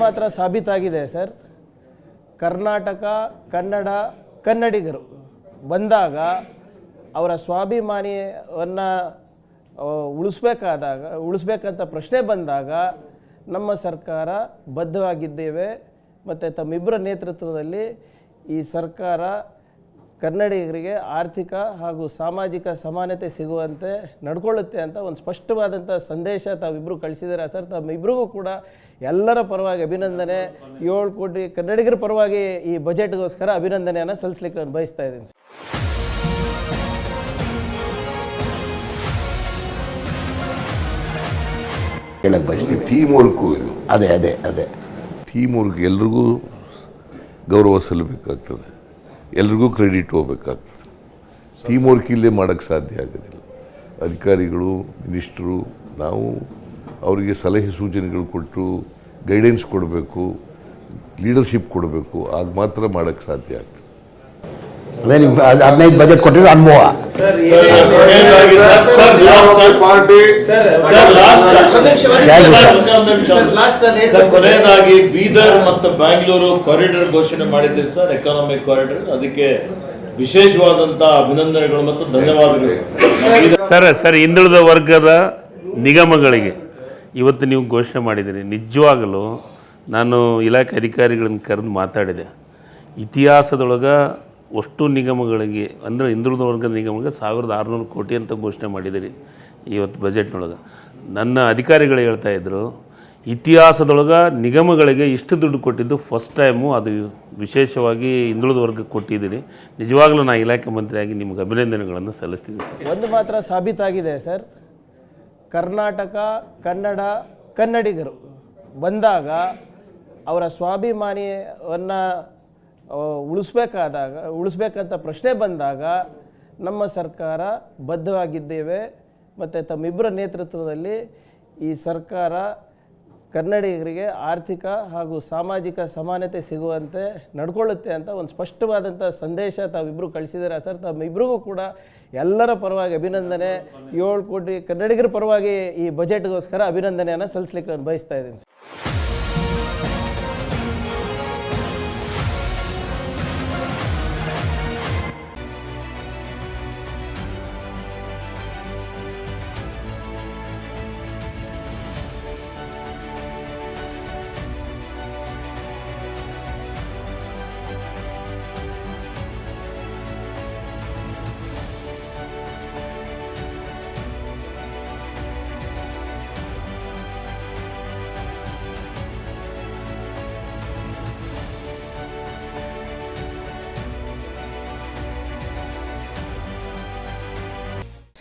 ಮಾತ್ರ ಸಾಬೀತಾಗಿದೆ ಸರ್. ಕರ್ನಾಟಕ ಕನ್ನಡಿಗರು ಬಂದಾಗ ಅವರ ಸ್ವಾಭಿಮಾನಿಯನ್ನು ಉಳಿಸ್ಬೇಕಂತ ಪ್ರಶ್ನೆ ಬಂದಾಗ ನಮ್ಮ ಸರ್ಕಾರ ಬದ್ಧವಾಗಿದ್ದೇವೆ. ಮತ್ತು ತಮ್ಮಿಬ್ಬರ ನೇತೃತ್ವದಲ್ಲಿ ಈ ಸರ್ಕಾರ ಕನ್ನಡಿಗರಿಗೆ ಆರ್ಥಿಕ ಹಾಗೂ ಸಾಮಾಜಿಕ ಸಮಾನತೆ ಸಿಗುವಂತೆ ನಡ್ಕೊಳ್ಳುತ್ತೆ ಅಂತ ಒಂದು ಸ್ಪಷ್ಟವಾದಂಥ ಸಂದೇಶ ತಾವಿಬ್ಬರು ಕಳಿಸಿದ್ದೀರಾ ಸರ್. ತಮ್ಮಿಬ್ಬರಿಗೂ ಕೂಡ ಎಲ್ಲರ ಪರವಾಗಿ ಅಭಿನಂದನೆ. 7 ಕೋಟಿ ಕನ್ನಡಿಗರ ಪರವಾಗಿ ಈ ಬಜೆಟ್ಗೋಸ್ಕರ ಅಭಿನಂದನೆಯನ್ನು ಸಲ್ಲಿಸಲಿಕ್ಕೆ ನಾನು ಬಯಸ್ತಾ ಇದ್ದೀನಿ ಸರ್. ಹೇಳಕ್ಕೆ ಬಯಸ್ತೀವಿ. ಟೀಮ್ ವರ್ಕು ಇದು. ಅದೇ ಟೀಮ್ ವರ್ಕ್ ಎಲ್ರಿಗೂ ಗೌರವ ಸಲ್ಲಬೇಕಾಗ್ತದೆ, ಎಲ್ರಿಗೂ ಕ್ರೆಡಿಟ್ ಹೋಗ್ಬೇಕಾಗ್ತದೆ. ಟೀಮ್ ವರ್ಕ್ ಇಲ್ಲದೆ ಮಾಡೋಕ್ಕೆ ಸಾಧ್ಯ ಆಗೋದಿಲ್ಲ. ಅಧಿಕಾರಿಗಳು, ಮಿನಿಸ್ಟ್ರು, ನಾವು ಅವರಿಗೆ ಸಲಹೆ ಸೂಚನೆಗಳು ಕೊಟ್ಟು ಗೈಡೆನ್ಸ್ ಕೊಡಬೇಕು, ಲೀಡರ್ಶಿಪ್ ಕೊಡಬೇಕು. ಆಗ ಮಾತ್ರ ಮಾಡೋಕ್ಕೆ ಸಾಧ್ಯ ಆಗ್ತದೆ. ಅದೇ ನೀವು 15 ಬಜೆಟ್ ಕೊಟ್ಟಿರೋ ಅನುಭವ. ಕೊನೆಯದಾಗಿ ಬೀದರ್ ಮತ್ತು ಬ್ಯಾಂಗ್ಳೂರು ಕಾರಿಡಾರ್ ಘೋಷಣೆ ಮಾಡಿದ್ದೀರಿ ಸರ್, ಎಕಾನಮಿಕ್ ಕಾರಿಡಾರ್. ಅದಕ್ಕೆ ವಿಶೇಷವಾದಂತ ಅಭಿನಂದನೆಗಳು ಮತ್ತು ಧನ್ಯವಾದಗಳು ಸರ್. ಹಿಂದುಳಿದ ವರ್ಗದ ನಿಗಮಗಳಿಗೆ ಇವತ್ತು ನೀವು ಘೋಷಣೆ ಮಾಡಿದ್ದೀರಿ. ನಿಜವಾಗಲೂ ನಾನು ಇಲಾಖೆ ಅಧಿಕಾರಿಗಳನ್ನು ಕರೆದು ಮಾತಾಡಿದೆ. ಇತಿಹಾಸದೊಳಗೆ ಅಷ್ಟು ನಿಗಮಗಳಿಗೆ ಅಂದರೆ ಹಿಂದುಳಿದ ವರ್ಗದ ನಿಗಮಗಳಿಗೆ 1600 ಕೋಟಿ ಅಂತ ಘೋಷಣೆ ಮಾಡಿದ್ದೀರಿ ಇವತ್ತು ಬಜೆಟ್ನೊಳಗೆ. ನನ್ನ ಅಧಿಕಾರಿಗಳು ಹೇಳ್ತಾಯಿದ್ರು, ಇತಿಹಾಸದೊಳಗೆ ನಿಗಮಗಳಿಗೆ ಇಷ್ಟು ದುಡ್ಡು ಕೊಟ್ಟಿದ್ದು ಫಸ್ಟ್ ಟೈಮು. ಅದು ವಿಶೇಷವಾಗಿ ಹಿಂದುಳಿದ ವರ್ಗಕ್ಕೆ ಕೊಟ್ಟಿದ್ದೀರಿ. ನಿಜವಾಗ್ಲೂ ನಾನು ಇಲಾಖೆ ಮಂತ್ರಿಯಾಗಿ ನಿಮಗೆ ಅಭಿನಂದನೆಗಳನ್ನು ಸಲ್ಲಿಸ್ತೀನಿ ಸರ್. ಒಂದು ಮಾತ್ರ ಸಾಬೀತಾಗಿದೆ ಸರ್. ಕರ್ನಾಟಕ ಕನ್ನಡಿಗರು ಬಂದಾಗ ಅವರ ಸ್ವಾಭಿಮಾನಿಯನ್ನು ಉಳಿಸ್ಬೇಕಂತ ಪ್ರಶ್ನೆ ಬಂದಾಗ ನಮ್ಮ ಸರ್ಕಾರ ಬದ್ಧವಾಗಿದ್ದೇವೆ. ಮತ್ತು ತಮ್ಮಿಬ್ಬರ ನೇತೃತ್ವದಲ್ಲಿ ಈ ಸರ್ಕಾರ ಕನ್ನಡಿಗರಿಗೆ ಆರ್ಥಿಕ ಹಾಗೂ ಸಾಮಾಜಿಕ ಸಮಾನತೆ ಸಿಗುವಂತೆ ನಡ್ಕೊಳ್ಳುತ್ತೆ ಅಂತ ಒಂದು ಸ್ಪಷ್ಟವಾದಂಥ ಸಂದೇಶ ತಾವಿಬ್ಬರು ಕಳಿಸಿದ್ದೀರಾ ಸರ್. ತಮ್ಮಿಬ್ಬರಿಗೂ ಕೂಡ ಎಲ್ಲರ ಪರವಾಗಿ ಅಭಿನಂದನೆ. 7 ಕೋಟಿ ಕನ್ನಡಿಗರ ಪರವಾಗಿ ಈ ಬಜೆಟ್ಗೋಸ್ಕರ ಅಭಿನಂದನೆಯನ್ನು ಸಲ್ಲಿಸಲಿಕ್ಕೆ ನಾನು ಬಯಸ್ತಾ ಇದ್ದೀನಿ ಸರ್.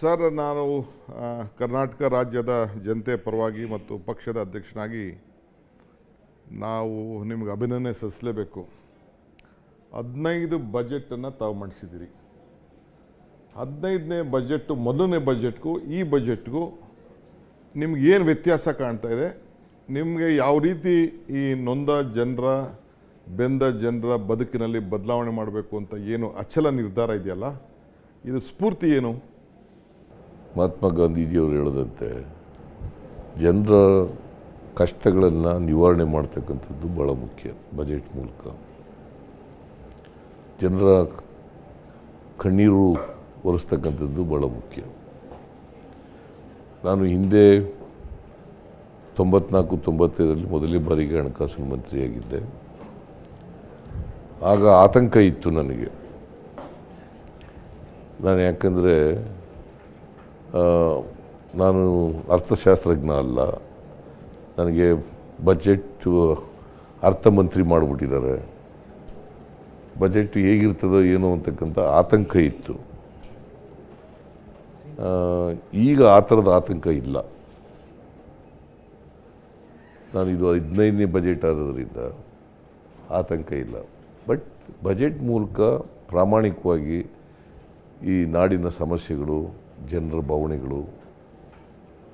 ಸರ್, ನಾನು ಕರ್ನಾಟಕ ರಾಜ್ಯದ ಜನತೆ ಪರವಾಗಿ ಮತ್ತು ಪಕ್ಷದ ಅಧ್ಯಕ್ಷನಾಗಿ ನಾವು ನಿಮ್ಗೆ ಅಭಿನಂದನೆ ಸಲ್ಲಿಸಲೇಬೇಕು. 15 ಬಜೆಟನ್ನು ತಾವು ಮಂಡಿಸಿದ್ದೀರಿ. 15ನೇ ಬಜೆಟ್ಟು ಮೊದಲನೇ ಬಜೆಟ್ಗೂ ಈ ಬಜೆಟ್ಗೂ ನಿಮ್ಗೆ ಏನು ವ್ಯತ್ಯಾಸ ಕಾಣ್ತಾ ಇದೆ? ನಿಮಗೆ ಯಾವ ರೀತಿ ಈ ನೊಂದ ಬೆಂದ ಜನರ ಬದುಕಿನಲ್ಲಿ ಬದಲಾವಣೆ ಮಾಡಬೇಕು ಅಂತ ಏನು ಅಚಲ ನಿರ್ಧಾರ ಇದೆಯಲ್ಲ, ಇದು ಸ್ಫೂರ್ತಿ ಏನು? ಮಹಾತ್ಮ ಗಾಂಧೀಜಿಯವರು ಹೇಳದಂತೆ ಜನರ ಕಷ್ಟಗಳನ್ನು ನಿವಾರಣೆ ಮಾಡ್ತಕ್ಕಂಥದ್ದು ಭಾಳ ಮುಖ್ಯ. ಬಜೆಟ್ ಮೂಲಕ ಜನರ ಕಣ್ಣೀರು ಒರೆಸ್ತಕ್ಕಂಥದ್ದು ಭಾಳ ಮುಖ್ಯ. ನಾನು ಹಿಂದೆ 94-95ರಲ್ಲಿ ಮೊದಲನೇ ಬಾರಿಗೆ ಹಣಕಾಸಿನ ಮಂತ್ರಿಯಾಗಿದ್ದೆ. ಆಗ ಆತಂಕ ಇತ್ತು ನನಗೆ. ನಾನು ಯಾಕಂದರೆ ನಾನು ಅರ್ಥಶಾಸ್ತ್ರಜ್ಞ ಅಲ್ಲ. ನನಗೆ ಬಜೆಟ್ ಅರ್ಥಮಂತ್ರಿ ಮಾಡಿಬಿಟ್ಟಿದ್ದಾರೆ. ಬಜೆಟ್ ಹೇಗಿರ್ತದೋ ಏನೋ ಅಂತಕ್ಕಂಥ ಆತಂಕ ಇತ್ತು. ಈಗ ಆ ಥರದ ಆತಂಕ ಇಲ್ಲ. ನಾನಿದು 15ನೇ ಬಜೆಟ್ ಆಗೋದ್ರಿಂದ ಆತಂಕ ಇಲ್ಲ. ಬಟ್ ಬಜೆಟ್ ಮೂಲಕ ಪ್ರಾಮಾಣಿಕವಾಗಿ ಈ ನಾಡಿನ ಸಮಸ್ಯೆಗಳು, ಜನರ ಭಾವನೆಗಳು,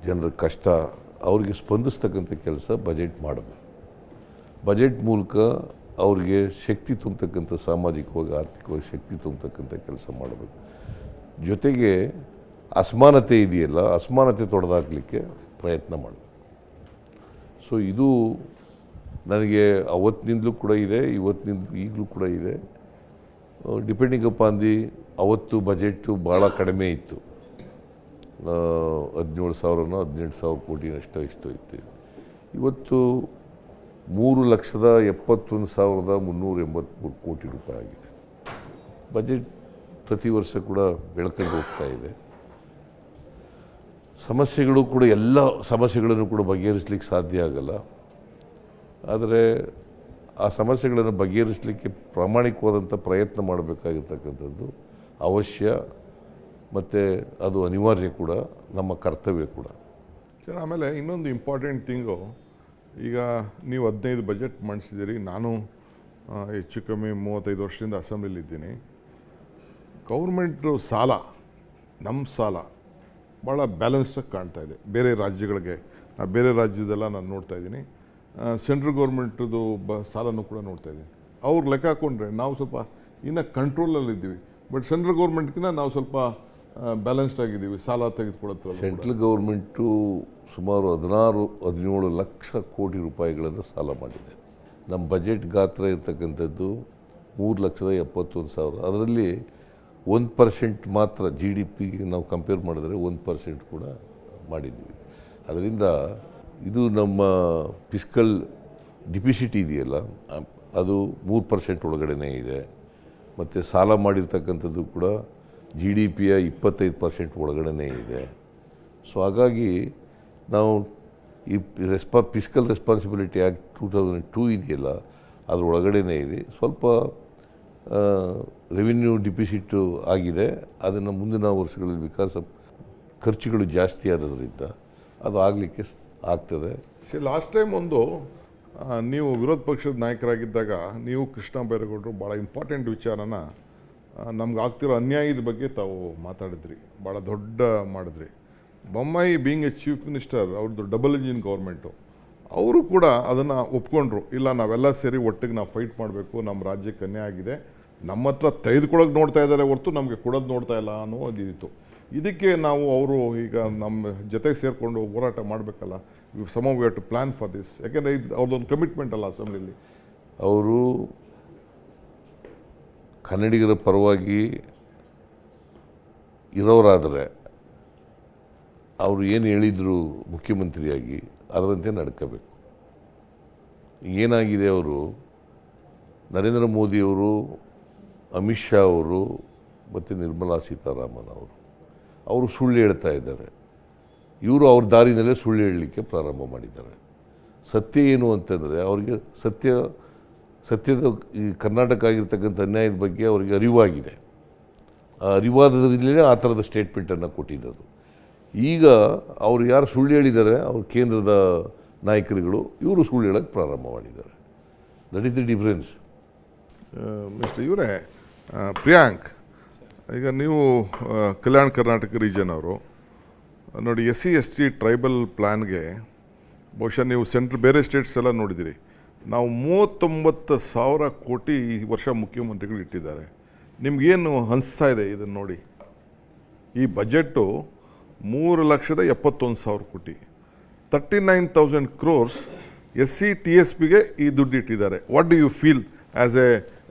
ಜನರ ಕಷ್ಟ ಅವರಿಗೆ ಸ್ಪಂದಿಸ್ತಕ್ಕಂಥ ಕೆಲಸ ಬಜೆಟ್ ಮಾಡಬೇಕು. ಬಜೆಟ್ ಮೂಲಕ ಅವರಿಗೆ ಶಕ್ತಿ ತುಂಬತಕ್ಕಂಥ, ಸಾಮಾಜಿಕವಾಗಿ ಆರ್ಥಿಕವಾಗಿ ಶಕ್ತಿ ತುಂಬತಕ್ಕಂಥ ಕೆಲಸ ಮಾಡಬೇಕು. ಜೊತೆಗೆ ಅಸಮಾನತೆ ಇದೆಯಲ್ಲ, ಅಸಮಾನತೆ ತೊಡೆದಾಕಲಿಕ್ಕೆ ಪ್ರಯತ್ನ ಮಾಡಬೇಕು. ಸೊ ಇದು ನನಗೆ ಅವತ್ತಿನಿಂದಲೂ ಕೂಡ ಇದೆ, ಇವತ್ತಿನಿಂದ ಈಗಲೂ ಕೂಡ ಇದೆ. ಡಿಪೆಂಡಿಂಗ್ ಅಪಾನ್ ದಿ ಅವತ್ತು ಬಜೆಟ್ಟು ಭಾಳ ಕಡಿಮೆ ಇತ್ತು, 17,000 18,000 ಕೋಟಿನಷ್ಟೋ ಇಷ್ಟೋ ಇತ್ತು. ಇವತ್ತು 3,71,383 ಕೋಟಿ ರೂಪಾಯಿ ಆಗಿದೆ. ಬಜೆಟ್ ಪ್ರತಿ ವರ್ಷ ಕೂಡ ಬೆಳ್ಕೊಂಡು ಹೋಗ್ತಾ ಇದೆ. ಸಮಸ್ಯೆಗಳು ಕೂಡ ಎಲ್ಲ ಸಮಸ್ಯೆಗಳನ್ನು ಕೂಡ ಬಗೆಹರಿಸಲಿಕ್ಕೆ ಸಾಧ್ಯ ಆಗಲ್ಲ. ಆದರೆ ಆ ಸಮಸ್ಯೆಗಳನ್ನು ಬಗೆಹರಿಸಲಿಕ್ಕೆ ಪ್ರಾಮಾಣಿಕವಾದಂಥ ಪ್ರಯತ್ನ ಮಾಡಬೇಕಾಗಿರ್ತಕ್ಕಂಥದ್ದು ಅವಶ್ಯ, ಮತ್ತು ಅದು ಅನಿವಾರ್ಯ ಕೂಡ, ನಮ್ಮ ಕರ್ತವ್ಯ ಕೂಡ. ಸರ್, ಆಮೇಲೆ ಇನ್ನೊಂದು ಇಂಪಾರ್ಟೆಂಟ್ ಥಿಂಗು, ಈಗ ನೀವು 15 ಬಜೆಟ್ ಮಂಡಿಸಿದ್ದೀರಿ. ನಾನು ಹೆಚ್ಚು ಕಮ್ಮಿ 35 ವರ್ಷದಿಂದ ಅಸೆಂಬ್ಲಿಲಿದ್ದೀನಿ. ಗೌರ್ಮೆಂಟು ಸಾಲ, ನಮ್ಮ ಸಾಲ ಭಾಳ ಬ್ಯಾಲೆನ್ಸ್ಡಾಗಿ ಕಾಣ್ತಾ ಇದೆ ಬೇರೆ ರಾಜ್ಯಗಳಿಗೆ. ಬೇರೆ ರಾಜ್ಯದೆಲ್ಲ ನಾನು ನೋಡ್ತಾ ಇದ್ದೀನಿ. ಸೆಂಟ್ರಲ್ ಗೌರ್ಮೆಂಟ್ದು ಸಾಲನೂ ಕೂಡ ನೋಡ್ತಾ ಇದ್ದೀನಿ. ಅವ್ರು ಲೆಕ್ಕ ಹಾಕ್ಕೊಂಡ್ರೆ ನಾವು ಸ್ವಲ್ಪ ಇನ್ನೂ ಕಂಟ್ರೋಲಲ್ಲಿದ್ದೀವಿ. ಬಟ್ ಸೆಂಟ್ರಲ್ ಗೌರ್ಮೆಂಟ್ಗಿಂತ ನಾವು ಸ್ವಲ್ಪ ಬ್ಯಾಲೆನ್ಸ್ಡ್ ಆಗಿದ್ದೀವಿ ಸಾಲ ತೆಗೆದುಕೊಳ್ಳೋದು. ಸೆಂಟ್ರಲ್ ಗೌರ್ಮೆಂಟು ಸುಮಾರು 16-17 ಲಕ್ಷ ಕೋಟಿ ರೂಪಾಯಿಗಳನ್ನು ಸಾಲ ಮಾಡಿದೆ. ನಮ್ಮ ಬಜೆಟ್ ಗಾತ್ರ ಇರ್ತಕ್ಕಂಥದ್ದು 3,71,000. ಅದರಲ್ಲಿ 1% ಮಾತ್ರ GDP ನಾವು ಕಂಪೇರ್ ಮಾಡಿದ್ರೆ 1% ಕೂಡ ಮಾಡಿದ್ದೀವಿ. ಅದರಿಂದ ಇದು ನಮ್ಮ ಫಿಸ್ಕಲ್ ಡಿಫಿಸಿಟ್ ಇದೆಯಲ್ಲ, ಅದು 3% ಒಳಗಡೆನೇ ಇದೆ. ಮತ್ತು ಸಾಲ ಮಾಡಿರ್ತಕ್ಕಂಥದ್ದು ಕೂಡ GDPಯ 25% ಒಳಗಡೆನೇ ಇದೆ. ಸೊ ಹಾಗಾಗಿ ನಾವು ಈ ಫಿಸ್ಕಲ್ ರೆಸ್ಪಾನ್ಸಿಬಿಲಿಟಿ ಆ್ಯಕ್ಟ್ 2002 ಇದೆಯಲ್ಲ, ಅದ್ರ ಒಳಗಡೆನೇ ಇದೆ. ಸ್ವಲ್ಪ ರೆವಿನ್ಯೂ ಡಿಫಿಸಿಟ್ಟು ಆಗಿದೆ. ಅದನ್ನು ಮುಂದಿನ ವರ್ಷಗಳಲ್ಲಿ ಬಿಕಾಸ್ ಆಫ್ ಖರ್ಚುಗಳು ಜಾಸ್ತಿ ಆದದ್ರಿಂದ ಅದು ಆಗಲಿಕ್ಕೆ ಆಗ್ತದೆ. ಲಾಸ್ಟ್ ಟೈಮ್ ನೀವು ವಿರೋಧ ಪಕ್ಷದ ನಾಯಕರಾಗಿದ್ದಾಗ ನೀವು ಕೃಷ್ಣ ಬೈರೇಗೌಡರು ಭಾಳ ಇಂಪಾರ್ಟೆಂಟ್ ವಿಚಾರನ ನಮ್ಗೆ ಆಗ್ತಿರೋ ಅನ್ಯಾಯದ ಬಗ್ಗೆ ತಾವು ಮಾತಾಡಿದ್ರಿ, ಭಾಳ ದೊಡ್ಡ ಮಾಡಿದ್ರಿ. Bommai being A chief minister, ಅವ್ರದ್ದು ಡಬಲ್ ಇಂಜಿನ್ ಗೌರ್ಮೆಂಟು, ಅವರು ಕೂಡ ಅದನ್ನು ಒಪ್ಕೊಂಡ್ರು. ಇಲ್ಲ, ನಾವೆಲ್ಲ ಸೇರಿ ಒಟ್ಟಿಗೆ ನಾವು ಫೈಟ್ ಮಾಡಬೇಕು, ನಮ್ಮ ರಾಜ್ಯಕ್ಕೆ ಅನ್ಯಾಯ ಆಗಿದೆ, ನಮ್ಮ ಹತ್ರ ತೆಗೆದುಕೊಳ್ಳೋಕೆ ನೋಡ್ತಾ ಇದ್ದಾರೆ ಹೊರತು ನಮಗೆ ಕೊಡೋದು ನೋಡ್ತಾ ಇಲ್ಲ ಅನ್ನೋದಿತ್ತು. ಇದಕ್ಕೆ ನಾವು ಅವರು ಈಗ ನಮ್ಮ ಜೊತೆಗೆ ಸೇರಿಕೊಂಡು ಹೋರಾಟ ಮಾಡಬೇಕಲ್ಲ. Some we have to plan for this. ಯಾಕೆಂದರೆ ಇದು ಅವ್ರದ್ದೊಂದು ಕಮಿಟ್ಮೆಂಟ್ ಅಲ್ಲ ಅಸೆಂಬ್ಲಿಲಿ. ಅವರು ಕನ್ನಡಿಗರ ಪರವಾಗಿ ಇರೋರಾದರೆ ಅವರು ಏನು ಹೇಳಿದರು ಮುಖ್ಯಮಂತ್ರಿಯಾಗಿ ಅದರಂತೆ ನಡ್ಕೋಬೇಕು. ಏನಾಗಿದೆ, ಅವರು ನರೇಂದ್ರ ಮೋದಿಯವರು, ಅಮಿತ್ ಶಾ ಅವರು ಮತ್ತು ನಿರ್ಮಲಾ ಸೀತಾರಾಮನ್ ಅವರು ಸುಳ್ಳು ಹೇಳ್ತಾ ಇದ್ದಾರೆ. ಇವರು ಅವ್ರ ದಾರಿನಲ್ಲೇ ಸುಳ್ಳು ಹೇಳಲಿಕ್ಕೆ ಪ್ರಾರಂಭ ಮಾಡಿದ್ದಾರೆ. ಸತ್ಯ ಏನು ಅಂತಂದರೆ, ಅವರಿಗೆ ಸತ್ಯದ ಈ ಕರ್ನಾಟಕ ಆಗಿರ್ತಕ್ಕಂಥ ಅನ್ಯಾಯದ ಬಗ್ಗೆ ಅವರಿಗೆ ಅರಿವಾಗಿದೆ. ಆ ಅರಿವಾದದ್ರಿಂದಲೇ ಆ ಥರದ ಸ್ಟೇಟ್ಮೆಂಟನ್ನು ಕೊಟ್ಟಿದ್ದದು. ಈಗ ಅವರು ಯಾರು ಸುಳ್ಳು ಹೇಳಿದ್ದಾರೆ, ಅವ್ರ ಕೇಂದ್ರದ ನಾಯಕರುಗಳು, ಇವರು ಸುಳ್ಳು ಹೇಳೋಕ್ಕೆ ಪ್ರಾರಂಭ ಮಾಡಿದ್ದಾರೆ. That is the difference. Mister ಇವರೇ, ಪ್ರಿಯಾಂಕ್, ಈಗ ನೀವು ಕಲ್ಯಾಣ ಕರ್ನಾಟಕ ರೀಜನ್ ಅವರು ನೋಡಿ, SC/ST ಟ್ರೈಬಲ್ ಪ್ಲ್ಯಾನ್ಗೆ ಬಹುಶಃ ನೀವು ಬೇರೆ ಸ್ಟೇಟ್ಸ್ ಎಲ್ಲ ನೋಡಿದ್ದೀರಿ. ನಾವು 39,000 ಕೋಟಿ ಈ ವರ್ಷ ಮುಖ್ಯಮಂತ್ರಿಗಳು ಇಟ್ಟಿದ್ದಾರೆ. ನಿಮಗೇನು ಅನಿಸ್ತಾ ಇದೆ ಇದನ್ನು ನೋಡಿ? ಈ ಬಜೆಟ್ಟು 3,71,000 ಕೋಟಿ, 39,000 crores SC/TSPಗೆ ಈ ದುಡ್ಡು ಇಟ್ಟಿದ್ದಾರೆ. What do you feel as a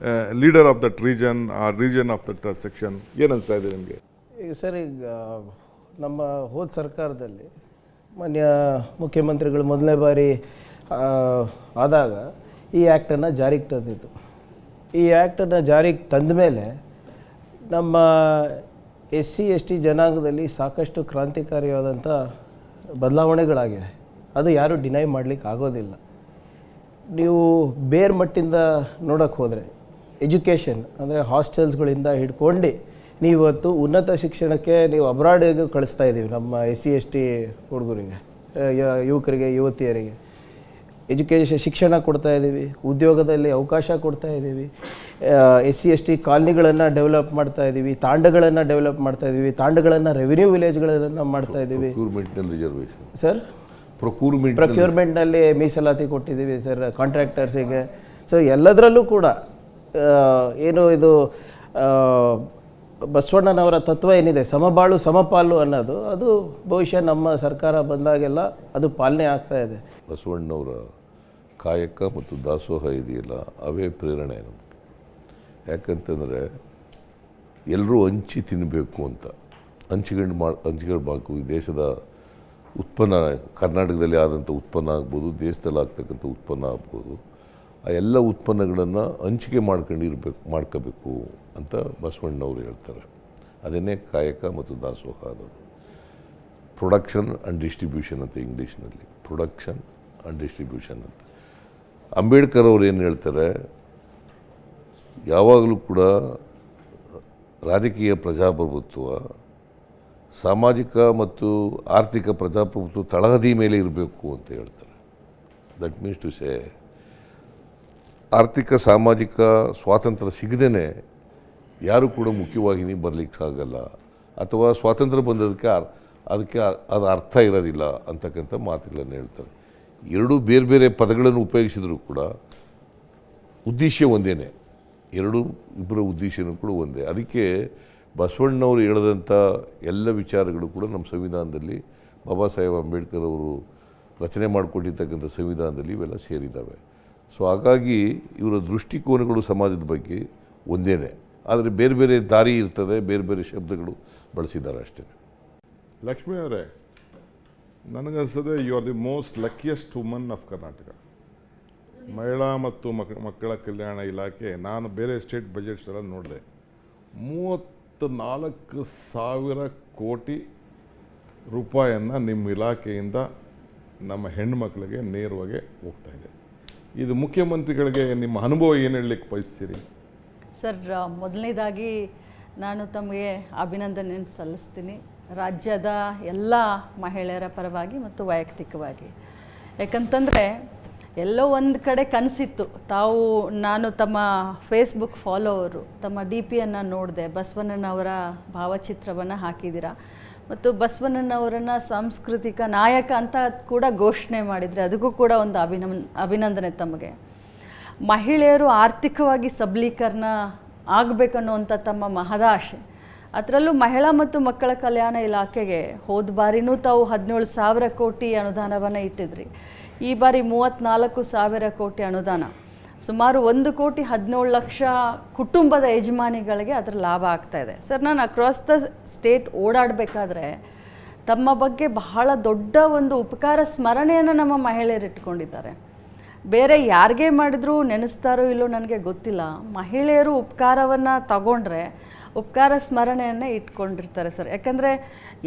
leader of that region or region of that section? ಏನು ಅನಿಸ್ತಾ ಇದೆ ನಿಮಗೆ? ಈಗ ಸರ್, ಈಗ ನಮ್ಮ ಹೋದ ಸರ್ಕಾರದಲ್ಲಿ ಮಾನ್ಯ ಮುಖ್ಯಮಂತ್ರಿಗಳು ಮೊದಲನೇ ಬಾರಿ ಆದಾಗ ಈ ಆ್ಯಕ್ಟನ್ನು ಜಾರಿಗೆ ತಂದಿತ್ತು. ಈ ಆ್ಯಕ್ಟನ್ನು ಜಾರಿಗೆ ತಂದ ಮೇಲೆ ನಮ್ಮ SC/ST ಜನಾಂಗದಲ್ಲಿ ಸಾಕಷ್ಟು ಕ್ರಾಂತಿಕಾರಿಯಾದಂಥ ಬದಲಾವಣೆಗಳಾಗಿದೆ. ಅದು ಯಾರೂ ಡಿನೈ ಮಾಡಲಿಕ್ಕೆ ಆಗೋದಿಲ್ಲ. ನೀವು ಬೇರೆ ಮಟ್ಟಿಂದ ನೋಡೋಕ್ಕೆ ಹೋದರೆ ಎಜುಕೇಷನ್ ಅಂದರೆ ಹಾಸ್ಟೆಲ್ಸ್ಗಳಿಂದ ಹಿಡ್ಕೊಂಡು ನೀವತ್ತು ಉನ್ನತ ಶಿಕ್ಷಣಕ್ಕೆ ನೀವು ಅಬ್ರಾಡಿಗೆ ಕಳಿಸ್ತಾ ಇದ್ದೀವಿ ನಮ್ಮ SC/ST ಹುಡುಗರಿಗೆ, ಯುವಕರಿಗೆ, ಯುವತಿಯರಿಗೆ ಶಿಕ್ಷಣ ಕೊಡ್ತಾ ಇದ್ದೀವಿ, ಉದ್ಯೋಗದಲ್ಲಿ ಅವಕಾಶ ಕೊಡ್ತಾ ಇದ್ದೀವಿ. SC/ST ಕಾಲನಿಗಳನ್ನು ಡೆವಲಪ್ ಮಾಡ್ತಾ ಇದ್ದೀವಿ, ತಾಂಡಗಳನ್ನು ಡೆವಲಪ್ ಮಾಡ್ತಾ ಇದ್ದೀವಿ, ತಾಂಡಗಳನ್ನು ರೆವಿನ್ಯೂ ವಿಲೇಜ್ಗಳನ್ನು ಮಾಡ್ತಾ ಇದ್ದೀವಿ. ರಿಸರ್ವೇಷನ್ ಸರ್, ಪ್ರೊಕ್ಯೂರ್ಮೆಂಟ್ನಲ್ಲಿ ಮೀಸಲಾತಿ ಕೊಟ್ಟಿದ್ದೀವಿ ಸರ್ ಕಾಂಟ್ರಾಕ್ಟರ್ಸಿಗೆ. ಸೊ ಎಲ್ಲದರಲ್ಲೂ ಕೂಡ ಏನು ಇದು ಬಸವಣ್ಣನವರ ತತ್ವ ಏನಿದೆ, ಸಮಬಾಳು ಸಮಪಾಲು ಅನ್ನೋದು, ಅದು ಬಹುಶಃ ನಮ್ಮ ಸರ್ಕಾರ ಬಂದಾಗೆಲ್ಲ ಅದು ಪಾಲನೆ ಆಗ್ತಾ ಇದೆ. ಬಸವಣ್ಣವರ ಕಾಯಕ ಮತ್ತು ದಾಸೋಹ ಇದೆಯಲ್ಲ ಅವೇ ಪ್ರೇರಣೆ ನಮಗೆ. ಯಾಕಂತಂದರೆ ಎಲ್ಲರೂ ಹಂಚಿ ತಿನ್ನಬೇಕು ಅಂತ ಹಂಚ್ಕೊಳ್ಬೇಕು. ಈ ದೇಶದ ಉತ್ಪನ್ನ, ಕರ್ನಾಟಕದಲ್ಲಿ ಆದಂಥ ಉತ್ಪನ್ನ ಆಗ್ಬೋದು, ದೇಶದಲ್ಲಿ ಆಗ್ತಕ್ಕಂಥ ಉತ್ಪನ್ನ ಆಗ್ಬೋದು, ಆ ಎಲ್ಲ ಉತ್ಪನ್ನಗಳನ್ನು ಹಂಚಿಕೆ ಮಾಡ್ಕೋಬೇಕು ಅಂತ ಬಸವಣ್ಣನವರು ಹೇಳ್ತಾರೆ. ಅದನ್ನೇ ಕಾಯಕ ಮತ್ತು ದಾಸೋಹ ಅನ್ನೋದು. ಪ್ರೊಡಕ್ಷನ್ ಆ್ಯಂಡ್ ಡಿಸ್ಟ್ರಿಬ್ಯೂಷನ್ ಅಂತ ಇಂಗ್ಲೀಷ್ನಲ್ಲಿ, ಪ್ರೊಡಕ್ಷನ್ ಆ್ಯಂಡ್ ಡಿಸ್ಟ್ರಿಬ್ಯೂಷನ್ ಅಂತ. ಅಂಬೇಡ್ಕರ್ ಅವರು ಏನು ಹೇಳ್ತಾರೆ, ಯಾವಾಗಲೂ ಕೂಡ ರಾಜಕೀಯ ಪ್ರಜಾಪ್ರಭುತ್ವ, ಸಾಮಾಜಿಕ ಮತ್ತು ಆರ್ಥಿಕ ಪ್ರಜಾಪ್ರಭುತ್ವ ತಳಹದಿ ಮೇಲೆ ಇರಬೇಕು ಅಂತ ಹೇಳ್ತಾರೆ. ದಟ್ ಮೀನ್ಸ್ ಟು ಸೇ, ಆರ್ಥಿಕ ಸಾಮಾಜಿಕ ಸ್ವಾತಂತ್ರ್ಯ ಸಿಗದೇ ಯಾರೂ ಕೂಡ ಮುಖ್ಯವಾಹಿನಿ ಬರಲಿಕ್ಕಾಗಲ್ಲ, ಅಥವಾ ಸ್ವಾತಂತ್ರ್ಯ ಬಂದದಕ್ಕೆ ಅದಕ್ಕೆ ಅದು ಅರ್ಥ ಇರೋದಿಲ್ಲ ಅಂತಕ್ಕಂಥ ಮಾತುಗಳನ್ನು ಹೇಳ್ತಾರೆ. ಎರಡೂ ಬೇರೆ ಬೇರೆ ಪದಗಳನ್ನು ಉಪಯೋಗಿಸಿದರೂ ಕೂಡ ಉದ್ದೇಶ ಒಂದೇ, ಇಬ್ಬರ ಉದ್ದೇಶನೂ ಕೂಡ ಒಂದೇ. ಅದಕ್ಕೆ ಬಸವಣ್ಣನವರು ಹೇಳಿದಂಥ ಎಲ್ಲ ವಿಚಾರಗಳು ಕೂಡ ನಮ್ಮ ಸಂವಿಧಾನದಲ್ಲಿ, ಬಾಬಾ ಸಾಹೇಬ್ ಅಂಬೇಡ್ಕರ್ ಅವರು ರಚನೆ ಮಾಡಿಕೊಟ್ಟಿರ್ತಕ್ಕಂಥ ಸಂವಿಧಾನದಲ್ಲಿ ಇವೆಲ್ಲ ಸೇರಿದ್ದಾವೆ. ಸೊ ಹಾಗಾಗಿ ಇವರ ದೃಷ್ಟಿಕೋನಗಳು ಸಮಾಜದ ಬಗ್ಗೆ ಒಂದೇ, ಆದರೆ ಬೇರೆ ಬೇರೆ ದಾರಿ ಇರ್ತದೆ, ಬೇರೆ ಬೇರೆ ಶಬ್ದಗಳು ಬಳಸಿದ್ದಾರೆ ಅಷ್ಟೇ. ಲಕ್ಷ್ಮೀ ಅವರೇ, ನನಗನ್ಸದೆ you are the most luckiest woman of Karnataka. ಮಹಿಳಾ ಮತ್ತು ಮಕ್ಕಳ ಕಲ್ಯಾಣ ಇಲಾಖೆ, ನಾನು ಬೇರೆ ಸ್ಟೇಟ್ ಬಜೆಟ್ಸ್ ಎಲ್ಲ ನೋಡಿದೆ, 34,000 ಕೋಟಿ ರೂಪಾಯಿಯನ್ನು ನಿಮ್ಮ ಇಲಾಖೆಯಿಂದ ನಮ್ಮ ಹೆಣ್ಣುಮಕ್ಕಳಿಗೆ ನೇರವಾಗಿ ಹೋಗ್ತಾ ಇದೆ. ಇದು ಮುಖ್ಯಮಂತ್ರಿಗಳಿಗೆ ನಿಮ್ಮ ಅನುಭವ ಏನು ಹೇಳಲಿಕ್ಕೆ ಬಯಸ್ತೀರಿ? ಸರ್, ಮೊದಲನೇದಾಗಿ ನಾನು ತಮಗೆ ಅಭಿನಂದನೆಯನ್ನು ಸಲ್ಲಿಸ್ತೀನಿ, ರಾಜ್ಯದ ಎಲ್ಲ ಮಹಿಳೆಯರ ಪರವಾಗಿ ಮತ್ತು ವೈಯಕ್ತಿಕವಾಗಿ. ಯಾಕಂತಂದರೆ ಎಲ್ಲೋ ಒಂದು ಕಡೆ ಕನಸಿತ್ತು, ನಾನು ತಮ್ಮ ಫೇಸ್ಬುಕ್ ಫಾಲೋವರು, ತಮ್ಮ DPಯನ್ನು ನೋಡಿದೆ, ಬಸವಣ್ಣನವರ ಭಾವಚಿತ್ರವನ್ನು ಹಾಕಿದ್ದೀರಾ ಮತ್ತು ಬಸವಣ್ಣನವರನ್ನು ಸಾಂಸ್ಕೃತಿಕ ನಾಯಕ ಅಂತ ಕೂಡ ಘೋಷಣೆ ಮಾಡಿದರೆ, ಅದಕ್ಕೂ ಕೂಡ ಒಂದು ಅಭಿನಂದನೆ ತಮಗೆ. ಮಹಿಳೆಯರು ಆರ್ಥಿಕವಾಗಿ ಸಬಲೀಕರಣ ಆಗಬೇಕನ್ನುವಂಥ ತಮ್ಮ ಮಹದಾಶೆ, ಅದರಲ್ಲೂ ಮಹಿಳಾ ಮತ್ತು ಮಕ್ಕಳ ಕಲ್ಯಾಣ ಇಲಾಖೆಗೆ ಹೋದ ಬಾರಿನೂ ತಾವು 17,000 ಕೋಟಿ ಅನುದಾನವನ್ನು ಇಟ್ಟಿದ್ರಿ. ಈ ಬಾರಿ 34,000 ಕೋಟಿ ಅನುದಾನ, ಸುಮಾರು 1,17,00,000 ಕುಟುಂಬದ ಯಜಮಾನಿಗಳಿಗೆ ಅದರ ಲಾಭ ಆಗ್ತಾ ಇದೆ. ಸರ್, ನಾನು ಅಕ್ರಾಸ್ ದ ಸ್ಟೇಟ್ ಓಡಾಡಬೇಕಾದ್ರೆ ತಮ್ಮ ಬಗ್ಗೆ ಬಹಳ ದೊಡ್ಡ ಒಂದು ಉಪಕಾರ ಸ್ಮರಣೆಯನ್ನು ನಮ್ಮ ಮಹಿಳೆಯರು ಇಟ್ಕೊಂಡಿದ್ದಾರೆ. ಬೇರೆ ಯಾರಿಗೆ ಮಾಡಿದ್ರು ನೆನೆಸ್ತಾರೋ ಇಲ್ಲೋ ನನಗೆ ಗೊತ್ತಿಲ್ಲ, ಮಹಿಳೆಯರು ಉಪಕಾರವನ್ನು ತಗೊಂಡ್ರೆ ಉಪಕಾರ ಸ್ಮರಣೆಯನ್ನು ಇಟ್ಕೊಂಡಿರ್ತಾರೆ ಸರ್. ಯಾಕಂದರೆ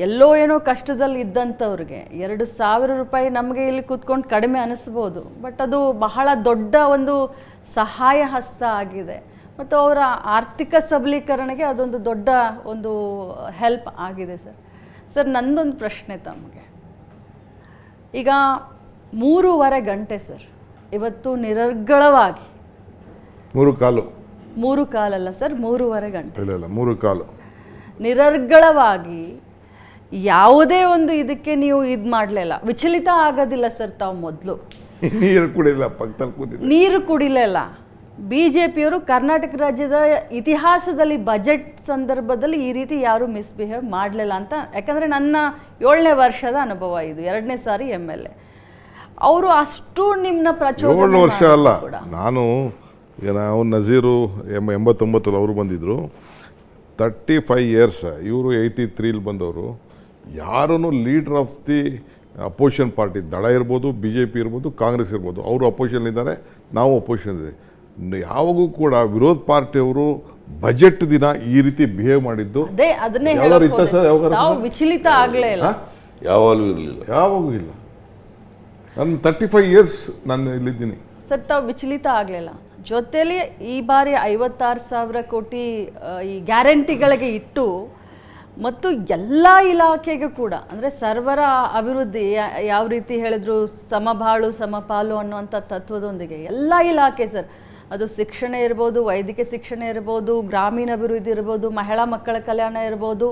ಎಲ್ಲೋ ಏನೋ ಕಷ್ಟದಲ್ಲಿ ಇದ್ದಂಥವ್ರಿಗೆ 2,000 ರೂಪಾಯಿ ನಮಗೆ ಇಲ್ಲಿ ಕೂತ್ಕೊಂಡು ಕಡಿಮೆ ಅನಿಸ್ಬೋದು, ಬಟ್ ಅದು ಬಹಳ ದೊಡ್ಡ ಒಂದು ಸಹಾಯ ಹಸ್ತ ಆಗಿದೆ ಮತ್ತು ಅವರ ಆರ್ಥಿಕ ಸಬಲೀಕರಣಕ್ಕೆ ಅದೊಂದು ದೊಡ್ಡ ಒಂದು ಹೆಲ್ಪ್ ಆಗಿದೆ ಸರ್. ಸರ್, ನಂದೊಂದು ಪ್ರಶ್ನೆ ತಮಗೆ. ಈಗ 3.5 ಗಂಟೆ ಸರ್ ಇವತ್ತು ನಿರರ್ಗಳವಾಗಿ, 3 ಕಾಲಲ್ಲ ಸರ್, 3.5 ಗಂಟೆ, ಇಲ್ಲ 3 ಕಾಲು ನಿರರ್ಗಳವಾಗಿ ಯಾವುದೇ ಒಂದು ಇದಕ್ಕೆ ನೀವು ಇದು ಮಾಡಲಿಲ್ಲ, ವಿಚಲಿತ ಆಗೋದಿಲ್ಲ ಸರ್. ತಾವು ಮೊದಲು ನೀರು ಕುಡಿಲ್ಲ, ಪಕ್ಕದಲ್ಲಿ ಕೂತಿದ್ದೆ, ನೀರು ಕುಡಿಲಿಲ್ಲ. BJPಯವರು ಕರ್ನಾಟಕ ರಾಜ್ಯದ ಇತಿಹಾಸದಲ್ಲಿ ಬಜೆಟ್ ಸಂದರ್ಭದಲ್ಲಿ ಈ ರೀತಿ ಯಾರೂ ಮಿಸ್ಬಿಹೇವ್ ಮಾಡಲಿಲ್ಲ ಅಂತ, ಯಾಕಂದರೆ ನನ್ನ 7ನೇ ವರ್ಷದ ಅನುಭವ ಇದು, 2ನೇ ಸಾರಿ MLA. ಅವರು ಅಷ್ಟು ನಿಮ್ಮನ್ನ ಪ್ರಚೋದನೆ 7 ವರ್ಷ ಅಲ್ಲ, ನಾವು ನಜೀರು 89 ಅವರು ಬಂದಿದ್ದರು, 35 ಇಯರ್ಸ್, ಇವರು 83 ಬಂದವರು. ಯಾರೂ leader of the opposition party, ದಳ ಇರ್ಬೋದು, BJP ಇರ್ಬೋದು, ಕಾಂಗ್ರೆಸ್ ಇರ್ಬೋದು, ಅವರು ಅಪೋಸಿಷನ್ ಇದ್ದಾರೆ, ನಾವು ಅಪೋಸಿಷನ್ ಇದೆ. ಯಾವಾಗೂ ಕೂಡ ವಿರೋಧ ಪಾರ್ಟಿಯವರು ಬಜೆಟ್ ದಿನ ಈ ರೀತಿ ಬಿಹೇವ್ ಮಾಡಿದ್ದು ಅದನ್ನೇ ವಿಚಲಿತ ಆಗಲೇ ಇಲ್ಲ, ಯಾವಾಗಲೂ ಇರಲಿಲ್ಲ, ಯಾವಾಗೂ ಇಲ್ಲ. ನಾನು 35 ಇಯರ್ಸ್ ನಾನು ಇಲ್ಲಿದ್ದೀನಿ ಸರ್. ತಾವು ವಿಚಲಿತ ಆಗಲಿಲ್ಲ. ಜೊತೆಲಿ ಈ ಬಾರಿ 56,000 ಕೋಟಿ ಈ ಗ್ಯಾರಂಟಿಗಳಿಗೆ ಇಟ್ಟು ಮತ್ತು ಎಲ್ಲ ಇಲಾಖೆಗೂ ಕೂಡ, ಅಂದರೆ ಸರ್ವರ ಅಭಿವೃದ್ಧಿ ಯಾವ ರೀತಿ ಹೇಳಿದ್ರು, ಸಮಬಾಳು ಸಮಪಾಲು ಅನ್ನುವಂಥ ತತ್ವದೊಂದಿಗೆ ಎಲ್ಲ ಇಲಾಖೆ ಸರ್, ಅದು ಶಿಕ್ಷಣ ಇರ್ಬೋದು, ವೈದ್ಯಕೀಯ ಶಿಕ್ಷಣ ಇರ್ಬೋದು, ಗ್ರಾಮೀಣ ಅಭಿವೃದ್ಧಿ ಇರ್ಬೋದು, ಮಹಿಳಾ ಮಕ್ಕಳ ಕಲ್ಯಾಣ ಇರ್ಬೋದು,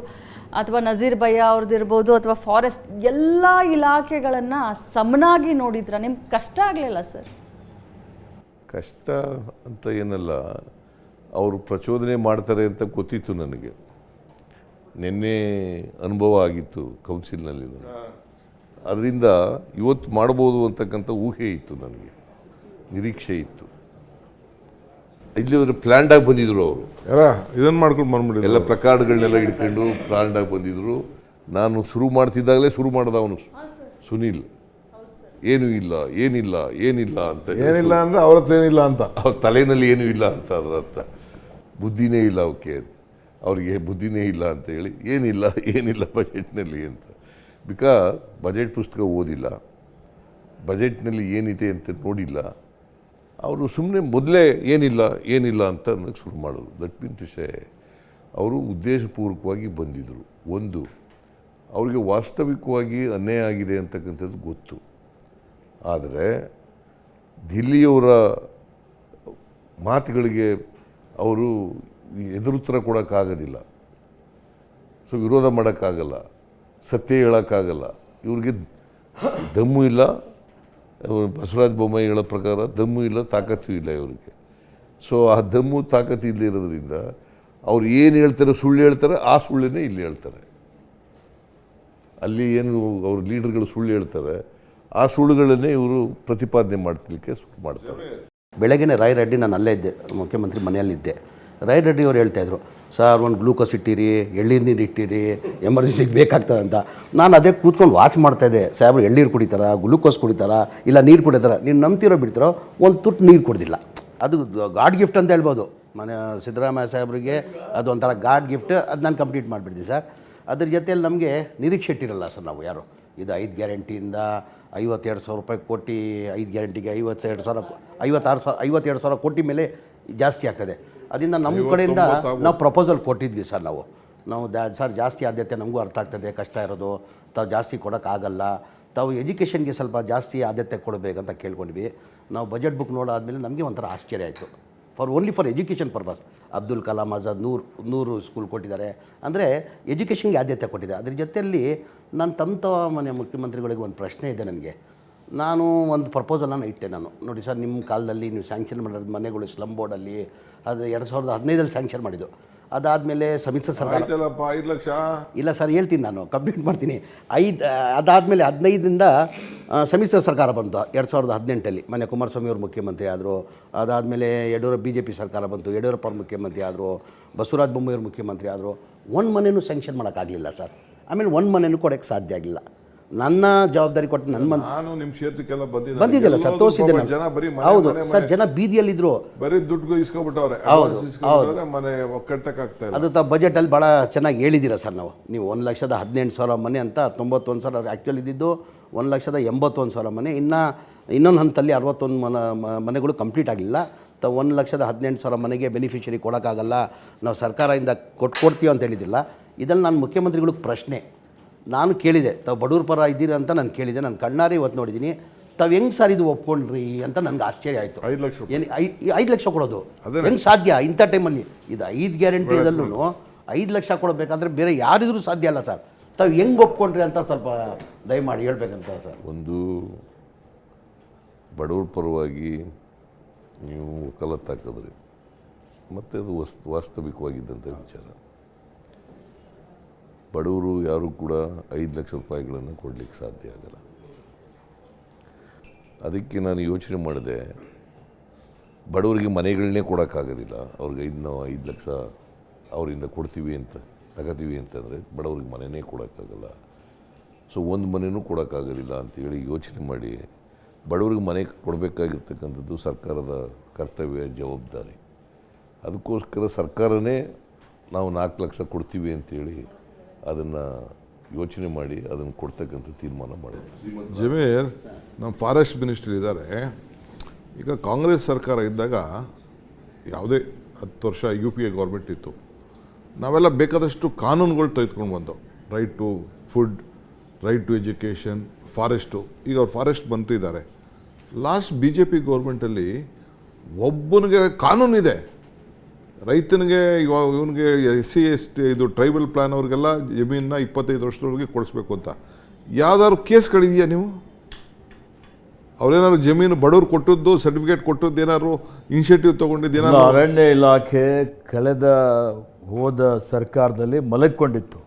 ಅಥವಾ ನಜೀರ್ ಭಯ್ಯ ಅವ್ರದ್ದು ಇರ್ಬೋದು, ಅಥವಾ ಫಾರೆಸ್ಟ್, ಎಲ್ಲ ಇಲಾಖೆಗಳನ್ನು ಸಮನಾಗಿ ನೋಡಿದ್ರ ನಿಮ್ಗೆ ಕಷ್ಟ ಆಗಲಿಲ್ಲ ಸರ್? ಕಷ್ಟ ಅಂತ ಏನಲ್ಲ, ಅವರು ಪ್ರಚೋದನೆ ಮಾಡ್ತಾರೆ ಅಂತ ಗೊತ್ತಿತ್ತು ನನಗೆ. ನಿನ್ನೆ ಅನುಭವ ಆಗಿತ್ತು ಕೌನ್ಸಿಲ್ನಲ್ಲಿ, ಅದರಿಂದ ಇವತ್ತು ಮಾಡ್ಬೋದು ಅಂತಕ್ಕಂಥ ಊಹೆ ಇತ್ತು ನನಗೆ. ನಿರೀಕ್ಷೆ ಇತ್ತು. ಇಲ್ಲಿವರೆಗೆ ಪ್ಲ್ಯಾಂಡಾಗಿ ಬಂದಿದ್ರು ಅವರು, ಯಾರ ಇದನ್ನು ಮಾಡ್ಕೊಂಡು ಬಂದ್ಬಿಟ್ಟಿದ್ರು. ಎಲ್ಲ ಪ್ಲಕಾರ್ಡ್ಗಳನ್ನೆಲ್ಲ ಹಿಡ್ಕೊಂಡು ಪ್ಲ್ಯಾಂಡಾಗಿ ಬಂದಿದ್ರು. ನಾನು ಶುರು ಮಾಡ್ತಿದ್ದಾಗಲೇ ಶುರು ಮಾಡ್ದ ಅವನು ಸುನೀಲ್, ಏನೂ ಇಲ್ಲ ಏನಿಲ್ಲ ಏನಿಲ್ಲ ಅಂತ. ಏನಿಲ್ಲ ಅಂದರೆ ಅವ್ರ ಹತ್ರ ಏನಿಲ್ಲ ಅಂತ, ಅವ್ರ ತಲೆಯಲ್ಲಿ ಏನೂ ಇಲ್ಲ ಅಂತ ಅದರ ಅರ್ಥ. ಬುದ್ಧಿನೇ ಇಲ್ಲ ಅವಕ್ಕೆ, ಅವ್ರಿಗೆ ಬುದ್ಧಿನೇ ಇಲ್ಲ ಅಂತ ಹೇಳಿ ಏನಿಲ್ಲ ಬಜೆಟ್ನಲ್ಲಿ ಅಂತ. ಬಿಕಾಸ್ ಬಜೆಟ್ ಪುಸ್ತಕ ಓದಿಲ್ಲ, ಬಜೆಟ್ನಲ್ಲಿ ಏನಿದೆ ಅಂತ ನೋಡಿಲ್ಲ. ಅವರು ಸುಮ್ಮನೆ ಮೊದಲೇ ಏನಿಲ್ಲ ಅಂತ ಅನ್ನೋಕ್ಕೆ ಶುರು ಮಾಡೋದು. ದಟ್ ಮೀನ್ಸ್ ಅವರು ಉದ್ದೇಶಪೂರ್ವಕವಾಗಿ ಬಂದಿದ್ದರು. ಒಂದು, ಅವರಿಗೆ ವಾಸ್ತವಿಕವಾಗಿ ಅನ್ಯಾಯ ಆಗಿದೆ ಅಂತಕ್ಕಂಥದ್ದು ಗೊತ್ತು. ಆದರೆ ದಿಲ್ಲಿಯವರ ಮಾತುಗಳಿಗೆ ಅವರು ಎದುರುತ್ತರ ಕೊಡೋಕ್ಕಾಗೋದಿಲ್ಲ. ಸೊ ವಿರೋಧ ಮಾಡೋಕ್ಕಾಗಲ್ಲ, ಸತ್ಯ ಹೇಳೋಕ್ಕಾಗಲ್ಲ. ಇವ್ರಿಗೆ ದಮ್ಮು ಇಲ್ಲ. ಬಸವರಾಜ ಬೊಮ್ಮಾಯಿ ಹೇಳೋ ಪ್ರಕಾರ ದಮ್ಮು ಇಲ್ಲ, ತಾಕತ್ತು ಇಲ್ಲ ಇವರಿಗೆ. ಸೊ ಆ ದಮ್ಮು ತಾಕತ್ತು ಇಲ್ಲದೆ ಇರೋದ್ರಿಂದ ಅವ್ರು ಏನು ಹೇಳ್ತಾರೆ, ಸುಳ್ಳು ಹೇಳ್ತಾರೆ, ಆ ಸುಳ್ಳನ್ನೇ ಇಲ್ಲಿ ಹೇಳ್ತಾರೆ. ಅಲ್ಲಿ ಏನು ಅವ್ರ ಲೀಡರ್ಗಳು ಸುಳ್ಳು ಹೇಳ್ತಾರೆ, ಆ ಸುಳ್ಳುಗಳನ್ನೇ ಇವರು ಪ್ರತಿಪಾದನೆ ಮಾಡ್ತಿಲಿಕ್ಕೆ ಶುರು ಮಾಡ್ತಾರೆ. ಬೆಳಗ್ಗೆನೇ ರಾಯ್ ರೆಡ್ಡಿ, ನಾನು ಅಲ್ಲೇ ಇದ್ದೆ, ಮುಖ್ಯಮಂತ್ರಿ ಮನೆಯಲ್ಲಿದ್ದೆ. ರಾಯ್ ರೆಡ್ಡಿ ಅವರು ಹೇಳ್ತಾಯಿದ್ರು, ಸರ್ ಒಂದು ಗ್ಲೂಕೋಸ್ ಇಟ್ಟಿರಿ, ಎಳ್ಳೀರು ನೀರು ಇಟ್ಟಿರಿ, ಎಮರ್ಜೆನ್ಸಿಗೆ ಬೇಕಾಗ್ತದೆ ಅಂತ. ನಾನು ಅದೇ ಕೂತ್ಕೊಂಡು ವಾಚ್ ಮಾಡ್ತಾಯಿದ್ದೆ. ಸಾಹೇಬ್ರು ಎಳ್ಳೀರು ಕುಡಿತಾರ, ಗ್ಲೂಕೋಸ್ ಕುಡಿತಾರ, ಇಲ್ಲ ನೀರು ಕುಡಿತಾರ. ನೀವು ನಂಬ್ತಿರೋ ಬಿಡ್ತಾರೋ ಒಂದು ತುಟ್ಟು ನೀರು ಕುಡ್ದಿಲ್ಲ. ಅದು ಗಾಡ್ ಗಿಫ್ಟ್ ಅಂತ ಹೇಳ್ಬೋದು. ಮನೆ ಸಿದ್ದರಾಮಯ್ಯ ಸಾಹೇಬ್ರಿಗೆ ಅದು ಒಂಥರ ಗಾಡ್ ಗಿಫ್ಟ್. ಅದು ನಾನು ಕಂಪ್ಲೀಟ್ ಮಾಡಿಬಿಡ್ತೀನಿ ಸರ್. ಅದ್ರ ಜೊತೆಯಲ್ಲಿ ನಮಗೆ ನಿರೀಕ್ಷೆ ಇಟ್ಟಿರಲ್ಲ ಸರ್ ನಾವು ಯಾರು. ಇದು 5 ಗ್ಯಾರಂಟಿಯಿಂದ 52,000 ರೂಪಾಯಿ ಕೋಟಿ, 5 ಗ್ಯಾರಂಟಿಗೆ 52,000 ಕೋಟಿ ಮೇಲೆ ಜಾಸ್ತಿ ಆಗ್ತದೆ. ಅದರಿಂದ ನಮ್ಮ ಕಡೆಯಿಂದ ನಾವು ಪ್ರಪೋಸಲ್ ಕೊಟ್ಟಿದ್ವಿ ಸರ್. ನಾವು ಸರ್ ಜಾಸ್ತಿ ಆದ್ಯತೆ ನಮಗೂ ಅರ್ಥ ಆಗ್ತದೆ, ಕಷ್ಟ ಇರೋದು, ತಾವು ಜಾಸ್ತಿ ಕೊಡೋಕ್ಕಾಗಲ್ಲ, ತಾವು ಎಜುಕೇಷನ್ಗೆ ಸ್ವಲ್ಪ ಜಾಸ್ತಿ ಆದ್ಯತೆ ಕೊಡಬೇಕಂತ ಕೇಳ್ಕೊಂಡ್ವಿ. ನಾವು ಬಜೆಟ್ ಬುಕ್ ನೋಡಾದ್ಮೇಲೆ ನಮಗೆ ಒಂಥರ ಆಶ್ಚರ್ಯ ಆಯಿತು. Only for education purpose Abdul Kalam Azad 100 school ಕೊಟ್ಟಿದ್ದಾರೆ. ಅಂದರೆ ಎಜುಕೇಷನ್ಗೆ ಆದ್ಯತೆ ಕೊಟ್ಟಿದೆ. ಅದ್ರ ಜೊತೆಯಲ್ಲಿ ನಾನು ತಮ್ಮ ಮನೆ ಮುಖ್ಯಮಂತ್ರಿಗಳಿಗೆ ಒಂದು ಪ್ರಶ್ನೆ ಇದೆ ನನಗೆ. ನಾನು ಒಂದು ಪ್ರಪೋಸಲನ್ನು ಇಟ್ಟೆ. ನೋಡಿ ಸರ್, ನಿಮ್ಮ ಕಾಲದಲ್ಲಿ ನೀವು ಸ್ಯಾಂಕ್ಷನ್ ಮಾಡಿರೋದು ಮನೆಗಳು ಸ್ಲಮ್ ಬೋರ್ಡಲ್ಲಿ ಅದು 2015 ಸ್ಯಾಂಕ್ಷನ್ ಮಾಡಿದ್ದು. ಅದಾದಮೇಲೆ ಸಮ್ಮಿಶ್ರ ಸರ್ಕಾರ 5 ಲಕ್ಷ ಇಲ್ಲ ಸರ್, ಹೇಳ್ತೀನಿ, ನಾನು ಕಂಪ್ಲೀಟ್ ಮಾಡ್ತೀನಿ. ಅದಾದಮೇಲೆ 15ರಿಂದ ಸಮ್ಮಿಶ್ರ ಸರ್ಕಾರ ಬಂತು 2018 ಮನೆ ಕುಮಾರಸ್ವಾಮಿ ಅವರು ಮುಖ್ಯಮಂತ್ರಿ ಆದರು. ಅದಾದಮೇಲೆ BJP ಸರ್ಕಾರ ಬಂತು, ಯಡಿಯೂರಪ್ಪ ಅವರು ಮುಖ್ಯಮಂತ್ರಿ ಆದರು, ಬಸವರಾಜ ಬೊಮ್ಮಾಯಿ ಅವರು ಮುಖ್ಯಮಂತ್ರಿ ಆದರು. ಒಂದು ಮನೆಯೂ ಸ್ಯಾಂಕ್ಷನ್ ಮಾಡೋಕ್ಕಾಗಲಿಲ್ಲ ಸರ್. ಆಮೇಲೆ ಒಂದು ಮನೆಯೂ ಕೊಡೋಕ್ಕೆ ಸಾಧ್ಯ ಆಗಿಲ್ಲ. ನನ್ನ ಜವಾಬ್ದಾರಿ ಕೊಟ್ಟು ನಾನು ನಿಮ್ಮ ಕ್ಷೇತ್ರಕ್ಕೆಲ್ಲ ಬಂದಿದ್ದಿಲ್ಲ ಸರ್, ತೋರಿಸಿದ್ದೆ. ಹೌದು ಸರ್, ಜನ ಬೀದಿಯಲ್ಲಿದ್ದರು, ಬರೀ ದುಡ್ಡು ಇಸ್ಕೊಬಿಟ್ಟವ್ರೆ. ಮನೆ ಒಕ್ಕಟ್ಟಕ್ಕಾಗ್ತಾ ಇಲ್ಲ. ಅದು ಬಜೆಟಲ್ಲಿ ಭಾಳ ಚೆನ್ನಾಗಿ ಹೇಳಿದ್ದೀರಾ ಸರ್. ನೀವು 1,18,000 ಮನೆ ಅಂತ 91,000 ಆ್ಯಕ್ಚುಲಿ ಇದ್ದಿದ್ದು 1,81,000 ಮನೆ. ಇನ್ನೊಂದು ಹಂತದಲ್ಲಿ 61 ಮನೆಗಳು ಕಂಪ್ಲೀಟ್ ಆಗಲಿಲ್ಲ. 1,18,000 ಮನೆಗೆ ಬೆನಿಫಿಷರಿ ಕೊಡೋಕ್ಕಾಗಲ್ಲ, ನಾವು ಸರ್ಕಾರದಿಂದ ಕೊಡ್ತೀವಿ ಅಂತ ಹೇಳಿದ್ದಿಲ್ಲ. ಇದರಲ್ಲಿ ನಾನು ಮುಖ್ಯಮಂತ್ರಿಗಳಿಗೆ ಪ್ರಶ್ನೆ ನಾನು ಕೇಳಿದೆ, ತಾವು ಬಡವ್ರ ಪರ ಇದ್ದೀರಾ ಅಂತ ನಾನು ಕೇಳಿದೆ. ನಾನು ಕಣ್ಣಾರೆ ಇವತ್ತು ನೋಡಿದ್ದೀನಿ. ತಾವು ಹೆಂಗೆ ಸರ್ ಇದು ಒಪ್ಕೊಂಡ್ರಿ ಅಂತ ನನಗೆ ಆಶ್ಚರ್ಯ ಆಯಿತು. 5 ಲಕ್ಷ ಏನು 5 ಲಕ್ಷ ಕೊಡೋದು ಹೆಂಗೆ ಸಾಧ್ಯ ಇಂಥ ಟೈಮಲ್ಲಿ? ಇದು 5 ಗ್ಯಾರಂಟಿದಲ್ಲೂ 5 ಲಕ್ಷ ಕೊಡಬೇಕಾದ್ರೆ ಬೇರೆ ಯಾರಿದ್ರೂ ಸಾಧ್ಯ ಅಲ್ಲ ಸರ್. ತಾವು ಹೆಂಗೆ ಒಪ್ಕೊಂಡ್ರಿ ಅಂತ ಸ್ವಲ್ಪ ದಯಮಾಡಿ ಹೇಳ್ಬೇಕಂತ ಸರ್. ಒಂದು ಬಡವ್ರ ಪರವಾಗಿ ನೀವು ವಕಾಲತ್ತು ಹಾಕಿದ್ರಿ, ಮತ್ತು ಅದು ವಾಸ್ತವಿಕವಾಗಿದ್ದಂಥ ವಿಚಾರ. ಬಡವರು ಯಾರೂ ಕೂಡ 5 ಲಕ್ಷ ರೂಪಾಯಿಗಳನ್ನು ಕೊಡಲಿಕ್ಕೆ ಸಾಧ್ಯ ಆಗಲ್ಲ. ಅದಕ್ಕೆ ನಾನು ಯೋಚನೆ ಮಾಡಿದೆ, ಬಡವರಿಗೆ ಮನೆಗಳನ್ನೇ ಕೊಡೋಕ್ಕಾಗೋದಿಲ್ಲ, ಅವ್ರಿಗೆ 5 ಲಕ್ಷ ಅವರಿಂದ ಕೊಡ್ತೀವಿ ಅಂತ ತಗೋತೀವಿ ಅಂತಂದರೆ ಬಡವ್ರಿಗೆ ಮನೆಯೇ ಕೊಡೋಕ್ಕಾಗಲ್ಲ. ಸೊ ಒಂದು ಮನೆಯೂ ಕೊಡೋಕ್ಕಾಗೋದಿಲ್ಲ ಅಂತೇಳಿ ಯೋಚನೆ ಮಾಡಿ ಬಡವ್ರಿಗೆ ಮನೆ ಕೊಡಬೇಕಾಗಿರ್ತಕ್ಕಂಥದ್ದು ಸರ್ಕಾರದ ಕರ್ತವ್ಯ, ಜವಾಬ್ದಾರಿ. ಅದಕ್ಕೋಸ್ಕರ ಸರ್ಕಾರನೇ ನಾವು 4 ಲಕ್ಷ ಕೊಡ್ತೀವಿ ಅಂತೇಳಿ ಅದನ್ನು ಯೋಚನೆ ಮಾಡಿ ಅದನ್ನು ಕೊಡ್ತಕ್ಕಂಥ ತೀರ್ಮಾನ ಮಾಡಿದ್ವಿ. ಜಮೀರ್ ನಮ್ಮ ಫಾರೆಸ್ಟ್ ಮಿನಿಸ್ಟರ್ ಇದ್ದಾರೆ. ಈಗ ಕಾಂಗ್ರೆಸ್ ಸರ್ಕಾರ ಇದ್ದಾಗ ಯಾವುದೇ 10 ವರ್ಷ UPA ಗೌರ್ಮೆಂಟ್ ಇತ್ತು, ನಾವೆಲ್ಲ ಬೇಕಾದಷ್ಟು ಕಾನೂನುಗಳು ತೆಗೆದುಕೊಂಡು ಬಂದವು. Right to food, right to education, forest. ಈಗ ಅವ್ರು ಫಾರೆಸ್ಟ್ ಮಂತ್ರಿ ಇದ್ದಾರೆ. ಲಾಸ್ಟ್ BJP ಗೌರ್ಮೆಂಟಲ್ಲಿ ಒಬ್ಬನಿಗೆ ಕಾನೂನಿದೆ, ರೈತನಿಗೆ ಇವನಿಗೆ SC ST ಇದು ಟ್ರೈಬಲ್ ಪ್ಲಾನ್ ಅವ್ರಿಗೆಲ್ಲ ಜಮೀನನ್ನ 25 ವರ್ಷದವರೆಗೆ ಕೊಡಿಸ್ಬೇಕು ಅಂತ ಯಾವ್ದಾದ್ರು ಕೇಸ್ಗಳಿದೆಯಾ? ನೀವು ಅವ್ರೇನಾದ್ರು ಜಮೀನು ಬಡವ್ರು ಕೊಟ್ಟದ್ದು, ಸರ್ಟಿಫಿಕೇಟ್ ಕೊಟ್ಟದ್ದು, ಏನಾದ್ರು ಇನಿಷಿಯೇಟಿವ್ ತೊಗೊಂಡಿದ್ದು? ಅರಣ್ಯ ಇಲಾಖೆ ಹೋದ ಸರ್ಕಾರದಲ್ಲಿ ಮಲಗಿಕೊಂಡಿತ್ತು.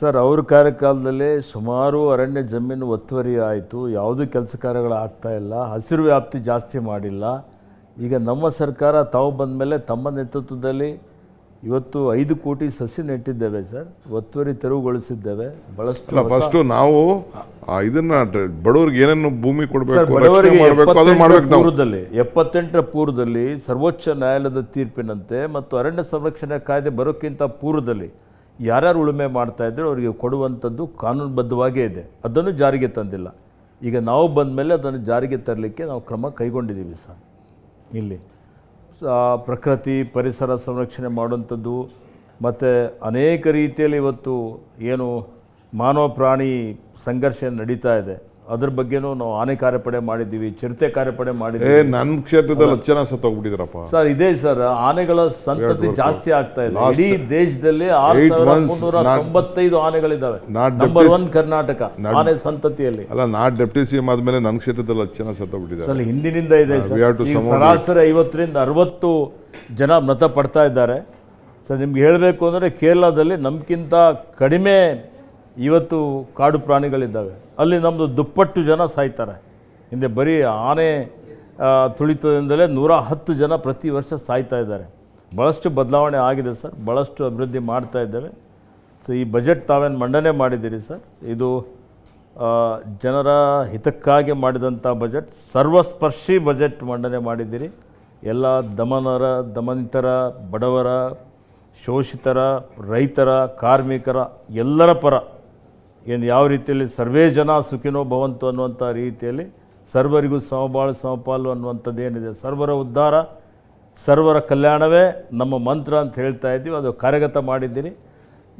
ಸರ್ ಅವ್ರ ಕಾರ್ಯಕಾಲದಲ್ಲಿ ಸುಮಾರು ಅರಣ್ಯ ಜಮೀನು ಒತ್ತುವರಿ ಆಯಿತು, ಯಾವುದೂ ಕೆಲಸ ಕಾರ್ಯಗಳು ಆಗ್ತಾ ಇಲ್ಲ, ಹಸಿರು ವ್ಯಾಪ್ತಿ ಜಾಸ್ತಿ ಮಾಡಿಲ್ಲ. ಈಗ ನಮ್ಮ ಸರ್ಕಾರ ತಾವು ಬಂದ ಮೇಲೆ ತಮ್ಮ ನೇತೃತ್ವದಲ್ಲಿ ಇವತ್ತು 5 ಕೋಟಿ ಸಸಿ ನೆಟ್ಟಿದ್ದೇವೆ ಸರ್, ಒತ್ತುವರಿ ತೆರವುಗೊಳಿಸಿದ್ದೇವೆ. ಅಲ್ಲ, ಫಸ್ಟ್ ನಾವು ಇದನ್ನ ಬಡವರಿಗೆ ಏನೇನು ಭೂಮಿ ಕೊಡಬೇಕು, ಬಡವರಿಗೆ ಮಾಡಬೇಕು ಅದನ್ನ ಮಾಡ್ಬೇಕು ನಾವು. 78ರ ಪೂರ್ವದಲ್ಲಿ ಸರ್ವೋಚ್ಚ ನ್ಯಾಯಾಲಯದ ತೀರ್ಪಿನಂತೆ ಮತ್ತು ಅರಣ್ಯ ಸಂರಕ್ಷಣೆ ಕಾಯ್ದೆ ಬರೋಕ್ಕಿಂತ ಪೂರ್ವದಲ್ಲಿ ಯಾರ್ಯಾರು ಉಳುಮೆ ಮಾಡ್ತಾ ಇದ್ರು ಅವರಿಗೆ ಕೊಡುವಂಥದ್ದು ಕಾನೂನುಬದ್ಧವಾಗೇ ಇದೆ, ಅದನ್ನು ಜಾರಿಗೆ ತಂದಿಲ್ಲ. ಈಗ ನಾವು ಬಂದ ಮೇಲೆ ಅದನ್ನು ಜಾರಿಗೆ ತರಲಿಕ್ಕೆ ನಾವು ಕ್ರಮ ಕೈಗೊಂಡಿದ್ದೀವಿ ಸರ್. ಇಲ್ಲಿ ಪ್ರಕೃತಿ ಪರಿಸರ ಸಂರಕ್ಷಣೆ ಮಾಡುವಂಥದ್ದು ಮತ್ತು ಅನೇಕ ರೀತಿಯಲ್ಲಿ ಇವತ್ತು ಏನು ಮಾನವ ಪ್ರಾಣಿ ಸಂಘರ್ಷ ನಡೀತಾ ಇದೆ ಅದ್ರ ಬಗ್ಗೆನೂ ನಾವು ಆನೆ ಕಾರ್ಯಪಡೆ ಮಾಡಿದ್ದೀವಿ, ಚಿರತೆ ಕಾರ್ಯಪಡೆ ಮಾಡಿದ್ದೀವಿ. ನನ್ನ ಕ್ಷೇತ್ರದಲ್ಲಿ 10 ಜನ ಸತ್ತೋಗ್ಬಿಟ್ಟಿದ್ರಪ್ಪ ಸರ್. ಇದೇ ಸರ್, ಆನೆಗಳ ಸಂತತಿ ಜಾಸ್ತಿ ಆಗ್ತಾ ಇದೆ. ಇಡೀ ದೇಶದಲ್ಲಿ 6,395 ಆನೆಗಳಿದ್ದಾವೆ. ನಂಬರ್ 1 ಕರ್ನಾಟಕ ಆನೆ ಸಂತತಿಯಲ್ಲಿ. ಅಲ್ಲ, ನಾ ಡೆಪ್ಟಿ ಸಿಎಂ ಆದ್ಮೇಲೆ ನನ್ನ ಕ್ಷೇತ್ರದಲ್ಲಿ 10 ಜನ ಸತ್ತೋಗ್ಬಿಟ್ಟಿದ್ದಾರೆ. ಹಿಂದಿನಿಂದ ಇದೆ ಸರಾಸರಿ 50ರಿಂದ 60 ಜನ ಮೃತಪಡ್ತಾ ಇದ್ದಾರೆ ಸರ್. ನಿಮ್ಗೆ ಹೇಳಬೇಕು ಅಂದರೆ ಕೇರಳದಲ್ಲಿ ನಮ್ಗಿಂತ ಕಡಿಮೆ ಇವತ್ತು ಕಾಡು ಪ್ರಾಣಿಗಳಿದ್ದಾವೆ, ಅಲ್ಲಿ ನಮ್ಮದು ದುಪ್ಪಟ್ಟು ಜನ ಸಾಯ್ತಾರೆ. ಹಿಂದೆ ಬರೀ ಆನೆ ತುಳಿತದಿಂದಲೇ 110 ಜನ ಪ್ರತಿ ವರ್ಷ ಸಾಯ್ತಾ ಇದ್ದಾರೆ. ಭಾಳಷ್ಟು ಬದಲಾವಣೆ ಆಗಿದೆ ಸರ್, ಭಾಳಷ್ಟು ಅಭಿವೃದ್ಧಿ ಮಾಡ್ತಾ ಇದ್ದೇವೆ. ಸೊ ಈ ಬಜೆಟ್ ತಾವೇನು ಮಂಡನೆ ಮಾಡಿದ್ದೀರಿ ಸರ್, ಇದು ಜನರ ಹಿತಕ್ಕಾಗಿ ಮಾಡಿದಂಥ ಬಜೆಟ್, ಸರ್ವಸ್ಪರ್ಶಿ ಬಜೆಟ್ ಮಂಡನೆ ಮಾಡಿದ್ದೀರಿ. ಎಲ್ಲ ದಮನಿತರ, ಬಡವರ, ಶೋಷಿತರ, ರೈತರ, ಕಾರ್ಮಿಕರ ಎಲ್ಲರ ಪರ ಏನು ಯಾವ ರೀತಿಯಲ್ಲಿ ಸರ್ವೇ ಜನ ಸುಖಿನೋ ಭವಂತು ಅನ್ನುವಂಥ ರೀತಿಯಲ್ಲಿ ಸರ್ವರಿಗೂ ಸಮಬಾಳು ಸಮಪಾಲು ಅನ್ನುವಂಥದ್ದು ಏನಿದೆ, ಸರ್ವರ ಉದ್ಧಾರ ಸರ್ವರ ಕಲ್ಯಾಣವೇ ನಮ್ಮ ಮಂತ್ರ ಅಂತ ಹೇಳ್ತಾ ಇದ್ದೀವಿ. ಅದು ಕಾರ್ಯಗತ ಮಾಡಿದ್ದೀರಿ.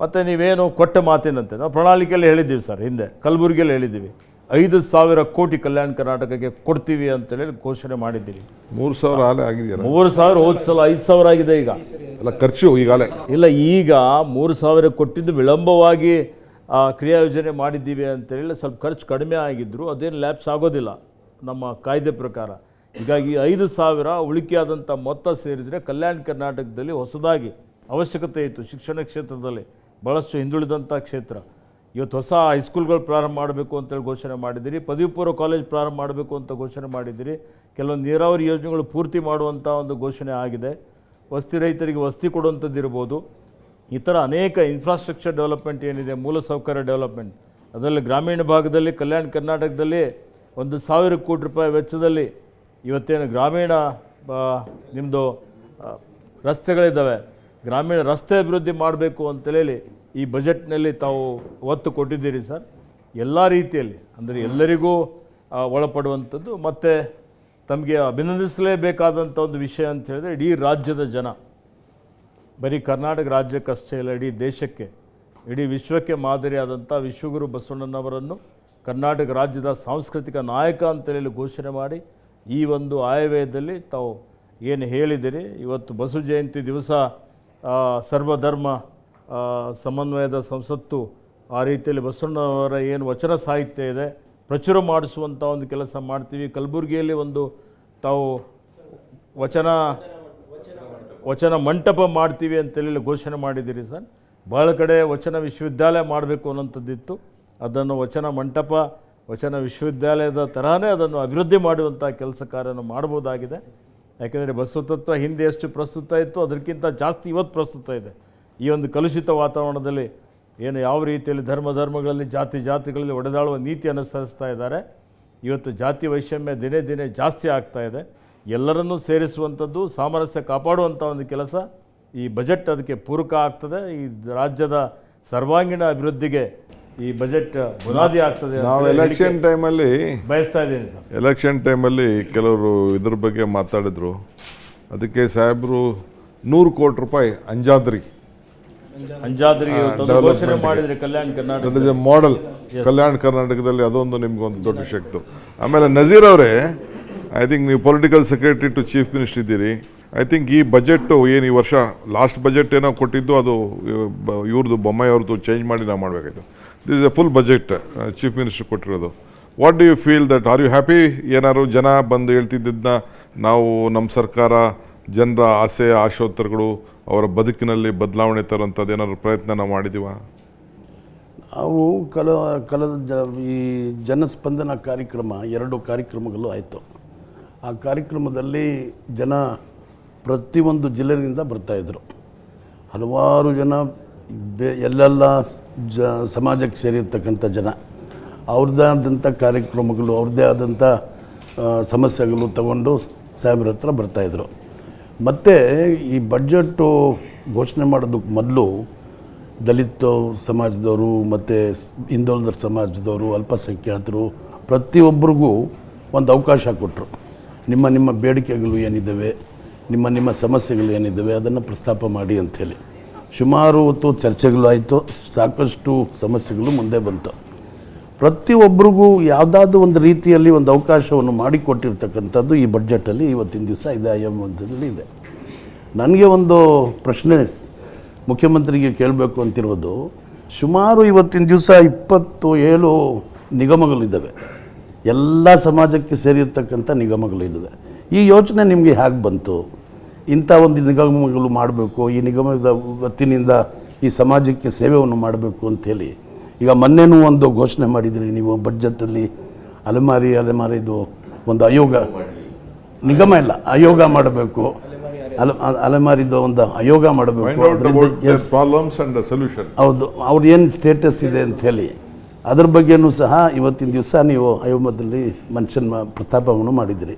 ಮತ್ತು ನೀವೇನು ಕೊಟ್ಟ ಮಾತಿನಂತೆ ನಾವು ಪ್ರಣಾಳಿಕೆಯಲ್ಲಿ ಹೇಳಿದ್ದೀವಿ ಸರ್, ಹಿಂದೆ ಕಲಬುರಗಿಯಲ್ಲಿ ಹೇಳಿದ್ದೀವಿ 5,000 ಕೋಟಿ ಕಲ್ಯಾಣ ಕರ್ನಾಟಕಕ್ಕೆ ಕೊಡ್ತೀವಿ ಅಂತೇಳಿ ಘೋಷಣೆ ಮಾಡಿದ್ದೀರಿ. 3,000 ಆಲೆ ಆಗಿದೆಯಲ್ಲ. 3,000 ಹೋದ ಸಲ 5,000 ಆಗಿದೆ. ಈಗ ಅಲ್ಲ, ಖರ್ಚು ಈಗಾಗಲೇ ಇಲ್ಲ, ಈಗ 3,000 ಕೊಟ್ಟಿದ್ದು ವಿಳಂಬವಾಗಿ ಕ್ರಿಯಾ ಯೋಜನೆ ಮಾಡಿದ್ದೀವಿ ಅಂತೇಳಿ ಸ್ವಲ್ಪ ಖರ್ಚು ಕಡಿಮೆ ಆಗಿದ್ದರು, ಅದೇನು ಲ್ಯಾಪ್ಸ್ ಆಗೋದಿಲ್ಲ ನಮ್ಮ ಕಾಯ್ದೆ ಪ್ರಕಾರ. ಹೀಗಾಗಿ 5,000 ಉಳಿಕೆಯಾದಂಥ ಮೊತ್ತ ಸೇರಿದರೆ ಕಲ್ಯಾಣ ಕರ್ನಾಟಕದಲ್ಲಿ ಹೊಸದಾಗಿ ಅವಶ್ಯಕತೆ ಇತ್ತು. ಶಿಕ್ಷಣ ಕ್ಷೇತ್ರದಲ್ಲಿ ಭಾಳಷ್ಟು ಹಿಂದುಳಿದಂಥ ಕ್ಷೇತ್ರ. ಇವತ್ತು ಹೊಸ ಹೈಸ್ಕೂಲ್ಗಳು ಪ್ರಾರಂಭ ಮಾಡಬೇಕು ಅಂತೇಳಿ ಘೋಷಣೆ ಮಾಡಿದ್ದೀರಿ, ಪದವಿ ಪೂರ್ವ ಕಾಲೇಜ್ ಪ್ರಾರಂಭ ಮಾಡಬೇಕು ಅಂತ ಘೋಷಣೆ ಮಾಡಿದ್ದೀರಿ, ಕೆಲವೊಂದು ನೀರಾವರಿ ಯೋಜನೆಗಳು ಪೂರ್ತಿ ಮಾಡುವಂಥ ಒಂದು ಘೋಷಣೆ ಆಗಿದೆ. ವಸತಿ ರೈತರಿಗೆ ವಸತಿ ಕೊಡುವಂಥದ್ದು ಇರ್ಬೋದು, ಈ ಥರ ಅನೇಕ ಇನ್ಫ್ರಾಸ್ಟ್ರಕ್ಚರ್ ಡೆವಲಪ್ಮೆಂಟ್ ಏನಿದೆ, ಮೂಲಸೌಕರ್ಯ ಡೆವಲಪ್ಮೆಂಟ್, ಅದರಲ್ಲಿ ಗ್ರಾಮೀಣ ಭಾಗದಲ್ಲಿ ಕಲ್ಯಾಣ ಕರ್ನಾಟಕದಲ್ಲಿ 1,000 ಕೋಟಿ ರೂಪಾಯಿ ವೆಚ್ಚದಲ್ಲಿ ಇವತ್ತೇನು ಗ್ರಾಮೀಣ ನಿಮ್ಮದು ರಸ್ತೆಗಳಿದ್ದಾವೆ, ಗ್ರಾಮೀಣ ರಸ್ತೆ ಅಭಿವೃದ್ಧಿ ಮಾಡಬೇಕು ಅಂತೇಳಿ ಈ ಬಜೆಟ್ನಲ್ಲಿ ತಾವು ಒತ್ತು ಕೊಟ್ಟಿದ್ದೀರಿ ಸರ್. ಎಲ್ಲ ರೀತಿಯಲ್ಲಿ ಅಂದರೆ ಎಲ್ಲರಿಗೂ ಒಳಪಡುವಂಥದ್ದು ಮತ್ತು ತಮಗೆ ಅಭಿನಂದಿಸಲೇಬೇಕಾದಂಥ ಒಂದು ವಿಷಯ ಅಂತ ಹೇಳಿದ್ರೆ ಇಡೀ ರಾಜ್ಯದ ಜನ, ಬರೀ ಕರ್ನಾಟಕ ರಾಜ್ಯಕ್ಕಷ್ಟೇ ಇಲ್ಲ, ಇಡೀ ದೇಶಕ್ಕೆ, ಇಡೀ ವಿಶ್ವಕ್ಕೆ ಮಾದರಿಯಾದಂಥ ವಿಶ್ವಗುರು ಬಸವಣ್ಣನವರನ್ನು ಕರ್ನಾಟಕ ರಾಜ್ಯದ ಸಾಂಸ್ಕೃತಿಕ ನಾಯಕ ಅಂತೇಳಿ ಘೋಷಣೆ ಮಾಡಿ ಈ ಒಂದು ಆಯವ್ಯಯದಲ್ಲಿ ತಾವು ಏನು ಹೇಳಿದಿರಿ. ಇವತ್ತು ಬಸವ ಜಯಂತಿ ದಿವಸ ಸರ್ವಧರ್ಮ ಸಮನ್ವಯದ ಸಂಸತ್ತು ಆ ರೀತಿಯಲ್ಲಿ ಬಸವಣ್ಣನವರ ಏನು ವಚನ ಸಾಹಿತ್ಯ ಇದೆ ಪ್ರಚುರ ಮಾಡಿಸುವಂಥ ಒಂದು ಕೆಲಸ ಮಾಡ್ತೀವಿ. ಕಲಬುರಗಿಯಲ್ಲಿ ಒಂದು ತಾವು ವಚನ ಮಂಟಪ ಮಾಡ್ತೀವಿ ಅಂತೇಳಿ ಘೋಷಣೆ ಮಾಡಿದ್ದೀರಿ ಸರ್. ಭಾಳ ಕಡೆ ವಚನ ವಿಶ್ವವಿದ್ಯಾಲಯ ಮಾಡಬೇಕು ಅನ್ನೋಂಥದ್ದಿತ್ತು, ಅದನ್ನು ವಚನ ಮಂಟಪ, ವಚನ ವಿಶ್ವವಿದ್ಯಾಲಯದ ತರಹನೇ ಅದನ್ನು ಅಭಿವೃದ್ಧಿ ಮಾಡುವಂಥ ಕೆಲಸ ಕಾರ್ಯವನ್ನು ಮಾಡ್ಬೋದಾಗಿದೆ. ಯಾಕೆಂದರೆ ಬಸವತತ್ವ ಹಿಂದೆ ಎಷ್ಟು ಪ್ರಸ್ತುತ ಇತ್ತು ಅದಕ್ಕಿಂತ ಜಾಸ್ತಿ ಇವತ್ತು ಪ್ರಸ್ತುತ ಇದೆ. ಈ ಒಂದು ಕಲುಷಿತ ವಾತಾವರಣದಲ್ಲಿ ಏನು ಯಾವ ರೀತಿಯಲ್ಲಿ ಧರ್ಮಗಳಲ್ಲಿ ಜಾತಿಗಳಲ್ಲಿ ಒಡೆದಾಳುವ ನೀತಿ ಅನುಸರಿಸ್ತಾ ಇದ್ದಾರೆ. ಇವತ್ತು ಜಾತಿ ವೈಷಮ್ಯ ದಿನೇ ದಿನೇ ಜಾಸ್ತಿ ಆಗ್ತಾ ಇದೆ. ಎಲ್ಲರನ್ನೂ ಸೇರಿಸುವಂಥದ್ದು, ಸಾಮರಸ್ಯ ಕಾಪಾಡುವಂಥ ಒಂದು ಕೆಲಸ ಈ ಬಜೆಟ್ ಅದಕ್ಕೆ ಪೂರಕ ಆಗ್ತದೆ. ಈ ರಾಜ್ಯದ ಸರ್ವಾಂಗೀಣ ಅಭಿವೃದ್ಧಿಗೆ ಈ ಬಜೆಟ್ ಬುನಾದಿ ಆಗ್ತದೆ. ನಾವು ಎಲೆಕ್ಷನ್ ಟೈಮಲ್ಲಿ ಬಯಸ್ತಾ ಇದ್ದೀನಿ ಸರ್. ಎಲೆಕ್ಷನ್ ಟೈಮಲ್ಲಿ ಕೆಲವರು ಇದ್ರ ಬಗ್ಗೆ ಮಾತಾಡಿದ್ರು. ಅದಕ್ಕೆ ಸಾಹೇಬರು 100 ಕೋಟಿ ರೂಪಾಯಿ ಅಂಜಾದ್ರಿಗೆ ಘೋಷಣೆ ಮಾಡಿದ್ರೆ ಕಲ್ಯಾಣ ಕರ್ನಾಟಕ ಮಾಡೆಲ್ ಕಲ್ಯಾಣ ಕರ್ನಾಟಕದಲ್ಲಿ ಅದೊಂದು ನಿಮ್ಗೊಂದು ದೊಡ್ಡ ಶಕ್ತಿ. ಆಮೇಲೆ ನಜೀರ್ ಅವರೇ, ಐ ಥಿಂಕ್ ನೀವು political secretary to chief minister ಇದ್ದೀರಿ. ಐ ಥಿಂಕ್ ಈ ಬಜೆಟ್ಟು ಏನು ಈ ವರ್ಷ ಲಾಸ್ಟ್ ಬಜೆಟ್ ಏನೋ ಕೊಟ್ಟಿದ್ದು ಅದು ಇವ್ರದ್ದು ಬೊಮ್ಮಾಯಿ ಅವ್ರದ್ದು ಚೇಂಜ್ ಮಾಡಿ ನಾವು ಮಾಡಬೇಕಾಯ್ತು. This is a full budget chief minister ಕೊಟ್ಟಿರೋದು. What do you feel that, are you happy? ಏನಾದ್ರು ಜನ ಬಂದು ಹೇಳ್ತಿದ್ದನ್ನ ನಾವು ನಮ್ಮ ಸರ್ಕಾರ ಜನರ ಆಸೆ ಆಶೋತ್ತರಗಳು ಅವರ ಬದುಕಿನಲ್ಲಿ ಬದಲಾವಣೆ ತರೋಂಥದ್ದು ಏನಾದ್ರು ಪ್ರಯತ್ನ ನಾವು ಮಾಡಿದ್ದೀವ? ಅವು ಕಳೆದ ಈ ಜನಸ್ಪಂದನ ಕಾರ್ಯಕ್ರಮ 2 ಕಾರ್ಯಕ್ರಮಗಳು ಆಯಿತು. ಆ ಕಾರ್ಯಕ್ರಮದಲ್ಲಿ ಜನ ಪ್ರತಿಯೊಂದು ಜಿಲ್ಲೆಯಿಂದ ಬರ್ತಾಯಿದ್ರು. ಹಲವಾರು ಜನ ಎಲ್ಲೆಲ್ಲ ಸಮಾಜಕ್ಕೆ ಸೇರಿರ್ತಕ್ಕಂಥ ಜನ ಅವ್ರದ್ದೇ ಆದಂಥ ಕಾರ್ಯಕ್ರಮಗಳು, ಅವ್ರದ್ದೇ ಆದಂಥ ಸಮಸ್ಯೆಗಳು ತಗೊಂಡು ಸಾಹೇಬ್ರ ಹತ್ರ ಬರ್ತಾಯಿದ್ರು. ಮತ್ತು ಈ ಬಡ್ಜೆಟ್ಟು ಘೋಷಣೆ ಮಾಡೋದಕ್ಕೆ ಮೊದಲು ದಲಿತ ಸಮಾಜದವರು ಮತ್ತು ಹಿಂದುಳಿದ ಸಮಾಜದವರು, ಅಲ್ಪಸಂಖ್ಯಾತರು ಪ್ರತಿಯೊಬ್ಬರಿಗೂ ಒಂದು ಅವಕಾಶ ಕೊಟ್ಟರು. ನಿಮ್ಮ ಬೇಡಿಕೆಗಳು ಏನಿದ್ದಾವೆ, ನಿಮ್ಮ ಸಮಸ್ಯೆಗಳು ಏನಿದ್ದಾವೆ ಅದನ್ನು ಪ್ರಸ್ತಾಪ ಮಾಡಿ ಅಂಥೇಳಿ ಸುಮಾರು ಹೊತ್ತು ಚರ್ಚೆಗಳು ಆಯಿತು. ಸಾಕಷ್ಟು ಸಮಸ್ಯೆಗಳು ಮುಂದೆ ಬಂತು. ಪ್ರತಿಯೊಬ್ಬರಿಗೂ ಯಾವುದಾದ್ರೂ ಒಂದು ರೀತಿಯಲ್ಲಿ ಒಂದು ಅವಕಾಶವನ್ನು ಮಾಡಿಕೊಟ್ಟಿರ್ತಕ್ಕಂಥದ್ದು ಈ ಬಡ್ಜೆಟಲ್ಲಿ ಇವತ್ತಿನ ದಿವಸ ಇದೆ, ಎಂಬುದರಲ್ಲಿ ಇದೆ. ನನಗೆ ಒಂದು ಪ್ರಶ್ನೆ ಮುಖ್ಯಮಂತ್ರಿಗೆ ಕೇಳಬೇಕು ಅಂತಿರೋದು, ಸುಮಾರು ಇವತ್ತಿನ ದಿವಸ 27 ನಿಗಮಗಳಿದ್ದಾವೆ, ಎಲ್ಲ ಸಮಾಜಕ್ಕೆ ಸೇರಿರ್ತಕ್ಕಂಥ ನಿಗಮಗಳಿದ್ದಾವೆ. ಈ ಯೋಚನೆ ನಿಮಗೆ ಹೇಗೆ ಬಂತು? ಇಂಥ ಒಂದು ನಿಗಮಗಳು ಮಾಡಬೇಕು, ಈ ನಿಗಮದ ವತಿನಿಂದ ಈ ಸಮಾಜಕ್ಕೆ ಸೇವೆಯನ್ನು ಮಾಡಬೇಕು ಅಂಥೇಳಿ ಈಗ ಮೊನ್ನೆನೂ ಒಂದು ಘೋಷಣೆ ಮಾಡಿದ್ರಿ ನೀವು ಬಡ್ಜೆಟಲ್ಲಿ. ಅಲೆಮಾರಿದು ಒಂದು ಆಯೋಗ, ನಿಗಮ ಇಲ್ಲ ಆಯೋಗ ಮಾಡಬೇಕು, ಅಲೆಮಾರಿದು ಒಂದು ಆಯೋಗ ಮಾಡಬೇಕು. ಹೌದು, ಅವ್ರು ಏನು ಸ್ಟೇಟಸ್ ಇದೆ ಅಂಥೇಳಿ ಅದ್ರ ಬಗ್ಗೆನೂ ಸಹ ಇವತ್ತಿನ ದಿವಸ ನೀವು ಆಯೋಗದಲ್ಲಿ ಪ್ರಸ್ತಾಪವನ್ನು ಮಾಡಿದಿರಿ.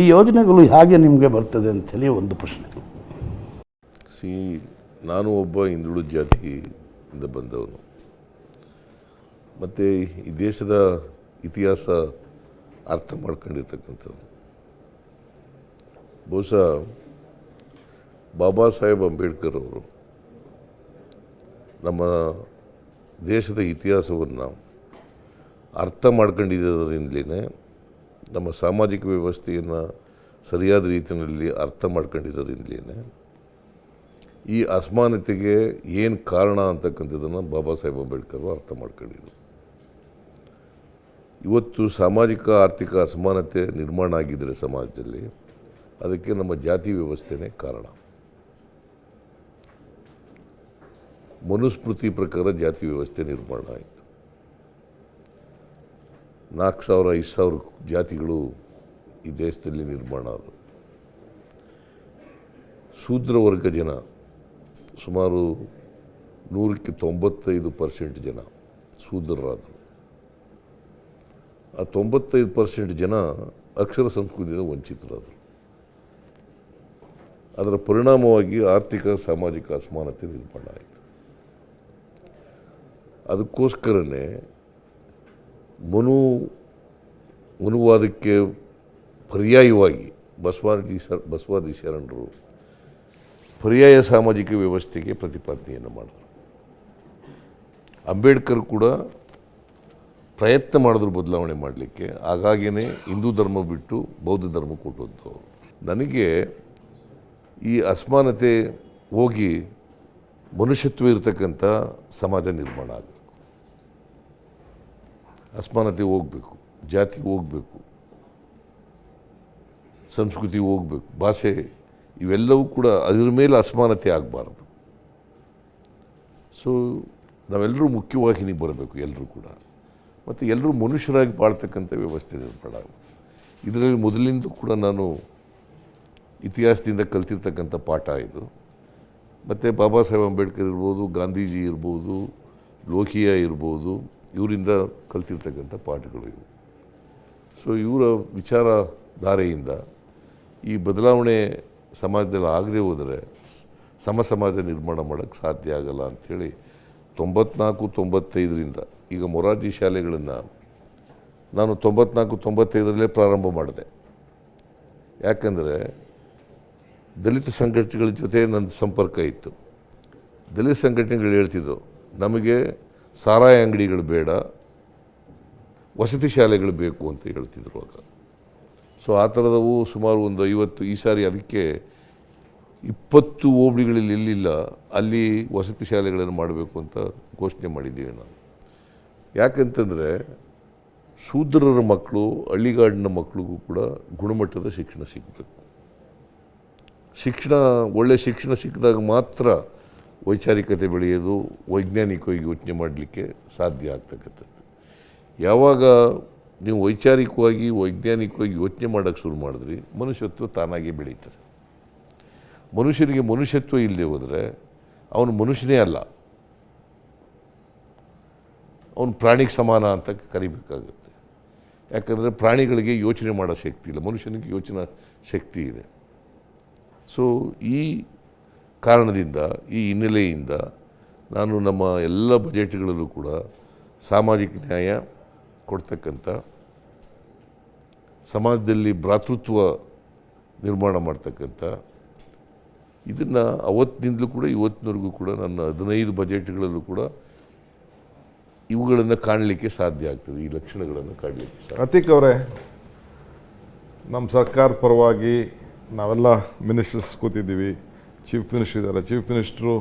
ಈ ಯೋಜನೆಗಳು ಹೇಗೆ ನಿಮಗೆ ಬರ್ತದೆ ಅಂಥೇಳಿ ಒಂದು ಪ್ರಶ್ನೆ. ನಾನು ಒಬ್ಬ ಹಿಂದುಳಿದ ಜಾತಿಯಿಂದ ಬಂದವನು, ಮತ್ತು ಈ ದೇಶದ ಇತಿಹಾಸ ಅರ್ಥ ಮಾಡ್ಕೊಂಡಿರ್ತಕ್ಕಂಥವ್ರು. ಬಹುಶಃ ಬಾಬಾ ಸಾಹೇಬ್ ಅಂಬೇಡ್ಕರ್ ಅವರು ನಮ್ಮ ದೇಶದ ಇತಿಹಾಸವನ್ನು ಅರ್ಥ ಮಾಡ್ಕೊಂಡಿದ್ದರಿಂದಲೇ ನಮ್ಮ ಸಾಮಾಜಿಕ ವ್ಯವಸ್ಥೆಯನ್ನು ಸರಿಯಾದ ರೀತಿಯಲ್ಲಿ ಅರ್ಥ ಮಾಡ್ಕೊಂಡಿದ್ದರಿಂದಲೇ ಈ ಅಸಮಾನತೆಗೆ ಏನು ಕಾರಣ ಅಂತಕ್ಕಂಥದ್ದನ್ನು ಬಾಬಾ ಸಾಹೇಬ್ ಅಂಬೇಡ್ಕರ್ ಅರ್ಥ ಮಾಡ್ಕೊಂಡಿದ್ರು. ಇವತ್ತು ಸಾಮಾಜಿಕ ಆರ್ಥಿಕ ಅಸಮಾನತೆ ನಿರ್ಮಾಣ ಆಗಿದ್ದರೆ ಸಮಾಜದಲ್ಲಿ ಅದಕ್ಕೆ ನಮ್ಮ ಜಾತಿ ವ್ಯವಸ್ಥೆನೇ ಕಾರಣ. ಮನುಸ್ಮೃತಿ ಪ್ರಕಾರ ಜಾತಿ ವ್ಯವಸ್ಥೆ ನಿರ್ಮಾಣ ಆಯಿತು. 4,000-5,000 ಜಾತಿಗಳು ಈ ದೇಶದಲ್ಲಿ ನಿರ್ಮಾಣ ಆದವು. ಶೂದ್ರ ವರ್ಗ ಜನ ಸುಮಾರು 195% ಜನ ಶೂದ್ರರಾದರು. ಆ 95% ಜನ ಅಕ್ಷರ ಸಂಸ್ಕೃತಿಯಿಂದ ವಂಚಿತರಾದರು. ಅದರ ಪರಿಣಾಮವಾಗಿ ಆರ್ಥಿಕ ಸಾಮಾಜಿಕ ಅಸಮಾನತೆ ನಿರ್ಮಾಣ ಆಯಿತು. ಅದಕ್ಕೋಸ್ಕರನೇ ಮನುವಾದಕ್ಕೆ ಪರ್ಯಾಯವಾಗಿ ಬಸವಾದಿ ಶರಣರು ಪರ್ಯಾಯ ಸಾಮಾಜಿಕ ವ್ಯವಸ್ಥೆಗೆ ಪ್ರತಿಪಾದನೆಯನ್ನು ಮಾಡಿದರು. ಅಂಬೇಡ್ಕರ್ ಕೂಡ ಪ್ರಯತ್ನ ಮಾಡಿದ್ರು ಬದಲಾವಣೆ ಮಾಡಲಿಕ್ಕೆ. ಹಾಗಾಗಿಯೇ ಹಿಂದೂ ಧರ್ಮ ಬಿಟ್ಟು ಬೌದ್ಧ ಧರ್ಮ ಕೊಟ್ಟದ್ದು. ನನಗೆ ಈ ಅಸಮಾನತೆ ಹೋಗಿ ಮನುಷ್ಯತ್ವ ಇರತಕ್ಕಂಥ ಸಮಾಜ ನಿರ್ಮಾಣ ಆಗಬೇಕು. ಅಸಮಾನತೆ ಹೋಗಬೇಕು, ಜಾತಿ ಹೋಗಬೇಕು, ಸಂಸ್ಕೃತಿ ಹೋಗಬೇಕು, ಭಾಷೆ ಇವೆಲ್ಲವೂ ಕೂಡ ಅದರ ಮೇಲೆ ಅಸಮಾನತೆ ಆಗಬಾರ್ದು. ಸೊ ನಾವೆಲ್ಲರೂ ಮುಖ್ಯವಾಹಿನಿಗೆ ಬರಬೇಕು, ಎಲ್ಲರೂ ಕೂಡ. ಮತ್ತು ಎಲ್ಲರೂ ಮನುಷ್ಯರಾಗಿ ಬಾಳ್ತಕ್ಕಂಥ ವ್ಯವಸ್ಥೆ ನಿರ್ಮಾಣ ಆಗಬೇಕು. ಇದರಲ್ಲಿ ಮೊದಲಿಂದ ಕೂಡ ನಾನು ಇತಿಹಾಸದಿಂದ ಕಲ್ತಿರ್ತಕ್ಕಂಥ ಪಾಠ ಇದು. ಮತ್ತು ಬಾಬಾ ಸಾಹೇಬ್ ಅಂಬೇಡ್ಕರ್ ಇರ್ಬೋದು, ಗಾಂಧೀಜಿ ಇರ್ಬೋದು, ಲೋಹಿಯಾ ಇರ್ಬೋದು, ಇವರಿಂದ ಕಲ್ತಿರ್ತಕ್ಕಂಥ ಪಾಠಗಳು ಇವು. ಸೊ ಇವರ ವಿಚಾರಧಾರೆಯಿಂದ ಈ ಬದಲಾವಣೆ ಸಮಾಜದಲ್ಲಿ ಆಗದೆ ಹೋದರೆ ಸಮಾಜ ನಿರ್ಮಾಣ ಮಾಡೋಕ್ಕೆ ಸಾಧ್ಯ ಆಗಲ್ಲ ಅಂಥೇಳಿ 94-95ರಿಂದ ಈಗ ಮೊರಾರ್ಜಿ ಶಾಲೆಗಳನ್ನು ನಾನು 94-95ರಲ್ಲೇ ಪ್ರಾರಂಭ ಮಾಡಿದೆ. ಯಾಕಂದರೆ ದಲಿತ ಸಂಘಟನೆಗಳ ಜೊತೆ ನನ್ನ ಸಂಪರ್ಕ ಇತ್ತು. ದಲಿತ ಸಂಘಟನೆಗಳು ಹೇಳ್ತಿದ್ದವು, ನಮಗೆ ಸಾರಾಯಿ ಅಂಗಡಿಗಳು ಬೇಡ, ವಸತಿ ಶಾಲೆಗಳು ಬೇಕು ಅಂತ ಹೇಳ್ತಿದ್ರು ಆಗ. ಸೊ ಆ ಥರದವು ಸುಮಾರು ಒಂದು 50. ಈ ಸಾರಿ ಅದಕ್ಕೆ 20 ಹೋಬಳಿಗಳಲ್ಲಿ ಎಲ್ಲಿಲ್ಲ ಅಲ್ಲಿ ವಸತಿ ಶಾಲೆಗಳನ್ನು ಮಾಡಬೇಕು ಅಂತ ಘೋಷಣೆ ಮಾಡಿದ್ದೀವಿ ನಾವು. ಯಾಕಂತಂದರೆ ಶೂದ್ರರ ಮಕ್ಕಳು, ಹಳ್ಳಿಗಾಡಿನ ಮಕ್ಕಳಿಗೂ ಕೂಡ ಗುಣಮಟ್ಟದ ಶಿಕ್ಷಣ ಸಿಗಬೇಕು. ಒಳ್ಳೆಯ ಶಿಕ್ಷಣ ಸಿಕ್ಕಿದಾಗ ಮಾತ್ರ ವೈಚಾರಿಕತೆ ಬೆಳೆಯೋದು, ವೈಜ್ಞಾನಿಕವಾಗಿ ಯೋಚನೆ ಮಾಡಲಿಕ್ಕೆ ಸಾಧ್ಯ ಆಗ್ತಕ್ಕಂಥದ್ದು. ಯಾವಾಗ ನೀವು ವೈಚಾರಿಕವಾಗಿ ವೈಜ್ಞಾನಿಕವಾಗಿ ಯೋಚನೆ ಮಾಡೋಕ್ಕೆ ಶುರು ಮಾಡಿದ್ರಿ, ಮನುಷ್ಯತ್ವ ತಾನಾಗಿ ಬೆಳೀತದೆ. ಮನುಷ್ಯನಿಗೆ ಮನುಷ್ಯತ್ವ ಇಲ್ಲದೆ ಹೋದರೆ ಅವನು ಮನುಷ್ಯನೇ ಅಲ್ಲ, ಅವನು ಪ್ರಾಣಿಗೆ ಸಮಾನ ಅಂತ ಕರಿಬೇಕಾಗುತ್ತೆ. ಯಾಕಂದರೆ ಪ್ರಾಣಿಗಳಿಗೆ ಯೋಚನೆ ಮಾಡೋ ಶಕ್ತಿ ಇಲ್ಲ, ಮನುಷ್ಯನಿಗೆ ಯೋಚನಾ ಶಕ್ತಿ ಇದೆ. ಸೊ ಈ ಕಾರಣದಿಂದ, ಈ ಹಿನ್ನೆಲೆಯಿಂದ ನಾನು ನಮ್ಮ ಎಲ್ಲ ಬಜೆಟ್ಗಳಲ್ಲೂ ಕೂಡ ಸಾಮಾಜಿಕ ನ್ಯಾಯ ಕೊಡ್ತಕ್ಕಂಥ, ಸಮಾಜದಲ್ಲಿ ಭ್ರಾತೃತ್ವ ನಿರ್ಮಾಣ ಮಾಡ್ತಕ್ಕಂಥ, ಇದನ್ನು ಅವತ್ತಿನಿಂದಲೂ ಕೂಡ ಇವತ್ತಿನವರೆಗೂ ಕೂಡ ನನ್ನ 15 ಬಜೆಟ್ಗಳಲ್ಲೂ ಕೂಡ ಇವುಗಳನ್ನು ಕಾಣಲಿಕ್ಕೆ ಸಾಧ್ಯ ಆಗ್ತದೆ, ಈ ಲಕ್ಷಣಗಳನ್ನು ಕಾಣಲಿಕ್ಕೆ ಸಾಧ್ಯ. ಅತೀಕ್ ಅವರೇ, ನಮ್ಮ ಸರ್ಕಾರದ ಪರವಾಗಿ ನಾವೆಲ್ಲ ಮಿನಿಸ್ಟರ್ಸ್ ಕೂತಿದ್ದೀವಿ, ಚೀಫ್ ಮಿನಿಸ್ಟರ್ ಇದ್ದಾರೆ. ಚೀಫ್ ಮಿನಿಸ್ಟ್ರು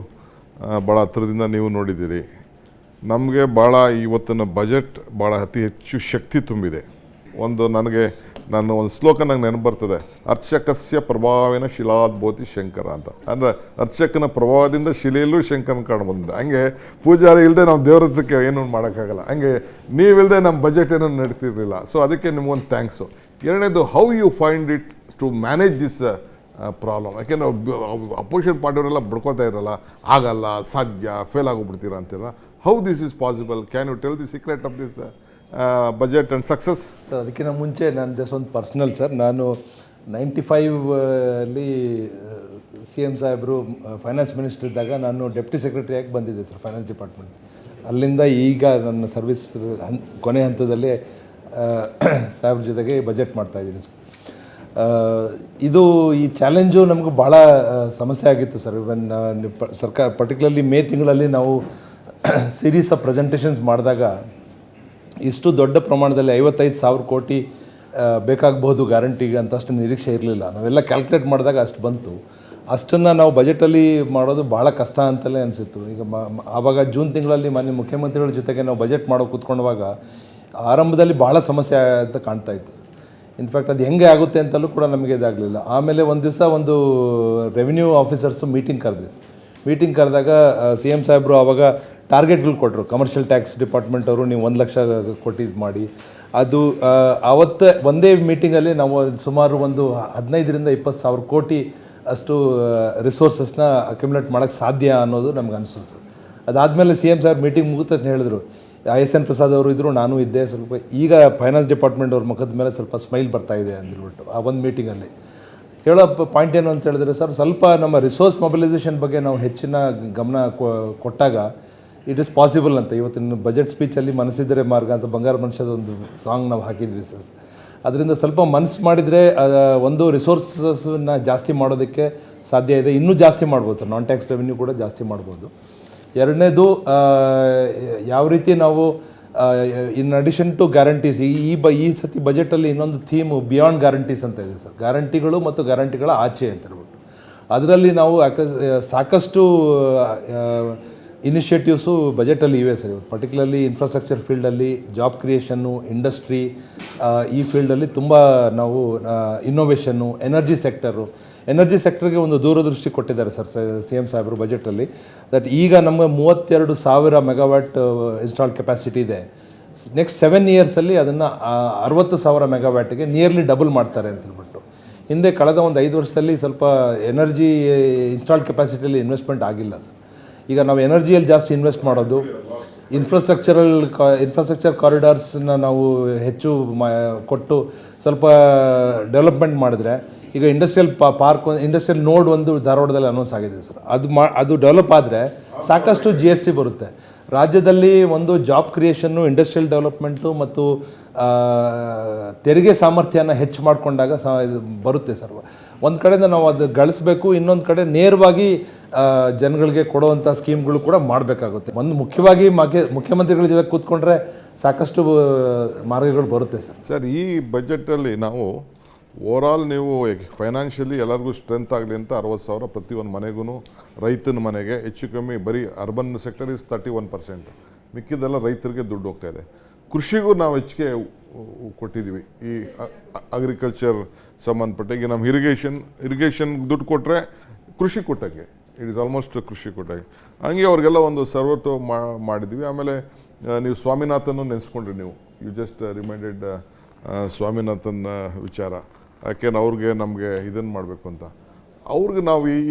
ಭಾಳ ಹತ್ರದಿಂದ ನೀವು ನೋಡಿದ್ದೀರಿ. ನಮಗೆ ಭಾಳ ಇವತ್ತಿನ ಬಜೆಟ್ ಭಾಳ ಅತಿ ಹೆಚ್ಚು ಶಕ್ತಿ ತುಂಬಿದೆ. ನಾನು ಒಂದು ಶ್ಲೋಕ ನಂಗೆ ನೆನಪು ಬರ್ತದೆ, ಅರ್ಚಕಸ್ಯ ಪ್ರಭಾವೇನ ಶಿಲಾದ್ಭೂತಿ ಶಂಕರ ಅಂತ. ಅಂದರೆ ಅರ್ಚಕನ ಪ್ರಭಾವದಿಂದ ಶಿಲೆಯಲ್ಲೂ ಶಂಕರನ ಕಾಣ್ಬಂದಿದೆ. ಹಂಗೆ ಪೂಜಾರಿ ಇಲ್ಲದೆ ನಾವು ದೇವ್ರ ಹತ್ರಕ್ಕೆ ಏನೂ ಮಾಡೋಕ್ಕಾಗಲ್ಲ. ಹಂಗೆ ನೀವಿಲ್ಲದೆ ನಮ್ಮ ಬಜೆಟ್ ಏನೂ ನಡೀತಿರಲಿಲ್ಲ. ಸೊ ಅದಕ್ಕೆ ನಿಮಗೊಂದು ಥ್ಯಾಂಕ್ಸು. ಎರಡನೇದು, how you find it to manage this problem. ಯಾಕೆಂದರೆ ಅಪೋಸಿಷನ್ ಪಾರ್ಟಿಯವರೆಲ್ಲ ಬಡ್ಕೊಳ್ತಾ ಇರಲ್ಲ, ಆಗಲ್ಲ, ಸಾಧ್ಯ, ಫೇಲ್ ಆಗೋಗ್ಬಿಡ್ತೀರಾ ಅಂತೀರ. How this is possible? Can you tell the secret of this budget and success? Sir, ಅದಕ್ಕಿಂತ ಮುಂಚೆ ನಾನು ಜಸ್ಟ್ ಒಂದು ಪರ್ಸ್ನಲ್ ಸರ್, ನಾನು 95 CM ಸಾಹೇಬರು ಫೈನಾನ್ಸ್ ಮಿನಿಸ್ಟರ್ ಇದ್ದಾಗ ನಾನು ಡೆಪ್ಟಿ ಸೆಕ್ರೆಟರಿಯಾಗಿ ಬಂದಿದ್ದೆ ಸರ್ ಫೈನಾನ್ಸ್ ಡಿಪಾರ್ಟ್ಮೆಂಟ್. ಅಲ್ಲಿಂದ ಈಗ ನನ್ನ ಸರ್ವಿಸ್ ಕೊನೆ ಹಂತದಲ್ಲಿ ಸಾಹೇಬ್ರ ಜೊತೆಗೆ ಬಜೆಟ್ ಮಾಡ್ತಾಯಿದ್ದೀನಿ ಸರ್. ಈ ಚಾಲೆಂಜು ನಮಗೆ ಭಾಳ ಸಮಸ್ಯೆ ಆಗಿತ್ತು ಸರ್. ಇವನ್ ಸರ್ಕಾರ ಪರ್ಟಿಕ್ಯುಲರ್ಲಿ ಮೇ ತಿಂಗಳಲ್ಲಿ ನಾವು ಸೀರೀಸ್ ಆಫ್ ಪ್ರೆಸೆಂಟೇಷನ್ಸ್ ಮಾಡಿದಾಗ ಇಷ್ಟು ದೊಡ್ಡ ಪ್ರಮಾಣದಲ್ಲಿ 55,000 ಕೋಟಿ ಬೇಕಾಗಬಹುದು ಗ್ಯಾರಂಟಿಗೆ ಅಂತ ಅಷ್ಟು ನಿರೀಕ್ಷೆ ಇರಲಿಲ್ಲ. ನಾವೆಲ್ಲ ಕ್ಯಾಲ್ಕುಲೇಟ್ ಮಾಡಿದಾಗ ಅಷ್ಟು ಬಂತು. ಅಷ್ಟನ್ನು ನಾವು ಬಜೆಟಲ್ಲಿ ಮಾಡೋದು ಭಾಳ ಕಷ್ಟ ಅಂತಲೇ ಅನಿಸಿತ್ತು. ಈಗ ಆವಾಗ ಜೂನ್ ತಿಂಗಳಲ್ಲಿ ಮಾನ್ಯ ಮುಖ್ಯಮಂತ್ರಿಗಳ ಜೊತೆಗೆ ನಾವು ಬಜೆಟ್ ಮಾಡೋ ಕೂತ್ಕೊಂಡವಾಗ ಆರಂಭದಲ್ಲಿ ಭಾಳ ಸಮಸ್ಯೆ ಅಂತ ಕಾಣ್ತಾ ಇತ್ತು. ಇನ್ಫ್ಯಾಕ್ಟ್ ಅದು ಹೆಂಗೆ ಆಗುತ್ತೆ ಅಂತಲೂ ಕೂಡ ನಮಗೆ ಇದಾಗಲಿಲ್ಲ. ಆಮೇಲೆ ಒಂದು ದಿವಸ ಒಂದು ರೆವಿನ್ಯೂ ಆಫೀಸರ್ಸು ಮೀಟಿಂಗ್ ಕರೆದಾಗ CM ಸಾಹೇಬರು ಆವಾಗ ಟಾರ್ಗೆಟ್ಗಳು ಕೊಟ್ಟರು. ಕಮರ್ಷಿಯಲ್ ಟ್ಯಾಕ್ಸ್ ಡಿಪಾರ್ಟ್ಮೆಂಟ್ ಅವರು ನೀವು 1 ಲಕ್ಷ ಕೊಟ್ಟಿದ್ದು ಮಾಡಿ, ಅದು ಆವತ್ತೇ ಒಂದೇ ಮೀಟಿಂಗಲ್ಲಿ ನಾವು ಸುಮಾರು ಒಂದು 15,000 to 20,000 ಕೋಟಿ ಅಷ್ಟು ರಿಸೋರ್ಸಸ್ನ ಅಕ್ಯುಮುಲೇಟ್ ಮಾಡೋಕ್ಕೆ ಸಾಧ್ಯ ಅನ್ನೋದು ನಮ್ಗೆ ಅನಿಸುತ್ತೆ. ಅದಾದಮೇಲೆ CM ಸಾಹೇಬ್ ಮೀಟಿಂಗ್ ಮುಗಿದ ತಕ್ಷಣ ಹೇಳಿದ್ರು, ISN ಪ್ರಸಾದ್ ಅವರು ಇದ್ದರು, ನಾನು ಇದ್ದೆ. ಸ್ವಲ್ಪ ಈಗ ಫೈನಾನ್ಸ್ ಡಿಪಾರ್ಟ್ಮೆಂಟ್ ಅವ್ರ ಮುಖದ ಮೇಲೆ ಸ್ವಲ್ಪ ಸ್ಮೈಲ್ ಬರ್ತಾ ಇದೆ ಅಂದ್ಬಿಟ್ಟು ಆ ಒಂದು ಮೀಟಿಂಗಲ್ಲಿ ಹೇಳೋ ಪಾಯಿಂಟ್ ಏನು ಅಂತ ಹೇಳಿದ್ರೆ, ಸರ್ ಸ್ವಲ್ಪ ನಮ್ಮ ರಿಸೋರ್ಸ್ ಮೊಬಿಲೈಸೇಷನ್ ಬಗ್ಗೆ ನಾವು ಹೆಚ್ಚಿನ ಗಮನ ಕೊಟ್ಟಾಗ ಇಟ್ ಈಸ್ ಪಾಸಿಬಲ್ ಅಂತ. ಇವತ್ತಿನ ಬಜೆಟ್ ಸ್ಪೀಚಲ್ಲಿ ಮನಸ್ಸಿದ್ದರೆ ಮಾರ್ಗ ಅಂತ ಬಂಗಾರ ಮನುಷ್ಯದ ಒಂದು ಸಾಂಗ್ ನಾವು ಹಾಕಿದ್ವಿ ಸರ್. ಅದರಿಂದ ಸ್ವಲ್ಪ ಮನಸ್ಸು ಮಾಡಿದರೆ ಒಂದು ರಿಸೋರ್ಸಸ್ನ ಜಾಸ್ತಿ ಮಾಡೋದಕ್ಕೆ ಸಾಧ್ಯ ಇದೆ. ಇನ್ನೂ ಜಾಸ್ತಿ ಮಾಡ್ಬೋದು ಸರ್, ನಾನ್ ಟ್ಯಾಕ್ಸ್ ರೆವೆನ್ಯೂ ಕೂಡ ಜಾಸ್ತಿ ಮಾಡ್ಬೋದು. ಎರಡನೇದು, ಯಾವ ರೀತಿ ನಾವು ಇನ್ ಅಡಿಷನ್ ಟು ಗ್ಯಾರಂಟೀಸ್, ಈ ಸತಿ ಬಜೆಟಲ್ಲಿ ಇನ್ನೊಂದು ಥೀಮು ಬಿಯಾಂಡ್ ಗ್ಯಾರಂಟೀಸ್ ಅಂತ ಇದೆ ಸರ್. ಗ್ಯಾರಂಟಿಗಳು ಮತ್ತು ಗ್ಯಾರಂಟಿಗಳ ಆಚೆ ಅಂತ ಹೇಳ್ಬಿಟ್ಟು ಅದರಲ್ಲಿ ನಾವು ಸಾಕಷ್ಟು ಇನಿಷಿಯೇಟಿವ್ಸು ಬಜೆಟಲ್ಲಿ ಇವೆ ಸರ್. ಪರ್ಟಿಕ್ಯುಲರ್ಲಿ ಇನ್ಫ್ರಾಸ್ಟ್ರಕ್ಚರ್ ಫೀಲ್ಡಲ್ಲಿ, ಜಾಬ್ ಕ್ರಿಯೇಷನ್ನು, ಇಂಡಸ್ಟ್ರಿ, ಈ ಫೀಲ್ಡಲ್ಲಿ ತುಂಬ ನಾವು ಇನ್ನೋವೇಷನ್ನು, ಎನರ್ಜಿ ಸೆಕ್ಟರ್ಗೆ ಒಂದು ದೂರದೃಷ್ಟಿ ಕೊಟ್ಟಿದ್ದಾರೆ ಸರ್ CM ಸಾಹೇಬರು ಬಜೆಟಲ್ಲಿ. ದಟ್ ಈಗ ನಮಗೆ 32,000 ಮೆಗಾವ್ಯಾಟ್ ಇನ್ಸ್ಟಾಲ್ ಕೆಪಾಸಿಟಿ ಇದೆ. ನೆಕ್ಸ್ಟ್ 7 ಇಯರ್ಸಲ್ಲಿ ಅದನ್ನು 60,000 ಮೆಗಾವ್ಯಾಟಿಗೆ ನಿಯರ್ಲಿ ಡಬಲ್ ಮಾಡ್ತಾರೆ ಅಂತ ಹೇಳ್ಬಿಟ್ಟು. ಹಿಂದೆ ಕಳೆದ ಒಂದು 5 ವರ್ಷದಲ್ಲಿ ಸ್ವಲ್ಪ ಎನರ್ಜಿ ಇನ್ಸ್ಟಾಲ್ ಕೆಪಾಸಿಟಿಯಲ್ಲಿ ಇನ್ವೆಸ್ಟ್ಮೆಂಟ್ ಆಗಿಲ್ಲ ಸರ್. ಈಗ ನಾವು ಎನರ್ಜಿಯಲ್ಲಿ ಜಾಸ್ತಿ ಇನ್ವೆಸ್ಟ್ ಮಾಡೋದು, ಇನ್ಫ್ರಾಸ್ಟ್ರಕ್ಚರ್ ಕಾರಿಡಾರ್ಸ್ನ ನಾವು ಹೆಚ್ಚು ಕೊಟ್ಟು ಸ್ವಲ್ಪ ಡೆವಲಪ್ಮೆಂಟ್ ಮಾಡಿದ್ರೆ, ಈಗ ಇಂಡಸ್ಟ್ರಿಯಲ್ ಇಂಡಸ್ಟ್ರಿಯಲ್ ನೋಡ್ ಒಂದು ಧಾರವಾಡದಲ್ಲಿ ಅನೌನ್ಸ್ ಆಗಿದೆ ಸರ್. ಅದು ಡೆವಲಪ್ ಆದರೆ ಸಾಕಷ್ಟು GST ಬರುತ್ತೆ ರಾಜ್ಯದಲ್ಲಿ. ಒಂದು ಜಾಬ್ ಕ್ರಿಯೇಷನ್ನು, ಇಂಡಸ್ಟ್ರಿಯಲ್ ಡೆವಲಪ್ಮೆಂಟು ಮತ್ತು ತೆರಿಗೆ ಸಾಮರ್ಥ್ಯನ ಹೆಚ್ಚು ಮಾಡಿಕೊಂಡಾಗ ಇದು ಬರುತ್ತೆ ಸರ್. ಒಂದು ಕಡೆಯಿಂದ ನಾವು ಅದು ಗಳಿಸ್ಬೇಕು, ಇನ್ನೊಂದು ಕಡೆ ನೇರವಾಗಿ ಜನಗಳಿಗೆ ಕೊಡುವಂಥ ಸ್ಕೀಮ್ಗಳು ಕೂಡ ಮಾಡಬೇಕಾಗುತ್ತೆ. ಒಂದು ಮುಖ್ಯವಾಗಿ ಮುಖ್ಯಮಂತ್ರಿಗಳ ಜೊತೆ ಕೂತ್ಕೊಂಡ್ರೆ ಸಾಕಷ್ಟು ಮಾರ್ಗಗಳು ಬರುತ್ತೆ ಸರ್. ಈ ಬಜೆಟಲ್ಲಿ ನಾವು ಓವರಾಲ್ ನೀವು ಫೈನಾನ್ಷಿಯಲಿ ಎಲ್ಲರಿಗೂ ಸ್ಟ್ರೆಂತ್ ಆಗಲಿ ಅಂತ 60,000 ಪ್ರತಿಯೊಂದು ಮನೆಗೂ, ರೈತನ ಮನೆಗೆ ಹೆಚ್ಚು ಕಮ್ಮಿ ಬರೀ ಅರ್ಬನ್ ಸೆಕ್ಟರ್ ಇಸ್ 31%, ಮಿಕ್ಕಿದೆಲ್ಲ ರೈತರಿಗೆ ದುಡ್ಡು ಹೋಗ್ತಾ ಇದೆ. ಕೃಷಿಗೂ ನಾವು ಹೆಚ್ಚಿಗೆ ಕೊಟ್ಟಿದ್ದೀವಿ. ಈ ಅಗ್ರಿಕಲ್ಚರ್ ಸಂಬಂಧಪಟ್ಟ ಈಗ ನಮ್ಮ ಇರಿಗೇಷನ್ ದುಡ್ಡು ಕೊಟ್ಟರೆ ಕೃಷಿ ಕೊಟ್ಟಂಗೆ. ಇಟ್ ಇಸ್ ಆಲ್ಮೋಸ್ಟ್ ಕೃಷಿ ಕೊಟ್ಟಾಗಿ. ಹಂಗೆ ಅವ್ರಿಗೆಲ್ಲ ಒಂದು ಸರ್ವತ್ತು ಮಾಡಿದ್ವಿ. ಆಮೇಲೆ ನೀವು ಸ್ವಾಮಿನಾಥನ್ ನೆನೆಸ್ಕೊಂಡ್ರಿ ನೀವು, ಯು ಜಸ್ಟ್ ರಿಮೈಂಡೆಡ್ ಸ್ವಾಮಿನಾಥನ್ ವಿಚಾರ. ಯಾಕೆಂದ್ರೆ ಅವ್ರಿಗೆ ನಮಗೆ ಇದನ್ನು ಮಾಡಬೇಕು ಅಂತ, ಅವ್ರಿಗೆ ನಾವು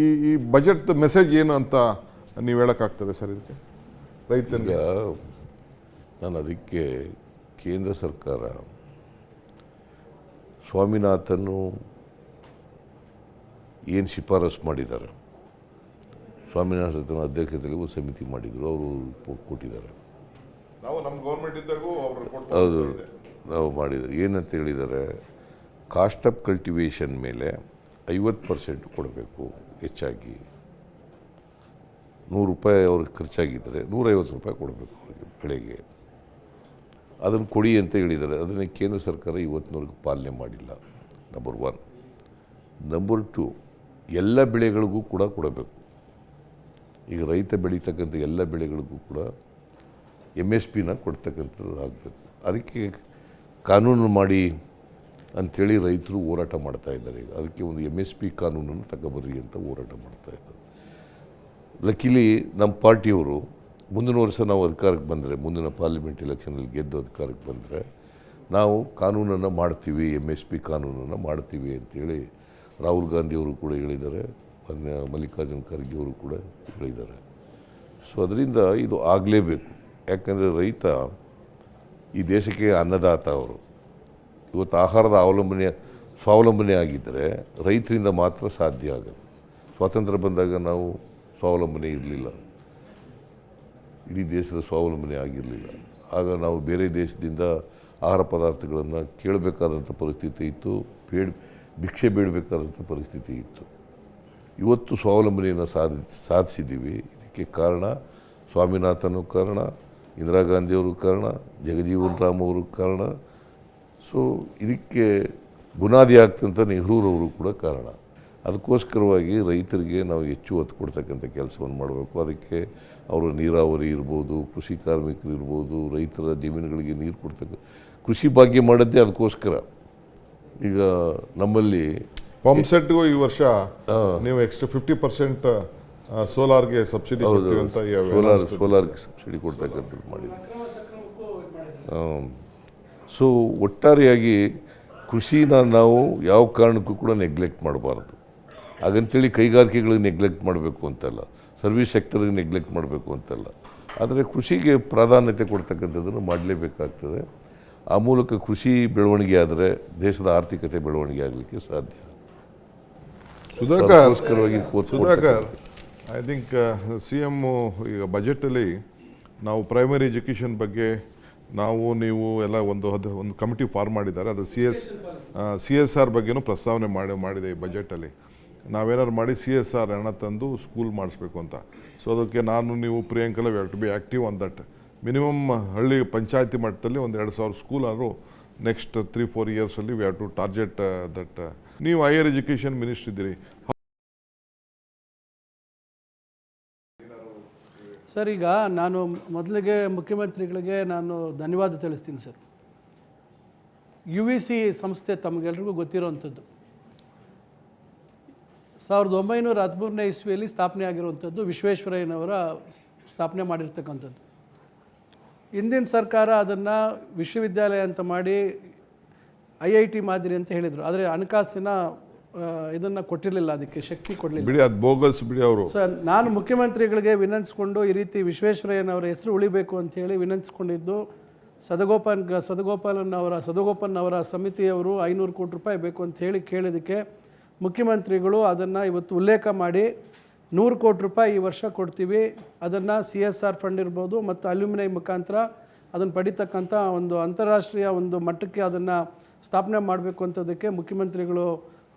ಈ ಬಜೆಟ್ ಮೆಸೇಜ್ ಏನು ಅಂತ ನೀವು ಹೇಳೋಕ್ಕಾಗ್ತದೆ ಸರ್ ಇದಕ್ಕೆ ರೈತನಿಗೆ? ನಾನು ಅದಕ್ಕೆ ಕೇಂದ್ರ ಸರ್ಕಾರ ಸ್ವಾಮಿನಾಥನ್ನು ಏನು ಶಿಫಾರಸು ಮಾಡಿದ್ದಾರೆ, ಸ್ವಾಮಿನಾಥನ್ ಅಧ್ಯಕ್ಷತೆಯಲ್ಲಿ ಒಂದು ಸಮಿತಿ ಮಾಡಿದರು, ಅವರು ರಿಪೋರ್ಟ್ ಕೊಟ್ಟಿದ್ದಾರೆ. ನಾವು ನಮ್ಮ ಗೌರ್ಮೆಂಟ್ ಇದ್ದಾಗೂ ಹೌದು, ನಾವು ಮಾಡಿದ್ದಾರೆ. ಏನಂತ ಹೇಳಿದ್ದಾರೆ, ಕಾಸ್ಟ್ ಆಫ್ ಕಲ್ಟಿವೇಷನ್ ಮೇಲೆ 50% ಕೊಡಬೇಕು ಹೆಚ್ಚಾಗಿ. 100 ರೂಪಾಯಿ ಅವ್ರಿಗೆ ಖರ್ಚಾಗಿದ್ದರೆ 150 ರೂಪಾಯಿ ಕೊಡಬೇಕು ಅವ್ರಿಗೆ ಬೆಳೆಗೆ. ಅದನ್ನು ಕೊಡಿ ಅಂತ ಹೇಳಿದ್ದಾರೆ. ಅದನ್ನು ಕೇಂದ್ರ ಸರ್ಕಾರ ಇವತ್ತಿನವರೆಗೂ ಪಾಲನೆ ಮಾಡಿಲ್ಲ, ನಂಬರ್ 1. ನಂಬರ್ 2, ಎಲ್ಲ ಬೆಳೆಗಳಿಗೂ ಕೂಡ ಕೊಡಬೇಕು. ಈಗ ರೈತ ಬೆಳೀತಕ್ಕಂಥ ಎಲ್ಲ ಬೆಳೆಗಳಿಗೂ ಕೂಡ MSPನ ಕೊಡ್ತಕ್ಕಂಥದ್ದು ಆಗಬೇಕು. ಅದಕ್ಕೆ ಕಾನೂನು ಮಾಡಿ ಅಂಥೇಳಿ ರೈತರು ಹೋರಾಟ ಮಾಡ್ತಾ ಇದ್ದಾರೆ. ಈಗ ಅದಕ್ಕೆ ಒಂದು MSP ಕಾನೂನನ್ನು ತಗೊಬರ್ರಿ ಅಂತ ಹೋರಾಟ ಮಾಡ್ತಾ ಇದ್ದಾರೆ. ಲಕ್ಕಿಲಿ ನಮ್ಮ ಪಾರ್ಟಿಯವರು ಮುಂದಿನ ವರ್ಷ ನಾವು ಅಧಿಕಾರಕ್ಕೆ ಬಂದರೆ, ಮುಂದಿನ ಪಾರ್ಲಿಮೆಂಟ್ ಎಲೆಕ್ಷನಲ್ಲಿ ಗೆದ್ದು ಅಧಿಕಾರಕ್ಕೆ ಬಂದರೆ ನಾವು ಕಾನೂನನ್ನು ಮಾಡ್ತೀವಿ, MSP ಕಾನೂನನ್ನು ಮಾಡ್ತೀವಿ ಅಂತೇಳಿ ರಾಹುಲ್ ಗಾಂಧಿಯವರು ಕೂಡ ಹೇಳಿದ್ದಾರೆ, ಮಲ್ಲಿಕಾರ್ಜುನ್ ಖರ್ಗೆ ಅವರು ಕೂಡ ಹೇಳಿದ್ದಾರೆ. ಸೊ ಅದರಿಂದ ಇದು ಆಗಲೇಬೇಕು. ಯಾಕಂದರೆ ರೈತ ಈ ದೇಶಕ್ಕೆ ಅನ್ನದಾತ. ಅವರು ಇವತ್ತು ಆಹಾರದ ಸ್ವಾವಲಂಬನೆ ಆಗಿದ್ದರೆ ರೈತರಿಂದ ಮಾತ್ರ ಸಾಧ್ಯ ಆಗೋದು. ಸ್ವಾತಂತ್ರ್ಯ ಬಂದಾಗ ನಾವು ಸ್ವಾವಲಂಬನೆ ಇರಲಿಲ್ಲ, ಇಡೀ ದೇಶದ ಸ್ವಾವಲಂಬನೆ ಆಗಿರಲಿಲ್ಲ. ಆಗ ನಾವು ಬೇರೆ ದೇಶದಿಂದ ಆಹಾರ ಪದಾರ್ಥಗಳನ್ನು ಕೇಳಬೇಕಾದಂಥ ಪರಿಸ್ಥಿತಿ ಇತ್ತು, ಭಿಕ್ಷೆ ಬೇಡಬೇಕಾದಂಥ ಪರಿಸ್ಥಿತಿ ಇತ್ತು. ಇವತ್ತು ಸ್ವಾವಲಂಬನೆಯನ್ನು ಸಾಧಿಸಿದ್ದೀವಿ. ಇದಕ್ಕೆ ಕಾರಣ ಸ್ವಾಮಿನಾಥನ್ ಕಾರಣ, ಇಂದಿರಾ ಗಾಂಧಿಯವರು ಕಾರಣ, ಜಗಜೀವನ್ ರಾಮ್ ಅವರು ಕಾರಣ. ಸೊ ಇದಕ್ಕೆ ಬುನಾದಿ ಆಗ್ತಂಥ ನೆಹರೂರವರು ಕೂಡ ಕಾರಣ. ಅದಕ್ಕೋಸ್ಕರವಾಗಿ ರೈತರಿಗೆ ನಾವು ಹೆಚ್ಚು ಒತ್ತು ಕೊಡ್ತಕ್ಕಂಥ ಕೆಲಸವನ್ನು ಮಾಡಬೇಕು. ಅದಕ್ಕೆ ಅವರು ನೀರಾವರಿ ಇರ್ಬೋದು, ಕೃಷಿ ಕಾರ್ಮಿಕರು ಇರ್ಬೋದು, ರೈತರ ಜಮೀನುಗಳಿಗೆ ನೀರು ಕೊಡ್ತಕ್ಕ ಕೃಷಿ ಭಾಗ್ಯ ಮಾಡೋದೇ ಅದಕ್ಕೋಸ್ಕರ. ಈಗ ನಮ್ಮಲ್ಲಿ ಪಂಪ್ ಸೆಟ್ಗೂ ಈ ವರ್ಷ ನೀವು ಎಕ್ಸ್ಟ್ರಾ 50% ಸೋಲಾರ್ಗೆ ಸಬ್ಸಿಡಿ ಕೊಡ್ತೀವಿ ಅಂತ ಸೋಲಾರ್ಗೆ ಸಬ್ಸಿಡಿ ಕೊಡ್ತಕ್ಕಂಥದ್ದು ಮಾಡಿದೆ. ಸೊ ಒಟ್ಟಾರೆಯಾಗಿ ಕೃಷಿನ ನಾವು ಯಾವ ಕಾರಣಕ್ಕೂ ಕೂಡ ನೆಗ್ಲೆಕ್ಟ್ ಮಾಡಬಾರ್ದು. ಹಾಗಂತೇಳಿ ಕೈಗಾರಿಕೆಗಳಿಗೆ ನೆಗ್ಲೆಕ್ಟ್ ಮಾಡಬೇಕು ಅಂತಲ್ಲ, ಸರ್ವಿಸ್ ಸೆಕ್ಟರ್ಗೆ ನೆಗ್ಲೆಕ್ಟ್ ಮಾಡಬೇಕು ಅಂತಲ್ಲ. ಆದರೆ ಕೃಷಿಗೆ ಪ್ರಾಧಾನ್ಯತೆ ಕೊಡ್ತಕ್ಕಂಥದ್ದನ್ನು ಮಾಡಲೇಬೇಕಾಗ್ತದೆ. ಆ ಮೂಲಕ ಕೃಷಿ ಬೆಳವಣಿಗೆ ಆದರೆ ದೇಶದ ಆರ್ಥಿಕತೆ ಬೆಳವಣಿಗೆ ಆಗಲಿಕ್ಕೆ ಸಾಧ್ಯ. ಸುಧಾಕರ್, ಐ ಥಿಂಕ್ CM ಈಗ ಬಜೆಟಲ್ಲಿ ನಾವು ಪ್ರೈಮರಿ ಎಜುಕೇಷನ್ ಬಗ್ಗೆ ನೀವು ಎಲ್ಲ ಒಂದು ಕಮಿಟಿ ಫಾರ್ಮ್ ಮಾಡಿದ್ದಾರೆ. ಅದು CSR ಬಗ್ಗೆನೂ ಪ್ರಸ್ತಾವನೆ ಮಾಡಿದೆ ಈ ಬಜೆಟಲ್ಲಿ. ನಾವೇನಾದ್ರು ಮಾಡಿ CSR ಹಣ ತಂದು ಸ್ಕೂಲ್ ಮಾಡಿಸ್ಬೇಕು ಅಂತ. ಸೊ ಅದಕ್ಕೆ ನೀವು ಪ್ರಿಯಾಂಕಲ್ಲ we have to be active on that. Minimum ಹಳ್ಳಿ ಪಂಚಾಯತಿ ಮಟ್ಟದಲ್ಲಿ ಒಂದು 2,000 ಸ್ಕೂಲ್ ಆದರೂ ನೆಕ್ಸ್ಟ್ 3-4 ಇಯರ್ಸಲ್ಲಿ we have to target that. ನೀವು ಹೈಯರ್ ಎಜುಕೇಷನ್ ಮಿನಿಸ್ಟರ್ ಇದ್ದೀರಿ. ಸರ್, ಈಗ ನಾನು ಮೊದಲಿಗೆ ಮುಖ್ಯಮಂತ್ರಿಗಳಿಗೆ ನಾನು ಧನ್ಯವಾದ ತಿಳಿಸ್ತೀನಿ ಸರ್. UVC ಸಂಸ್ಥೆ ತಮಗೆಲ್ರಿಗೂ ಗೊತ್ತಿರೋವಂಥದ್ದು 1913ನೇ ಇಸ್ವಿಯಲ್ಲಿ ಸ್ಥಾಪನೆ ಆಗಿರುವಂಥದ್ದು, ವಿಶ್ವೇಶ್ವರಯ್ಯನವರ ಸ್ಥಾಪನೆ ಮಾಡಿರ್ತಕ್ಕಂಥದ್ದು. ಹಿಂದಿನ ಸರ್ಕಾರ ಅದನ್ನು ವಿಶ್ವವಿದ್ಯಾಲಯ ಅಂತ ಮಾಡಿ IIT ಮಾದರಿ ಅಂತ ಹೇಳಿದರು. ಆದರೆ ಹಣಕಾಸಿನ ಇದನ್ನು ಕೊಟ್ಟಿರಲಿಲ್ಲ, ಅದಕ್ಕೆ ಶಕ್ತಿ ಕೊಡಲಿಲ್ಲ. ಬಿಡಿ, ಅದು ಬೋಗಸ್ ಬಿಡಿ ಅವರು. ಸೊ ನಾನು ಮುಖ್ಯಮಂತ್ರಿಗಳಿಗೆ ವಿನಂತಿಸ್ಕೊಂಡು ಈ ರೀತಿ ವಿಶ್ವೇಶ್ವರಯ್ಯನವರ ಹೆಸರು ಉಳಿಬೇಕು ಅಂಥೇಳಿ ವಿನಂತಿಸ್ಕೊಂಡಿದ್ದು. ಸದಗೋಪನ್ ಅವರ ಸಮಿತಿಯವರು 500 ಕೋಟಿ ರೂಪಾಯಿ ಬೇಕು ಅಂತ ಹೇಳಿ ಕೇಳಿದ್ದಕ್ಕೆ ಮುಖ್ಯಮಂತ್ರಿಗಳು ಅದನ್ನು ಇವತ್ತು ಉಲ್ಲೇಖ ಮಾಡಿ 100 ಕೋಟಿ ರೂಪಾಯಿ ಈ ವರ್ಷ ಕೊಡ್ತೀವಿ, ಅದನ್ನು CSR ಫಂಡ್ ಇರ್ಬೋದು ಮತ್ತು ಅಲ್ಯೂಮಿನಿಯಂ ಮುಖಾಂತರ ಅದನ್ನು ಪಡಿತಕ್ಕಂಥ ಒಂದು ಅಂತಾರಾಷ್ಟ್ರೀಯ ಒಂದು ಮಟ್ಟಕ್ಕೆ ಅದನ್ನು ಸ್ಥಾಪನೆ ಮಾಡಬೇಕು ಅಂತದಕ್ಕೆ ಮುಖ್ಯಮಂತ್ರಿಗಳು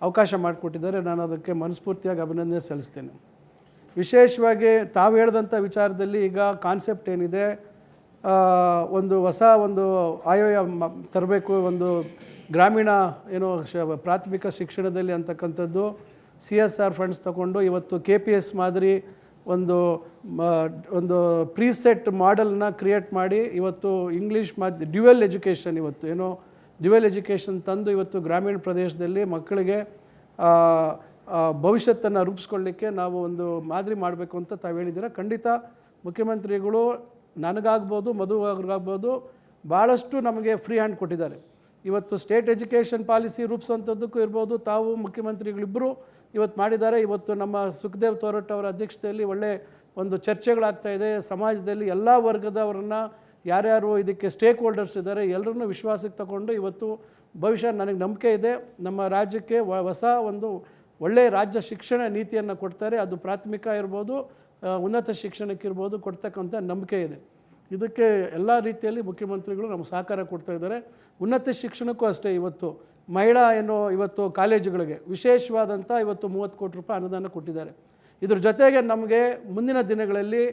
ಅವಕಾಶ ಮಾಡಿಕೊಟ್ಟಿದ್ದಾರೆ. ನಾನು ಅದಕ್ಕೆ ಮನಸ್ಫೂರ್ತಿಯಾಗಿ ಅಭಿನಂದನೆ ಸಲ್ಲಿಸ್ತೇನೆ. ವಿಶೇಷವಾಗಿ ತಾವು ಹೇಳಿದಂಥ ವಿಚಾರದಲ್ಲಿ ಈಗ ಕಾನ್ಸೆಪ್ಟ್ ಏನಿದೆ, ಒಂದು ಹೊಸ ಒಂದು ಆಯವ್ಯಯ ತರಬೇಕು, ಒಂದು ಗ್ರಾಮೀಣ ಪ್ರಾಥಮಿಕ ಶಿಕ್ಷಣದಲ್ಲಿ ಅಂತಕ್ಕಂಥದ್ದು. CSR ಫಂಡ್ಸ್ ತಗೊಂಡು ಇವತ್ತು KPS ಮಾದರಿ ಒಂದು ಪ್ರೀಸೆಟ್ ಮಾಡೆಲ್ನ ಕ್ರಿಯೇಟ್ ಮಾಡಿ ಇವತ್ತು English dual education, dual education ತಂದು ಇವತ್ತು ಗ್ರಾಮೀಣ ಪ್ರದೇಶದಲ್ಲಿ ಮಕ್ಕಳಿಗೆ ಭವಿಷ್ಯತ್ತನ್ನು ರೂಪಿಸ್ಕೊಳ್ಳಿಕ್ಕೆ ನಾವು ಒಂದು ಮಾದರಿ ಮಾಡಬೇಕು ಅಂತ ತಾವು ಹೇಳಿದ್ದೀರ. ಖಂಡಿತ ಮುಖ್ಯಮಂತ್ರಿಗಳು ನನಗಾಗ್ಬೋದು, ಮಧು ಅವ್ರಿಗಾಗ್ಬೋದು, ಭಾಳಷ್ಟು ನಮಗೆ ಫ್ರೀ ಹ್ಯಾಂಡ್ ಕೊಟ್ಟಿದ್ದಾರೆ. ಇವತ್ತು ಸ್ಟೇಟ್ ಎಜುಕೇಷನ್ ಪಾಲಿಸಿ ರೂಪಿಸುವಂಥದ್ದಕ್ಕೂ ಇರ್ಬೋದು, ತಾವು ಮುಖ್ಯಮಂತ್ರಿಗಳಿಬ್ಬರು ಇವತ್ತು ಮಾಡಿದ್ದಾರೆ. ಇವತ್ತು ನಮ್ಮ ಸುಖದೇವ್ ತೋರಟ್ ಅವರ ಅಧ್ಯಕ್ಷತೆಯಲ್ಲಿ ಒಳ್ಳೆ ಒಂದು ಚರ್ಚೆಗಳಾಗ್ತಾ ಇದೆ. ಸಮಾಜದಲ್ಲಿ ಎಲ್ಲ ವರ್ಗದವರನ್ನು ಯಾರ್ಯಾರು ಇದಕ್ಕೆ ಸ್ಟೇಕ್ ಹೋಲ್ಡರ್ಸ್ ಇದ್ದಾರೆ ಎಲ್ಲರನ್ನೂ ವಿಶ್ವಾಸಕ್ಕೆ ತಗೊಂಡು ಇವತ್ತು ಭವಿಷ್ಯ ನನಗೆ ನಂಬಿಕೆ ಇದೆ ನಮ್ಮ ರಾಜ್ಯಕ್ಕೆ ಹೊಸ ಒಂದು ಒಳ್ಳೆಯ ರಾಜ್ಯ ಶಿಕ್ಷಣ ನೀತಿಯನ್ನು ಕೊಡ್ತಾರೆ. ಅದು ಪ್ರಾಥಮಿಕ ಇರ್ಬೋದು, ಉನ್ನತ ಶಿಕ್ಷಣಕ್ಕಿರ್ಬೋದು ಕೊಡ್ತಕ್ಕಂಥ ನಂಬಿಕೆ ಇದೆ. ಇದಕ್ಕೆ ಎಲ್ಲ ರೀತಿಯಲ್ಲಿ ಮುಖ್ಯಮಂತ್ರಿಗಳು ನಮಗೆ ಸಹಕಾರ ಕೊಡ್ತಾ ಇದ್ದಾರೆ. ಉನ್ನತ ಶಿಕ್ಷಣಕ್ಕೂ ಅಷ್ಟೇ ಇವತ್ತು ಮಹಿಳಾ ಇವತ್ತು ಕಾಲೇಜುಗಳಿಗೆ ವಿಶೇಷವಾದಂಥ ಇವತ್ತು 30 ಕೋಟಿ ರೂಪಾಯಿ ಅನುದಾನ ಕೊಟ್ಟಿದ್ದಾರೆ. ಇದ್ರ ಜೊತೆಗೆ ನಮಗೆ ಮುಂದಿನ ದಿನಗಳಲ್ಲಿ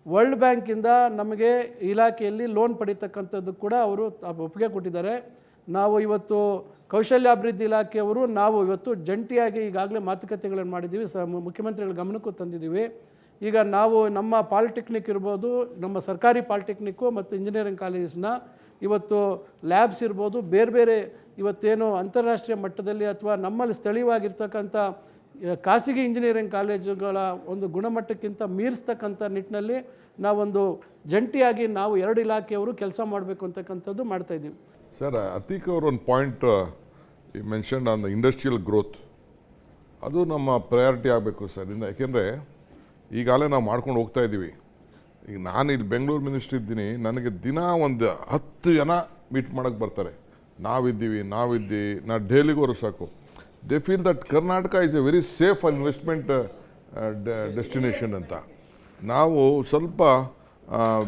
ವರ್ಲ್ಡ್ ಬ್ಯಾಂಕಿಂದ ನಮಗೆ ಇಲಾಖೆಯಲ್ಲಿ ಲೋನ್ ಪಡಿತಕ್ಕಂಥದ್ದು ಕೂಡ ಅವರು ಒಪ್ಪಿಗೆ ಕೊಟ್ಟಿದ್ದಾರೆ. ನಾವು ಇವತ್ತು ಕೌಶಲ್ಯಾಭಿವೃದ್ಧಿ ಇಲಾಖೆಯವರು ನಾವು ಇವತ್ತು ಜಂಟಿಯಾಗಿ ಈಗಾಗಲೇ ಮಾತುಕತೆಗಳನ್ನು ಮಾಡಿದ್ದೀವಿ, ಮುಖ್ಯಮಂತ್ರಿಗಳ ಗಮನಕ್ಕೂ ತಂದಿದ್ದೀವಿ. ಈಗ ನಾವು ನಮ್ಮ ಪಾಲಿಟೆಕ್ನಿಕ್ ಇರ್ಬೋದು, ನಮ್ಮ ಸರ್ಕಾರಿ ಪಾಲಿಟೆಕ್ನಿಕ್ಕು ಮತ್ತು ಇಂಜಿನಿಯರಿಂಗ್ ಕಾಲೇಜಸ್ನ ಇವತ್ತು ಲ್ಯಾಬ್ಸ್ ಇರ್ಬೋದು, ಬೇರೆ ಬೇರೆ ಇವತ್ತೇನು ಅಂತಾರಾಷ್ಟ್ರೀಯ ಮಟ್ಟದಲ್ಲಿ ಅಥವಾ ನಮ್ಮಲ್ಲಿ ಸ್ಥಳೀಯವಾಗಿರ್ತಕ್ಕಂಥ ಖಾಸಗಿ ಇಂಜಿನಿಯರಿಂಗ್ ಕಾಲೇಜುಗಳ ಒಂದು ಗುಣಮಟ್ಟಕ್ಕಿಂತ ಮೀರಿಸ್ತಕ್ಕಂಥ ನಿಟ್ಟಿನಲ್ಲಿ ನಾವೊಂದು ಜಂಟಿಯಾಗಿ ನಾವು 2 ಇಲಾಖೆಯವರು ಕೆಲಸ ಮಾಡಬೇಕು ಅಂತಕ್ಕಂಥದ್ದು ಮಾಡ್ತಾಯಿದ್ದೀವಿ. ಸರ್, ಅತೀಕ್ ಅವರು ಒಂದು point mention on the industrial growth, ಅದು ನಮ್ಮ ಪ್ರಯಾರಿಟಿ ಆಗಬೇಕು ಸರ್. ಯಾಕೆಂದರೆ ಈಗಾಗಲೇ ನಾವು ಮಾಡ್ಕೊಂಡು ಹೋಗ್ತಾ ಇದ್ದೀವಿ. ಈಗ ನಾನು ಇಲ್ಲಿ ಬೆಂಗಳೂರು ಮಿನಿಸ್ಟ್ರಿ ಇದ್ದೀನಿ, ನನಗೆ ದಿನ ಒಂದು 10 ಜನ ಮೀಟ್ ಮಾಡೋಕ್ಕೆ ಬರ್ತಾರೆ. ನಾವಿದ್ದೀವಿ ನಾ ಡೆಲ್ಲಿಗೆ ಹೋದ್ರು ಸಾಕು. They feel that Karnataka is a very safe investment destination ಅಂತ. ನಾವು ಸ್ವಲ್ಪ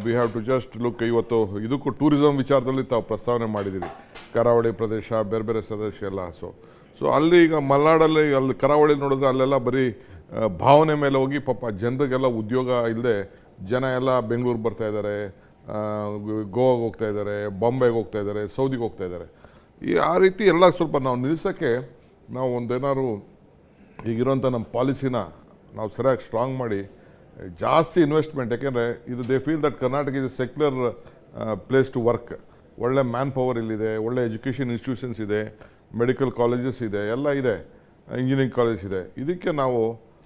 we have to just look. ಇವತ್ತು ಇದಕ್ಕೂ ಟೂರಿಸಮ್ ವಿಚಾರದಲ್ಲಿ ತಾವು ಪ್ರಸ್ತಾವನೆ ಮಾಡಿದ್ದೀರಿ, ಕರಾವಳಿ ಪ್ರದೇಶ, ಬೇರೆ ಬೇರೆ ಪ್ರದೇಶ ಎಲ್ಲ. ಸೊ ಅಲ್ಲಿ ಈಗ ಮಲೆನಾಡಲ್ಲಿ ಅಲ್ಲಿ ಕರಾವಳಿ ನೋಡಿದ್ರೆ ಅಲ್ಲೆಲ್ಲ ಬರೀ ಭಾವನೆ ಮೇಲೆ ಹೋಗಿ ಪಾಪ ಜನರಿಗೆಲ್ಲ ಉದ್ಯೋಗ ಇಲ್ಲದೆ ಜನ ಎಲ್ಲ ಬೆಂಗಳೂರು ಬರ್ತಾ ಇದ್ದಾರೆ, ಗೋವಾಗೆ ಹೋಗ್ತಾ ಇದ್ದಾರೆ, ಬಾಂಬೆಗೆ ಹೋಗ್ತಾ ಇದ್ದಾರೆ, ಸೌದಿಗೆ ಹೋಗ್ತಾ ಇದ್ದಾರೆ. ಆ ರೀತಿ ಎಲ್ಲ ಸ್ವಲ್ಪ ನಾವು ನಿಲ್ಲಿಸೋಕ್ಕೆ ನಾವು ಒಂದೇನಾದ್ರು ಈಗಿರೋಂಥ ನಮ್ಮ ಪಾಲಿಸಿನ ನಾವು ಸರಿಯಾಗಿ ಸ್ಟ್ರಾಂಗ್ ಮಾಡಿ ಜಾಸ್ತಿ ಇನ್ವೆಸ್ಟ್ಮೆಂಟ್. ಯಾಕೆಂದರೆ ಇದು they feel that Karnataka is a secular place to work. ಒಳ್ಳೆ ಮ್ಯಾನ್ ಪವರ್ ಇಲ್ಲಿದೆ, ಒಳ್ಳೆ ಎಜುಕೇಷನ್ ಇನ್ಸ್ಟಿಟ್ಯೂಷನ್ಸ್ ಇದೆ, ಮೆಡಿಕಲ್ ಕಾಲೇಜಸ್ ಇದೆ, ಎಲ್ಲ ಇದೆ, ಇಂಜಿನಿಯರಿಂಗ್ ಕಾಲೇಜ್ ಇದೆ. ಇದಕ್ಕೆ ನಾವು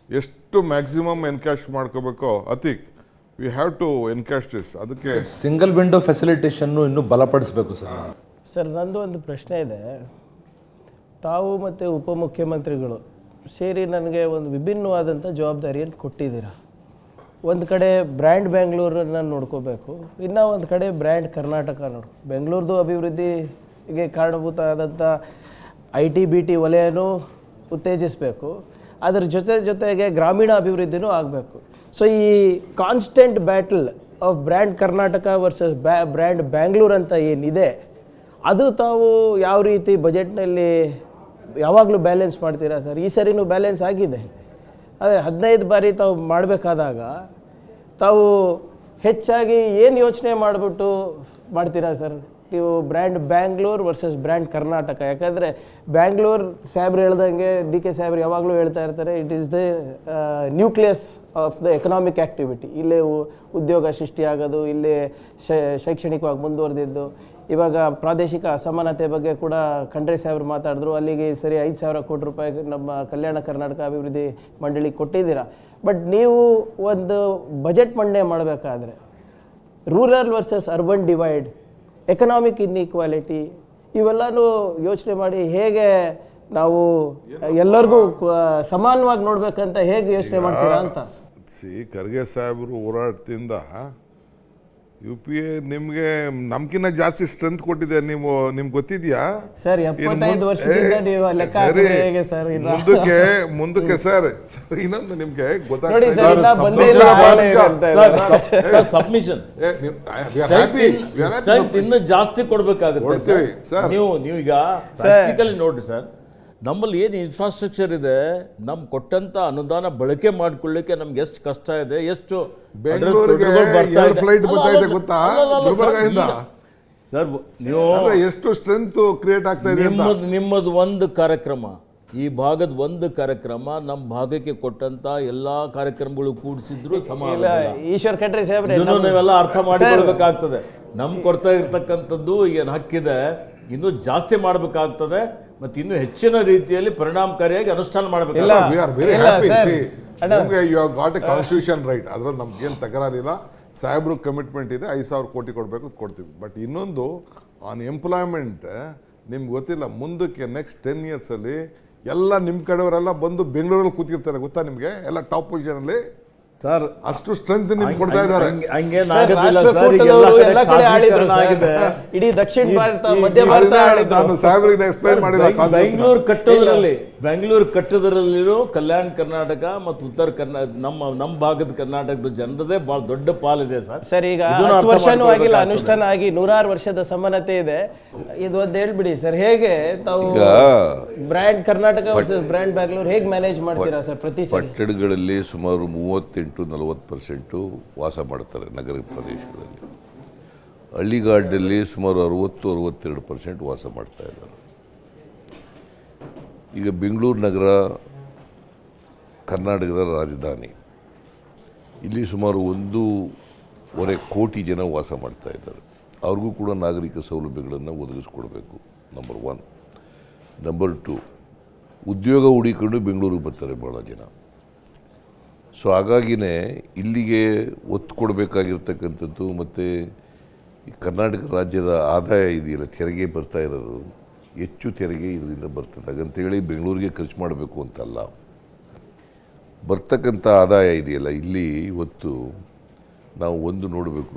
ಎಷ್ಟು ಮ್ಯಾಕ್ಸಿಮಮ್ ಎನ್ಕ್ಯಾಶ್ ಮಾಡ್ಕೋಬೇಕೋ ಅತೀಕ್ we have to encash this. ಅದಕ್ಕೆ ಸಿಂಗಲ್ ವಿಂಡೋ ಫೆಸಿಲಿಟೇಷನ್ನು ಇನ್ನೂ ಬಲಪಡಿಸಬೇಕು ಸರ್. ಸರ್, ನಂದು ಒಂದು ಪ್ರಶ್ನೆ ಇದೆ. ತಾವು ಮತ್ತು ಉಪಮುಖ್ಯಮಂತ್ರಿಗಳು ಸೇರಿ ನನಗೆ ಒಂದು ವಿಭಿನ್ನವಾದಂಥ ಜವಾಬ್ದಾರಿಯನ್ನು ಕೊಟ್ಟಿದ್ದೀರಾ. ಒಂದು ಕಡೆ ಬ್ರ್ಯಾಂಡ್ ಬೆಂಗಳೂರನ್ನು ನೋಡ್ಕೋಬೇಕು, ಇನ್ನೂ ಒಂದು ಕಡೆ ಬ್ರ್ಯಾಂಡ್ ಕರ್ನಾಟಕ ಬೆಂಗಳೂರದು ಅಭಿವೃದ್ಧಿಗೆ ಕಾರಣಭೂತ ಆದಂಥ IT-BT ವಲಯನೂ ಉತ್ತೇಜಿಸಬೇಕು, ಅದರ ಜೊತೆಗೆ ಗ್ರಾಮೀಣ ಅಭಿವೃದ್ಧಿನೂ ಆಗಬೇಕು. ಸೊ ಈ constant battle of brand Karnataka versus brand Bangalore ಅಂತ ಏನಿದೆ, ಅದು ತಾವು ಯಾವ ರೀತಿ ಬಜೆಟ್ನಲ್ಲಿ ಯಾವಾಗಲೂ ಬ್ಯಾಲೆನ್ಸ್ ಮಾಡ್ತೀರಾ ಸರ್? ಈ ಸರಿನೂ ಬ್ಯಾಲೆನ್ಸ್ ಆಗಿದೆ. ಆದರೆ 15 ಬಾರಿ ತಾವು ಮಾಡಬೇಕಾದಾಗ ತಾವು ಹೆಚ್ಚಾಗಿ ಏನು ಯೋಚನೆ ಮಾಡಿಬಿಟ್ಟು ಮಾಡ್ತೀರಾ ಸರ್ ನೀವು brand Bangalore versus brand Karnataka? ಯಾಕಂದರೆ ಬ್ಯಾಂಗ್ಳೂರ್ ಸಾಹೇಬ್ರು ಹೇಳ್ದಂಗೆ DK ಸಾಹೇಬ್ರು ಯಾವಾಗಲೂ ಹೇಳ್ತಾ ಇರ್ತಾರೆ, it is the nucleus of the economic activity. ಇಲ್ಲೇ ಉದ್ಯೋಗ ಸೃಷ್ಟಿಯಾಗೋದು, ಇಲ್ಲೇ ಶೈಕ್ಷಣಿಕವಾಗಿ ಮುಂದುವರೆದಿದ್ದು. ಇವಾಗ ಪ್ರಾದೇಶಿಕ ಅಸಮಾನತೆ ಬಗ್ಗೆ ಕೂಡ ಖಂಡ್ರೆ ಸಾಹೇಬ್ರು ಮಾತಾಡಿದ್ರು. ಅಲ್ಲಿಗೆ ಸರಿ 5,000 ಕೋಟಿ ರೂಪಾಯಿ ನಮ್ಮ ಕಲ್ಯಾಣ ಕರ್ನಾಟಕ ಅಭಿವೃದ್ಧಿ ಮಂಡಳಿಗೆ ಕೊಟ್ಟಿದ್ದೀರಾ. ಬಟ್ ನೀವು ಒಂದು ಬಜೆಟ್ ಮಂಡನೆ ಮಾಡಬೇಕಾದ್ರೆ rural versus urban divide, economic inequality, ಇವೆಲ್ಲನೂ ಯೋಚನೆ ಮಾಡಿ ಹೇಗೆ ನಾವು ಎಲ್ಲರಿಗೂ ಸಮಾನವಾಗಿ ನೋಡ್ಬೇಕಂತ ಹೇಗೆ ಯೋಚನೆ ಮಾಡ್ತೀರಾ ಅಂತ. ಖರ್ಗೆ ಸಾಹೇಬರು ಹೋರಾಟದಿಂದ UPA ನಿಮಗೆ ನಮ್ಕಿನ್ನ ಜಾಸ್ತಿ ಸ್ಟ್ರೆಂತ್ ಕೊಟ್ಟಿದೆ. ನಿಮ್ಗೆ ಗೊತ್ತಿದ್ಯಾ ಸರ್? 75 ವರ್ಷದಿಂದ ನೀವು ಲೆಕ್ಕ ಹಾಕಿದ್ರೆ ಹೇಗೆ ಸರ್? ಮುಂದಕ್ಕೆ ಸರ್ ಇನ್ನೊಂದು ನಿಮ್ಗೆ ಸಬ್ಮಿಷನ್ ಇನ್ನು ಜಾಸ್ತಿ ಕೊಡ್ಬೇಕಾಗುತ್ತೆ. ನೀವು ಈಗ ಪ್ರಾಕ್ಟಿಕಲಿ ನೋಡ್ರಿ ಸರ್, ನಮ್ಮಲ್ಲಿ ಏನು ಇನ್ಫ್ರಾಸ್ಟ್ರಕ್ಚರ್ ಇದೆ, ನಮ್ಗೆ ಕೊಟ್ಟಂತ ಅನುದಾನ ಬಳಕೆ ಮಾಡ್ಕೊಳ್ಳಿಕ್ಕೆ ನಮ್ಗೆ ಎಷ್ಟು ಕಷ್ಟ ಇದೆ, ಎಷ್ಟು ಸರ್ ನೀವು ಎಷ್ಟು ಸ್ಟ್ರೆಂತ್ ಕ್ರಿಯೇಟ್ ಆಗ್ತಾ ಇದೆ. ನಿಮ್ಮದು ಒಂದು ಕಾರ್ಯಕ್ರಮ, ಈ ಭಾಗದ ಒಂದು ಕಾರ್ಯಕ್ರಮ ನಮ್ಮ ಭಾಗಕ್ಕೆ ಕೊಟ್ಟಂತ ಎಲ್ಲಾ ಕಾರ್ಯಕ್ರಮಗಳು ಕೂಡಿಸಿದ್ರು ಈಶ್ವರ್ ಖಂಡ್ರೆ ಸಾಹೇಬ್ರೆ ನೀವೆಲ್ಲ ಅರ್ಥ ಮಾಡಿಕೊಳ್ಬೇಕಾಗ್ತದೆ. ನಮ್ಗೆ ಕೊಡ್ತಾ ಇರ್ತಕ್ಕಂಥದ್ದು ಏನು ಹಕ್ಕಿದೆ ಇನ್ನೂ ಜಾಸ್ತಿ ಮಾಡಬೇಕಾಗ್ತದೆ. ಮತ್ತು ಇನ್ನೂ ಹೆಚ್ಚಿನ ರೀತಿಯಲ್ಲಿ ಪರಿಣಾಮಕಾರಿಯಾಗಿ ಅನುಷ್ಠಾನ ಮಾಡಬೇಕು. ವಿ ಆರ್ ವೆರಿ ಇಲ್ಲ, ಹ್ಯಾಪಿ. ಸರ್. ನಿಮಗೆ you have got a constitution right, ಅದ್ರಲ್ಲಿ ನಮ್ಗೇನು ತಕರಾರಿಲ್ಲ. ಸಾಹೇಬ್ರು ಕಮಿಟ್ಮೆಂಟ್ ಇದೆ, 5,000 ಕೋಟಿ ಕೊಡಬೇಕು, ಕೊಡ್ತೀವಿ. ಬಟ್ ಇನ್ನೊಂದು ಆನ್ ಎಂಪ್ಲಾಯ್ಮೆಂಟ್ ನಿಮ್ಗೆ ಗೊತ್ತಿಲ್ಲ, ಮುಂದಕ್ಕೆ ನೆಕ್ಸ್ಟ್ 10 ಇಯರ್ಸಲ್ಲಿ ಎಲ್ಲ ನಿಮ್ಮ ಕಡೆಯವರೆಲ್ಲ ಬಂದು ಬೆಂಗಳೂರಲ್ಲಿ ಕೂತಿರ್ತಾರೆ, ಗೊತ್ತಾ ನಿಮಗೆ? ಎಲ್ಲ ಟಾಪ್ ಪೊಸಿಷನಲ್ಲಿ ಸರ್ ಅಷ್ಟು ಸ್ಟ್ರೆಂತ್ ನಿಮ್ಗೆ ಕೊಡ್ತಾ ಇದ್ದಾರೆ. ಹಂಗೇನಾಗೋದಿಲ್ಲ ಸರ್, ರಾಷ್ಟ್ರಕೂಟದವರು ಎಲ್ಲ ಕಡೆ ಆಳಿದ್ರು ಖಾಸಗೀಕರಣ ಆಗಿದೆ. ಸರ್. ಇಡೀ ದಕ್ಷಿಣ ಭಾರತ, ಮಧ್ಯ ಭಾರತ ಆಳಿದ್ರು. ನಾನು ಸಾಹೇಬ್ರಿಗೆ ಎಕ್ಸ್ಪ್ಲೈನ್ ಮಾಡಿಲ್ಲ. ಬೆಂಗಳೂರು ಕಟ್ಟೋದ್ರಲ್ಲಿರೋ ಕಲ್ಯಾಣ ಕರ್ನಾಟಕ ಮತ್ತು ಉತ್ತರ ಕರ್ನಾಟಕ, ನಮ್ಮ ಭಾಗದ ಕರ್ನಾಟಕದ ಜನರದೇ ಬಹಳ ದೊಡ್ಡ ಪಾಲಿದೆ ಸರ್. ಸರ್ ಈಗ ಇದನ್ನ 10 ವರ್ಷನೂ ಅರ್ಥ ಆಗಿಲ್ಲ, ಮಾಡ್ಕೊಳ್ಬೇಕಾಗ್ತದೆ. ಅನುಷ್ಠಾನ ಆಗಿ 106 ವರ್ಷದ ಸಮಾನತೆ ಇದೆ. ಇದು ಒಂದು ಹೇಳ್ಬಿಡಿ ಸರ್, ಹೇಗೆ ತಾವು brand Karnataka versus brand Bangalore ಹೇಗೆ ಮ್ಯಾನೇಜ್ ಮಾಡ್ತೀರಾ ಸರ್? ಪ್ರತಿ ಸಲ ಪಟ್ಟಣಗಳಲ್ಲಿ ಸುಮಾರು 38-40% ವಾಸ ಮಾಡ್ತಾರೆ ನಗರ ಪ್ರದೇಶಗಳಲ್ಲಿ. ಹಳ್ಳಿಗಾಡಿನಲ್ಲಿ ಸುಮಾರು 60-62% ವಾಸ ಮಾಡ್ತಾ ಇದ್ದಾರೆ. ಈಗ ಬೆಂಗಳೂರು ನಗರ ಕರ್ನಾಟಕದ ರಾಜಧಾನಿ. ಇಲ್ಲಿ ಸುಮಾರು 1.25 ಕೋಟಿ ಜನ ವಾಸ ಮಾಡ್ತಾ ಇದ್ದಾರೆ. ಅವ್ರಿಗೂ ಕೂಡ ನಾಗರಿಕ ಸೌಲಭ್ಯಗಳನ್ನು ಒದಗಿಸ್ಕೊಡ್ಬೇಕು, ನಂಬರ್ 1. ನಂಬರ್ 2, ಉದ್ಯೋಗ ಹುಡುಕಿಕೊಂಡು ಬೆಂಗಳೂರಿಗೆ ಬರ್ತಾರೆ ಭಾಳ ಜನ. ಸೊ ಹಾಗಾಗಿನೇ ಇಲ್ಲಿಗೆ ಒತ್ತು ಕೊಡಬೇಕಾಗಿರ್ತಕ್ಕಂಥದ್ದು. ಮತ್ತು ಈ ಕರ್ನಾಟಕ ರಾಜ್ಯದ ಆದಾಯ ಇದೆಯಲ್ಲ, ತೆರಿಗೆ ಬರ್ತಾ ಇರೋದು, ಹೆಚ್ಚು ತೆರಿಗೆ ಇದರಿಂದ ಬರ್ತದೆ. ಹಾಗಂತೇಳಿ ಬೆಂಗಳೂರಿಗೆ ಖರ್ಚು ಮಾಡಬೇಕು ಅಂತಲ್ಲ. ಬರ್ತಕ್ಕಂಥ ಆದಾಯ ಇದೆಯಲ್ಲ, ಇಲ್ಲಿ ಇವತ್ತು ನಾವು ಒಂದು ನೋಡಬೇಕು,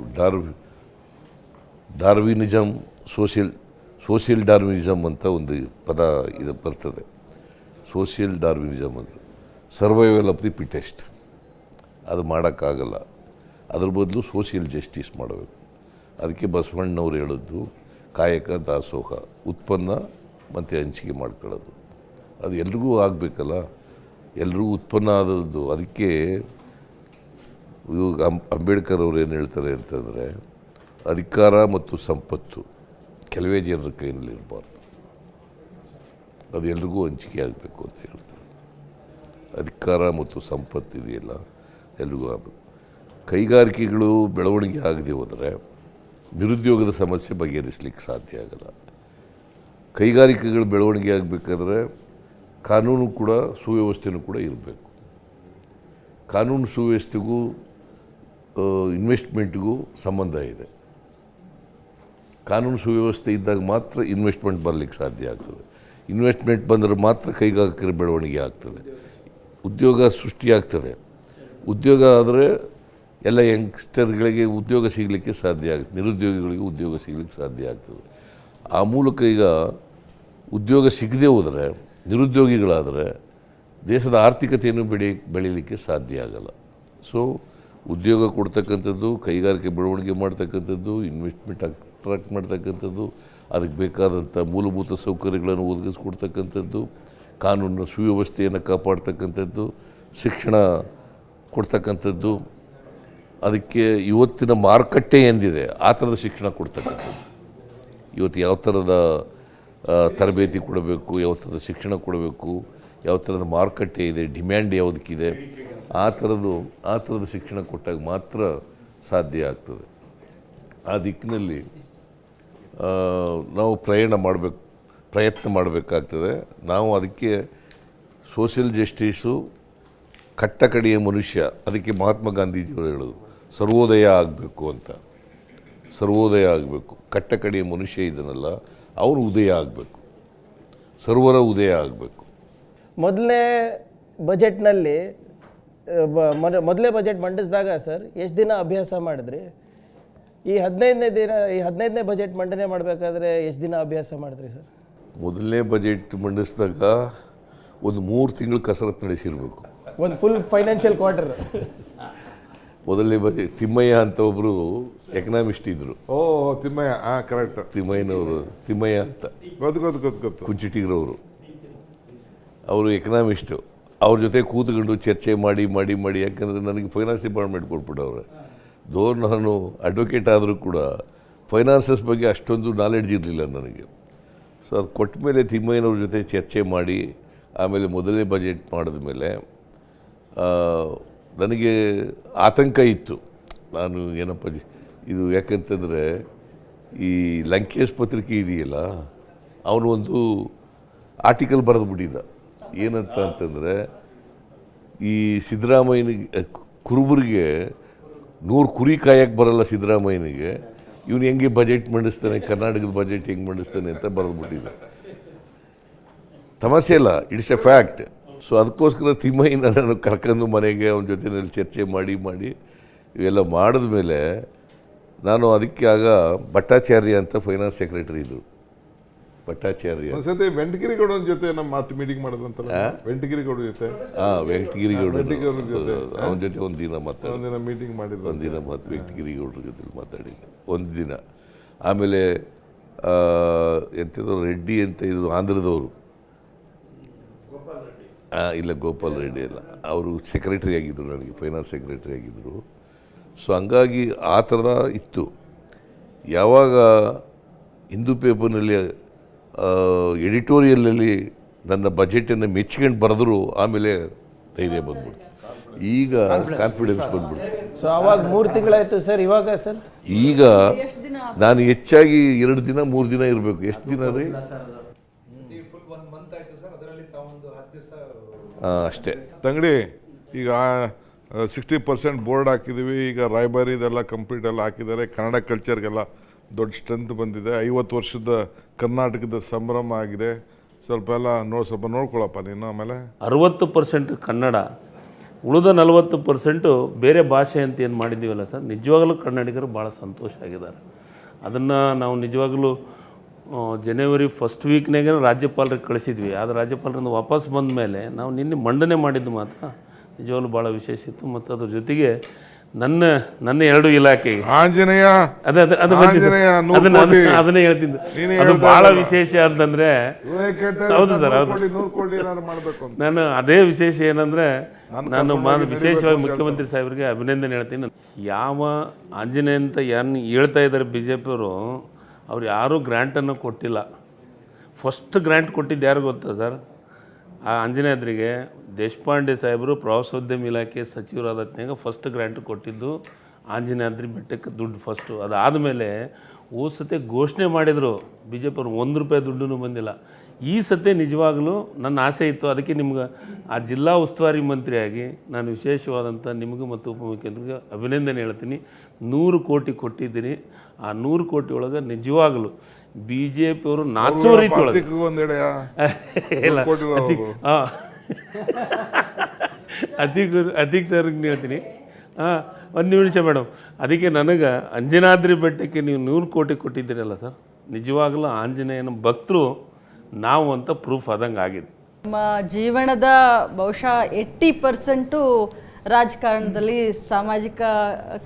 ಡಾರ್ವಿನಿಸಮ್, ಸೋಷಿಯಲ್ ಡಾರ್ವಿನಿಸಮ್ ಅಂತ ಒಂದು ಪದ ಇದು ಬರ್ತದೆ. ಸೋಷಿಯಲ್ ಡಾರ್ವಿನಿಸಮ್ ಅಂತ ಸರ್ವೈವಲ್ ಆಫ್ ದಿ ಫಿಟೆಸ್ಟ್. ಅದು ಮಾಡೋಕ್ಕಾಗಲ್ಲ. ಅದ್ರ ಬದಲು ಸೋಷಿಯಲ್ ಜಸ್ಟಿಸ್ ಮಾಡಬೇಕು. ಅದಕ್ಕೆ ಬಸವಣ್ಣನವ್ರು ಹೇಳಿದ್ದು ಕಾಯಕ ದಾಸೋಹ, ಉತ್ಪನ್ನ ಮತ್ತು ಹಂಚಿಕೆ ಮಾಡ್ಕೊಳ್ಳೋದು. ಅದು ಎಲ್ರಿಗೂ ಆಗಬೇಕಲ್ಲ, ಎಲ್ರಿಗೂ ಉತ್ಪನ್ನ ಆದದ್ದು. ಅದಕ್ಕೆ ಇವಾಗ ಅಂಬೇಡ್ಕರ್ ಅವರು ಏನು ಹೇಳ್ತಾರೆ ಅಂತಂದರೆ, ಅಧಿಕಾರ ಮತ್ತು ಸಂಪತ್ತು ಕೆಲವೇ ಜನರ ಕೈಯಲ್ಲಿ ಇರಬಾರ್ದು, ಅದು ಎಲ್ರಿಗೂ ಹಂಚಿಕೆ ಆಗಬೇಕು ಅಂತ ಹೇಳ್ತಾರೆ. ಅಧಿಕಾರ ಮತ್ತು ಸಂಪತ್ತು ಇದೆಯಲ್ಲ, ಎಲ್ರಿಗೂ ಆಗಬೇಕು. ಕೈಗಾರಿಕೆಗಳು ಬೆಳವಣಿಗೆ ಆಗದೆ ಹೋದರೆ ನಿರುದ್ಯೋಗದ ಸಮಸ್ಯೆ ಬಗೆಹರಿಸಲಿಕ್ಕೆ ಸಾಧ್ಯ ಆಗಲ್ಲ. ಕೈಗಾರಿಕೆಗಳು ಬೆಳವಣಿಗೆ ಆಗಬೇಕಾದ್ರೆ ಕಾನೂನು ಕೂಡ, ಸುವ್ಯವಸ್ಥೆನೂ ಕೂಡ ಇರಬೇಕು. ಕಾನೂನು ಸುವ್ಯವಸ್ಥೆಗೂ ಇನ್ವೆಸ್ಟ್ಮೆಂಟ್ಗೂ ಸಂಬಂಧ ಇದೆ. ಕಾನೂನು ಸುವ್ಯವಸ್ಥೆ ಇದ್ದಾಗ ಮಾತ್ರ ಇನ್ವೆಸ್ಟ್ಮೆಂಟ್ ಬರಲಿಕ್ಕೆ ಸಾಧ್ಯ ಆಗ್ತದೆ. ಇನ್ವೆಸ್ಟ್ಮೆಂಟ್ ಬಂದರೆ ಮಾತ್ರ ಕೈಗಾರಿಕೆಗಳ ಬೆಳವಣಿಗೆ ಆಗ್ತದೆ, ಉದ್ಯೋಗ ಸೃಷ್ಟಿಯಾಗ್ತದೆ. ಉದ್ಯೋಗ ಆದರೆ ಎಲ್ಲ ಯಂಗ್ಸ್ಟರ್ಗಳಿಗೆ ಉದ್ಯೋಗ ಸಿಗಲಿಕ್ಕೆ ಸಾಧ್ಯ ಆಗುತ್ತೆ, ನಿರುದ್ಯೋಗಿಗಳಿಗೆ ಉದ್ಯೋಗ ಸಿಗಲಿಕ್ಕೆ ಸಾಧ್ಯ ಆಗ್ತದೆ. ಆ ಮೂಲಕ ಈಗ ಉದ್ಯೋಗ ಸಿಗದೆ ಹೋದರೆ, ನಿರುದ್ಯೋಗಿಗಳಾದರೆ ದೇಶದ ಆರ್ಥಿಕತೆಯನ್ನು ಬೆಳೀಲಿಕ್ಕೆ ಸಾಧ್ಯ ಆಗಲ್ಲ. ಸೊ ಉದ್ಯೋಗ ಕೊಡ್ತಕ್ಕಂಥದ್ದು, ಕೈಗಾರಿಕೆ ಬೆಳವಣಿಗೆ ಮಾಡ್ತಕ್ಕಂಥದ್ದು, ಇನ್ವೆಸ್ಟ್ಮೆಂಟ್ ಅಟ್ರಾಕ್ಟ್ ಮಾಡ್ತಕ್ಕಂಥದ್ದು, ಅದಕ್ಕೆ ಬೇಕಾದಂಥ ಮೂಲಭೂತ ಸೌಕರ್ಯಗಳನ್ನು ಒದಗಿಸ್ಕೊಡ್ತಕ್ಕಂಥದ್ದು, ಕಾನೂನಿನ ಸುವ್ಯವಸ್ಥೆಯನ್ನು ಕಾಪಾಡ್ತಕ್ಕಂಥದ್ದು, ಶಿಕ್ಷಣ ಕೊಡ್ತಕ್ಕಂಥದ್ದು, ಅದಕ್ಕೆ ಇವತ್ತಿನ ಮಾರುಕಟ್ಟೆ ಎಂದಿದೆ ಆ ಥರದ ಶಿಕ್ಷಣ ಕೊಡ್ತಕ್ಕಂಥದ್ದು. ಇವತ್ತು ಯಾವ ಥರದ ತರಬೇತಿ ಕೊಡಬೇಕು, ಯಾವ ಥರದ ಶಿಕ್ಷಣ ಕೊಡಬೇಕು, ಯಾವ ಥರದ ಮಾರುಕಟ್ಟೆ ಇದೆ, ಡಿಮ್ಯಾಂಡ್ ಯಾವುದಕ್ಕಿದೆ, ಆ ಥರದ ಶಿಕ್ಷಣ ಕೊಟ್ಟಾಗ ಮಾತ್ರ ಸಾಧ್ಯ ಆಗ್ತದೆ. ಆ ದಿಕ್ಕಿನಲ್ಲಿ ನಾವು ಪ್ರಯತ್ನ ಮಾಡಬೇಕಾಗ್ತದೆ. ನಾವು ಅದಕ್ಕೆ ಸೋಷಿಯಲ್ ಜಸ್ಟಿಸು, ಕಟ್ಟಕಡೆಯ ಮನುಷ್ಯ, ಅದಕ್ಕೆ ಮಹಾತ್ಮ ಗಾಂಧೀಜಿಯವರು ಹೇಳೋದು ಸರ್ವೋದಯ ಆಗಬೇಕು ಅಂತ. ಸರ್ವೋದಯ ಆಗಬೇಕು, ಕಟ್ಟಕಡೆಯ ಮನುಷ್ಯ ಇದನ್ನಲ್ಲ, ಅವನು ಉದಯ ಆಗಬೇಕು, ಸರ್ವರ ಉದಯ ಆಗಬೇಕು. ಮೊದಲನೇ ಬಜೆಟ್ನಲ್ಲಿ ಮೊದಲೇ ಬಜೆಟ್ ಮಂಡಿಸಿದಾಗ ಸರ್ ಎಷ್ಟು ದಿನ ಅಭ್ಯಾಸ ಮಾಡಿದ್ರಿ? ಈ 15ನೇ ಬಜೆಟ್ ಮಂಡನೆ ಮಾಡಬೇಕಾದ್ರೆ ಎಷ್ಟು ದಿನ ಅಭ್ಯಾಸ ಮಾಡಿದ್ರಿ ಸರ್? ಮೊದಲನೇ ಬಜೆಟ್ ಮಂಡಿಸಿದಾಗ ಒಂದು 3 ತಿಂಗಳು ಕಸರತ್ತು ನಡೆಸಿರಬೇಕು. ಒಂದು ಫುಲ್ ಫೈನಾನ್ಷಿಯಲ್ ಕ್ವಾರ್ಟರ್. ಮೊದಲನೇ ಬಜೆಟ್ ತಿಮ್ಮಯ್ಯ ಅಂತ ಒಬ್ಬರು ಎಕನಾಮಿಸ್ಟ್ ಇದ್ದರು. ತಿಮ್ಮಯ್ಯ, ಕರೆಕ್ಟ್. ತಿಮ್ಮಯ್ಯ ಅಂತ ಗೊತ್ತು. ಕುಂಚಿಟಿಗ್ರವರು, ಅವರು ಎಕನಾಮಿಸ್ಟು. ಅವ್ರ ಜೊತೆ ಕೂತ್ಕೊಂಡು ಚರ್ಚೆ ಮಾಡಿ ಮಾಡಿ ಮಾಡಿ, ಯಾಕಂದರೆ ನನಗೆ ಫೈನಾನ್ಸ್ ಡಿಪಾರ್ಟ್ಮೆಂಟ್ ಕೊಟ್ಬಿಟ್ಟವ್ರೆ. ನಾನು ಅಡ್ವೊಕೇಟ್ ಆದರೂ ಕೂಡ ಫೈನಾನ್ಸಸ್ ಬಗ್ಗೆ ಅಷ್ಟೊಂದು ನಾಲೆಡ್ಜ್ ಇರಲಿಲ್ಲ ನನಗೆ. ಸೊ ಅದು ಕೊಟ್ಟ ಮೇಲೆ ತಿಮ್ಮಯ್ಯನವ್ರ ಜೊತೆ ಚರ್ಚೆ ಮಾಡಿ ಆಮೇಲೆ ಮೊದಲನೇ ಬಜೆಟ್ ಮಾಡಿದ ಮೇಲೆ ನನಗೆ ಆತಂಕ ಇತ್ತು. ನಾನು ಏನಪ್ಪ ಇದು, ಯಾಕಂತಂದರೆ ಈ ಲಂಕೇಶ್ ಪತ್ರಿಕೆ ಇದೆಯಲ್ಲ, ಅವನು ಒಂದು ಆರ್ಟಿಕಲ್ ಬರೆದು ಬಿಟ್ಟಿದ್ದ ಏನಂತ ಅಂತಂದರೆ ಈ ಸಿದ್ದರಾಮಯ್ಯನಿಗೆ ಕುರುಬರಿಗೆ 100 ಕುರಿ ಕಾಯಕ್ಕೆ ಬರಲ್ಲ ಸಿದ್ದರಾಮಯ್ಯನಿಗೆ, ಇವನು ಹೆಂಗೆ ಬಜೆಟ್ ಮಂಡಿಸ್ತಾನೆ, ಕರ್ನಾಟಕದ ಬಜೆಟ್ ಹೆಂಗೆ ಮಂಡಿಸ್ತಾನೆ ಅಂತ ಬರೆದ್ಬಿಟ್ಟಿದ್ದ. ತಮಾಷೆ ಇಲ್ಲ, ಇಟ್ಸ್ ಎ ಫ್ಯಾಕ್ಟ್. ಸೊ ಅದಕ್ಕೋಸ್ಕರ ತಿಮ್ಮಯ್ಯನ ನಾನು ಕರ್ಕೊಂಡು ಮನೆಗೆ ಅವನ ಜೊತೆಯಲ್ಲಿ ಚರ್ಚೆ ಮಾಡಿ ಇವೆಲ್ಲ ಮಾಡಿದ್ಮೇಲೆ ನಾನು ಅದಕ್ಕೆ ಆಗ ಭಟ್ಟಾಚಾರ್ಯ ಅಂತ ಫೈನಾನ್ಸ್ ಸೆಕ್ರೆಟರಿ ಇದ್ದರು. ಭಟ್ಟಾಚಾರ್ಯ ಒಂದ್ಸತಿ ವೆಂಕಟಗಿರಿಗೌಡನ ಜೊತೆ ನಮ್ಮ ಮೀಟಿಂಗ್ ಮಾಡೋದಂತಲ್ಲ, ವೆಂಕಟಗಿರಿಗೌಡ ಜೊತೆ ವೆಂಕಟಗಿರಿಗೌಡ ಜೊತೆ ಅವನ ಜೊತೆ ಒಂದಿನ ಒಂದಿನ ಮೀಟಿಂಗ್ ಮಾಡಿದ್ರು. ಒಂದಿನ ಮತ್ತು ವೆಂಕಟಗಿರಿಗೌಡ್ರ ಜೊತೆ ಮಾತಾಡಿದ್ದೆ ಒಂದು ದಿನ. ಆಮೇಲೆ ಎಂಥದ್ದು ರೆಡ್ಡಿ ಅಂತ ಇದ್ರು ಆಂಧ್ರದವರು, ಇಲ್ಲ ಗೋಪಾಲ್ ರೆಡ್ಡಿ ಅಲ್ಲ, ಅವರು ಸೆಕ್ರೆಟರಿ ಆಗಿದ್ದರು, ನನಗೆ ಫೈನಾನ್ಸ್ ಸೆಕ್ರೆಟರಿ ಆಗಿದ್ದರು. ಸೊ ಹಂಗಾಗಿ ಆ ಥರದ ಇತ್ತು. ಯಾವಾಗ ಹಿಂದೂ ಪೇಪರ್ನಲ್ಲಿ ಎಡಿಟೋರಿಯಲಲ್ಲಿ ನನ್ನ ಬಜೆಟನ್ನು ಮೆಚ್ಕೊಂಡು ಬರೆದ್ರು, ಆಮೇಲೆ ಧೈರ್ಯ ಬಂದ್ಬಿಡ್ತು. ಈಗ ಕಾನ್ಫಿಡೆನ್ಸ್ ಬಂದ್ಬಿಡ್ತು. ಸೊ ಅವಾಗ 3 ತಿಂಗಳಾಯಿತು ಸರ್. ಇವಾಗ ಸರ್ ಈಗ ನಾನು ಹೆಚ್ಚಾಗಿ 2 ದಿನ 3 ದಿನ ಇರಬೇಕು. ಎಷ್ಟು ದಿನ ರೀ? ಅಷ್ಟೇ. ತಂಗಡಿ ಈಗ 60% ಬೋರ್ಡ್ ಹಾಕಿದ್ದೀವಿ. ಈಗ ರಾಯಬಾರಿದೆಲ್ಲ ಕಂಪ್ಲೀಟ್ ಎಲ್ಲ ಹಾಕಿದ್ದಾರೆ. ಕನ್ನಡ ಕಲ್ಚರ್ಗೆಲ್ಲ ದೊಡ್ಡ ಸ್ಟ್ರೆಂತ್ ಬಂದಿದೆ. 50 ವರ್ಷದ ಕರ್ನಾಟಕದ ಸಂಭ್ರಮ ಆಗಿದೆ. ಸ್ವಲ್ಪ ಎಲ್ಲ ಸ್ವಲ್ಪ ನೋಡ್ಕೊಳಪ್ಪ ನೀನು. ಆಮೇಲೆ 60% ಕನ್ನಡ, ಉಳಿದ 40% ಬೇರೆ ಭಾಷೆ ಅಂತ ಏನು ಮಾಡಿದ್ದೀವಲ್ಲ ಸರ್, ನಿಜವಾಗಲೂ ಕನ್ನಡಿಗರು ಭಾಳ ಸಂತೋಷ ಆಗಿದ್ದಾರೆ. ಅದನ್ನು ನಾವು ನಿಜವಾಗಲೂ ಜನವರಿ ಫಸ್ಟ್ ವೀಕ್ನಾಗೆ ರಾಜ್ಯಪಾಲರಿಗೆ ಕಳಿಸಿದ್ವಿ. ಆದರೆ ರಾಜ್ಯಪಾಲರಿಂದ ವಾಪಸ್ ಬಂದ ಮೇಲೆ ನಾವು ನಿನ್ನೆ ಮಂಡನೆ ಮಾಡಿದ್ದು ಮಾತ್ರ ನಿಜವಾಗ್ಲೂ ಭಾಳ ವಿಶೇಷ ಇತ್ತು. ಮತ್ತು ಅದ್ರ ಜೊತೆಗೆ ನನ್ನ 2 ಇಲಾಖೆಗೆ ಆಂಜನೇಯ ಅದನ್ನೇ ಹೇಳ್ತಿದ್ದು. ಅದು ಭಾಳ ವಿಶೇಷ ಅಂತಂದರೆ, ಹೌದು ಸರ್, ಹೌದು, ನಾನು ಅದೇ ವಿಶೇಷ ಏನಂದರೆ, ನಾನು ವಿಶೇಷವಾಗಿ ಮುಖ್ಯಮಂತ್ರಿ ಸಾಹೇಬರಿಗೆ ಅಭಿನಂದನೆ ಹೇಳ್ತೀನಿ. ಯಾವ ಆಂಜನೇಯ ಅಂತ ಏನು ಹೇಳ್ತಾ ಇದ್ದಾರೆ ಬಿ ಜೆ ಪಿಯವರು, ಅವ್ರು ಯಾರೂ ಗ್ರ್ಯಾಂಟನ್ನು ಕೊಟ್ಟಿಲ್ಲ. ಫಸ್ಟ್ ಗ್ರ್ಯಾಂಟ್ ಕೊಟ್ಟಿದ್ದು ಯಾರು ಗೊತ್ತಾ ಸರ್? ಆ ಆಂಜನೇಯದ್ರಿಗೆ ದೇಶಪಾಂಡೆ ಸಾಹೇಬರು ಪ್ರವಾಸೋದ್ಯಮ ಇಲಾಖೆ ಸಚಿವರಾದತ್ನಾಗ ಫಸ್ಟ್ ಗ್ರ್ಯಾಂಟ್ ಕೊಟ್ಟಿದ್ದು ಆಂಜನೇಯದ್ರಿ ಬೆಟ್ಟಕ್ಕೆ ದುಡ್ಡು ಫಸ್ಟು. ಅದಾದಮೇಲೆ ಸತೆ ಘೋಷಣೆ ಮಾಡಿದರು ಬಿ ಜೆ ಪಿಯವ್ರು, 1 ರೂಪಾಯಿ ದುಡ್ಡೂ ಬಂದಿಲ್ಲ. ಈ ಸತೆ ನಿಜವಾಗಲೂ ನನ್ನ ಆಸೆ ಇತ್ತು. ಅದಕ್ಕೆ ನಿಮ್ಗೆ ಆ ಜಿಲ್ಲಾ ಉಸ್ತುವಾರಿ ಮಂತ್ರಿಯಾಗಿ ನಾನು ವಿಶೇಷವಾದಂಥ ನಿಮಗೂ ಮತ್ತು ಉಪಮುಖ್ಯಮಂತ್ರಿಗೆ ಅಭಿನಂದನೆ ಹೇಳ್ತೀನಿ. 100 ಕೋಟಿ ಕೊಟ್ಟಿದ್ದೀನಿ. ಆ 100 ಕೋಟಿ ಒಳಗೆ ನಿಜವಾಗಲೂ ಬಿ ಜೆ ಪಿಯವರು ನಾಚೋ ರೀತಿ ಒಳಗೆ ಇಲ್ಲ ಅತೀಕ್ ಸರ್ಗೆ ಹೇಳ್ತೀನಿ. ಒಂದು ನಿಮಿಷ ಮೇಡಮ್. ಅದಕ್ಕೆ ನನಗೆ ಅಂಜನಾದ್ರಿ ಬೆಟ್ಟಕ್ಕೆ ನೀವು 100 ಕೋಟಿ ಕೊಟ್ಟಿದ್ದೀರಲ್ಲ ಸರ್, ನಿಜವಾಗಲೂ ಆಂಜನೇಯನ ಭಕ್ತರು ನಾವು ಅಂತ ಪ್ರೂಫ್ ಆದಂಗೆ ಆಗಿದೆ. ನಮ್ಮ ಜೀವನದ ಬಹುಶಃ 80% ರಾಜಕಾರಣದಲ್ಲಿ ಸಾಮಾಜಿಕ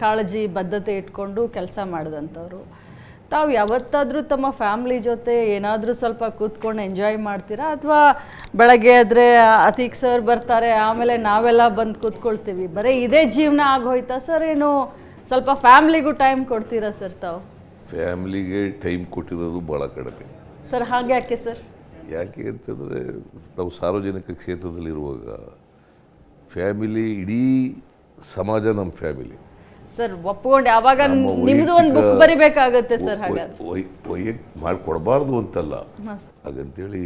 ಕಾಳಜಿ ಬದ್ಧತೆ ಇಟ್ಕೊಂಡು ಕೆಲಸ ಮಾಡಿದಂಥವ್ರು. ತಾವು ಯಾವತ್ತಾದರೂ ತಮ್ಮ ಫ್ಯಾಮ್ಲಿ ಜೊತೆ ಏನಾದರೂ ಸ್ವಲ್ಪ ಕೂತ್ಕೊಂಡು ಎಂಜಾಯ್ ಮಾಡ್ತೀರಾ, ಅಥವಾ ಬೆಳಗ್ಗೆ ಆದರೆ ಅತೀಕ್ ಸರ್ ಬರ್ತಾರೆ, ಆಮೇಲೆ ನಾವೆಲ್ಲ ಬಂದು ಕೂತ್ಕೊಳ್ತೀವಿ, ಬರೀ ಇದೇ ಜೀವನ ಆಗೋಯ್ತಾ ಸರ್? ಏನು ಸ್ವಲ್ಪ ಫ್ಯಾಮ್ಲಿಗೂ ಟೈಮ್ ಕೊಡ್ತೀರಾ ಸರ್ ತಾವು? ಫ್ಯಾಮ್ಲಿಗೆ ಟೈಮ್ ಕೊಟ್ಟಿರೋದು ಭಾಳ ಕಡಿಮೆ ಸರ್. ಹಾಗೆ ಯಾಕೆ ಸರ್? ಯಾಕೆ ಅಂತಂದರೆ, ನಾವು ಸಾರ್ವಜನಿಕ ಕ್ಷೇತ್ರದಲ್ಲಿರುವಾಗ ಫ್ಯಾಮಿಲಿ, ಇಡೀ ಸಮಾಜ ನಮ್ಮ ಫ್ಯಾಮಿಲಿ ಸರ್. ಒಪ್ಕೊಂಡು ಯಾವಾಗ ನಿಮ್ಮದು ಒಂದು ಬುಕ್ ಬರಿಬೇಕಾಗುತ್ತೆ ಸರ್. ಹಾಗಾದ್ರೆ ಮಾಡಿಕೊಡ್ಬಾರ್ದು ಅಂತಲ್ಲ, ಹಾಗಂತೇಳಿ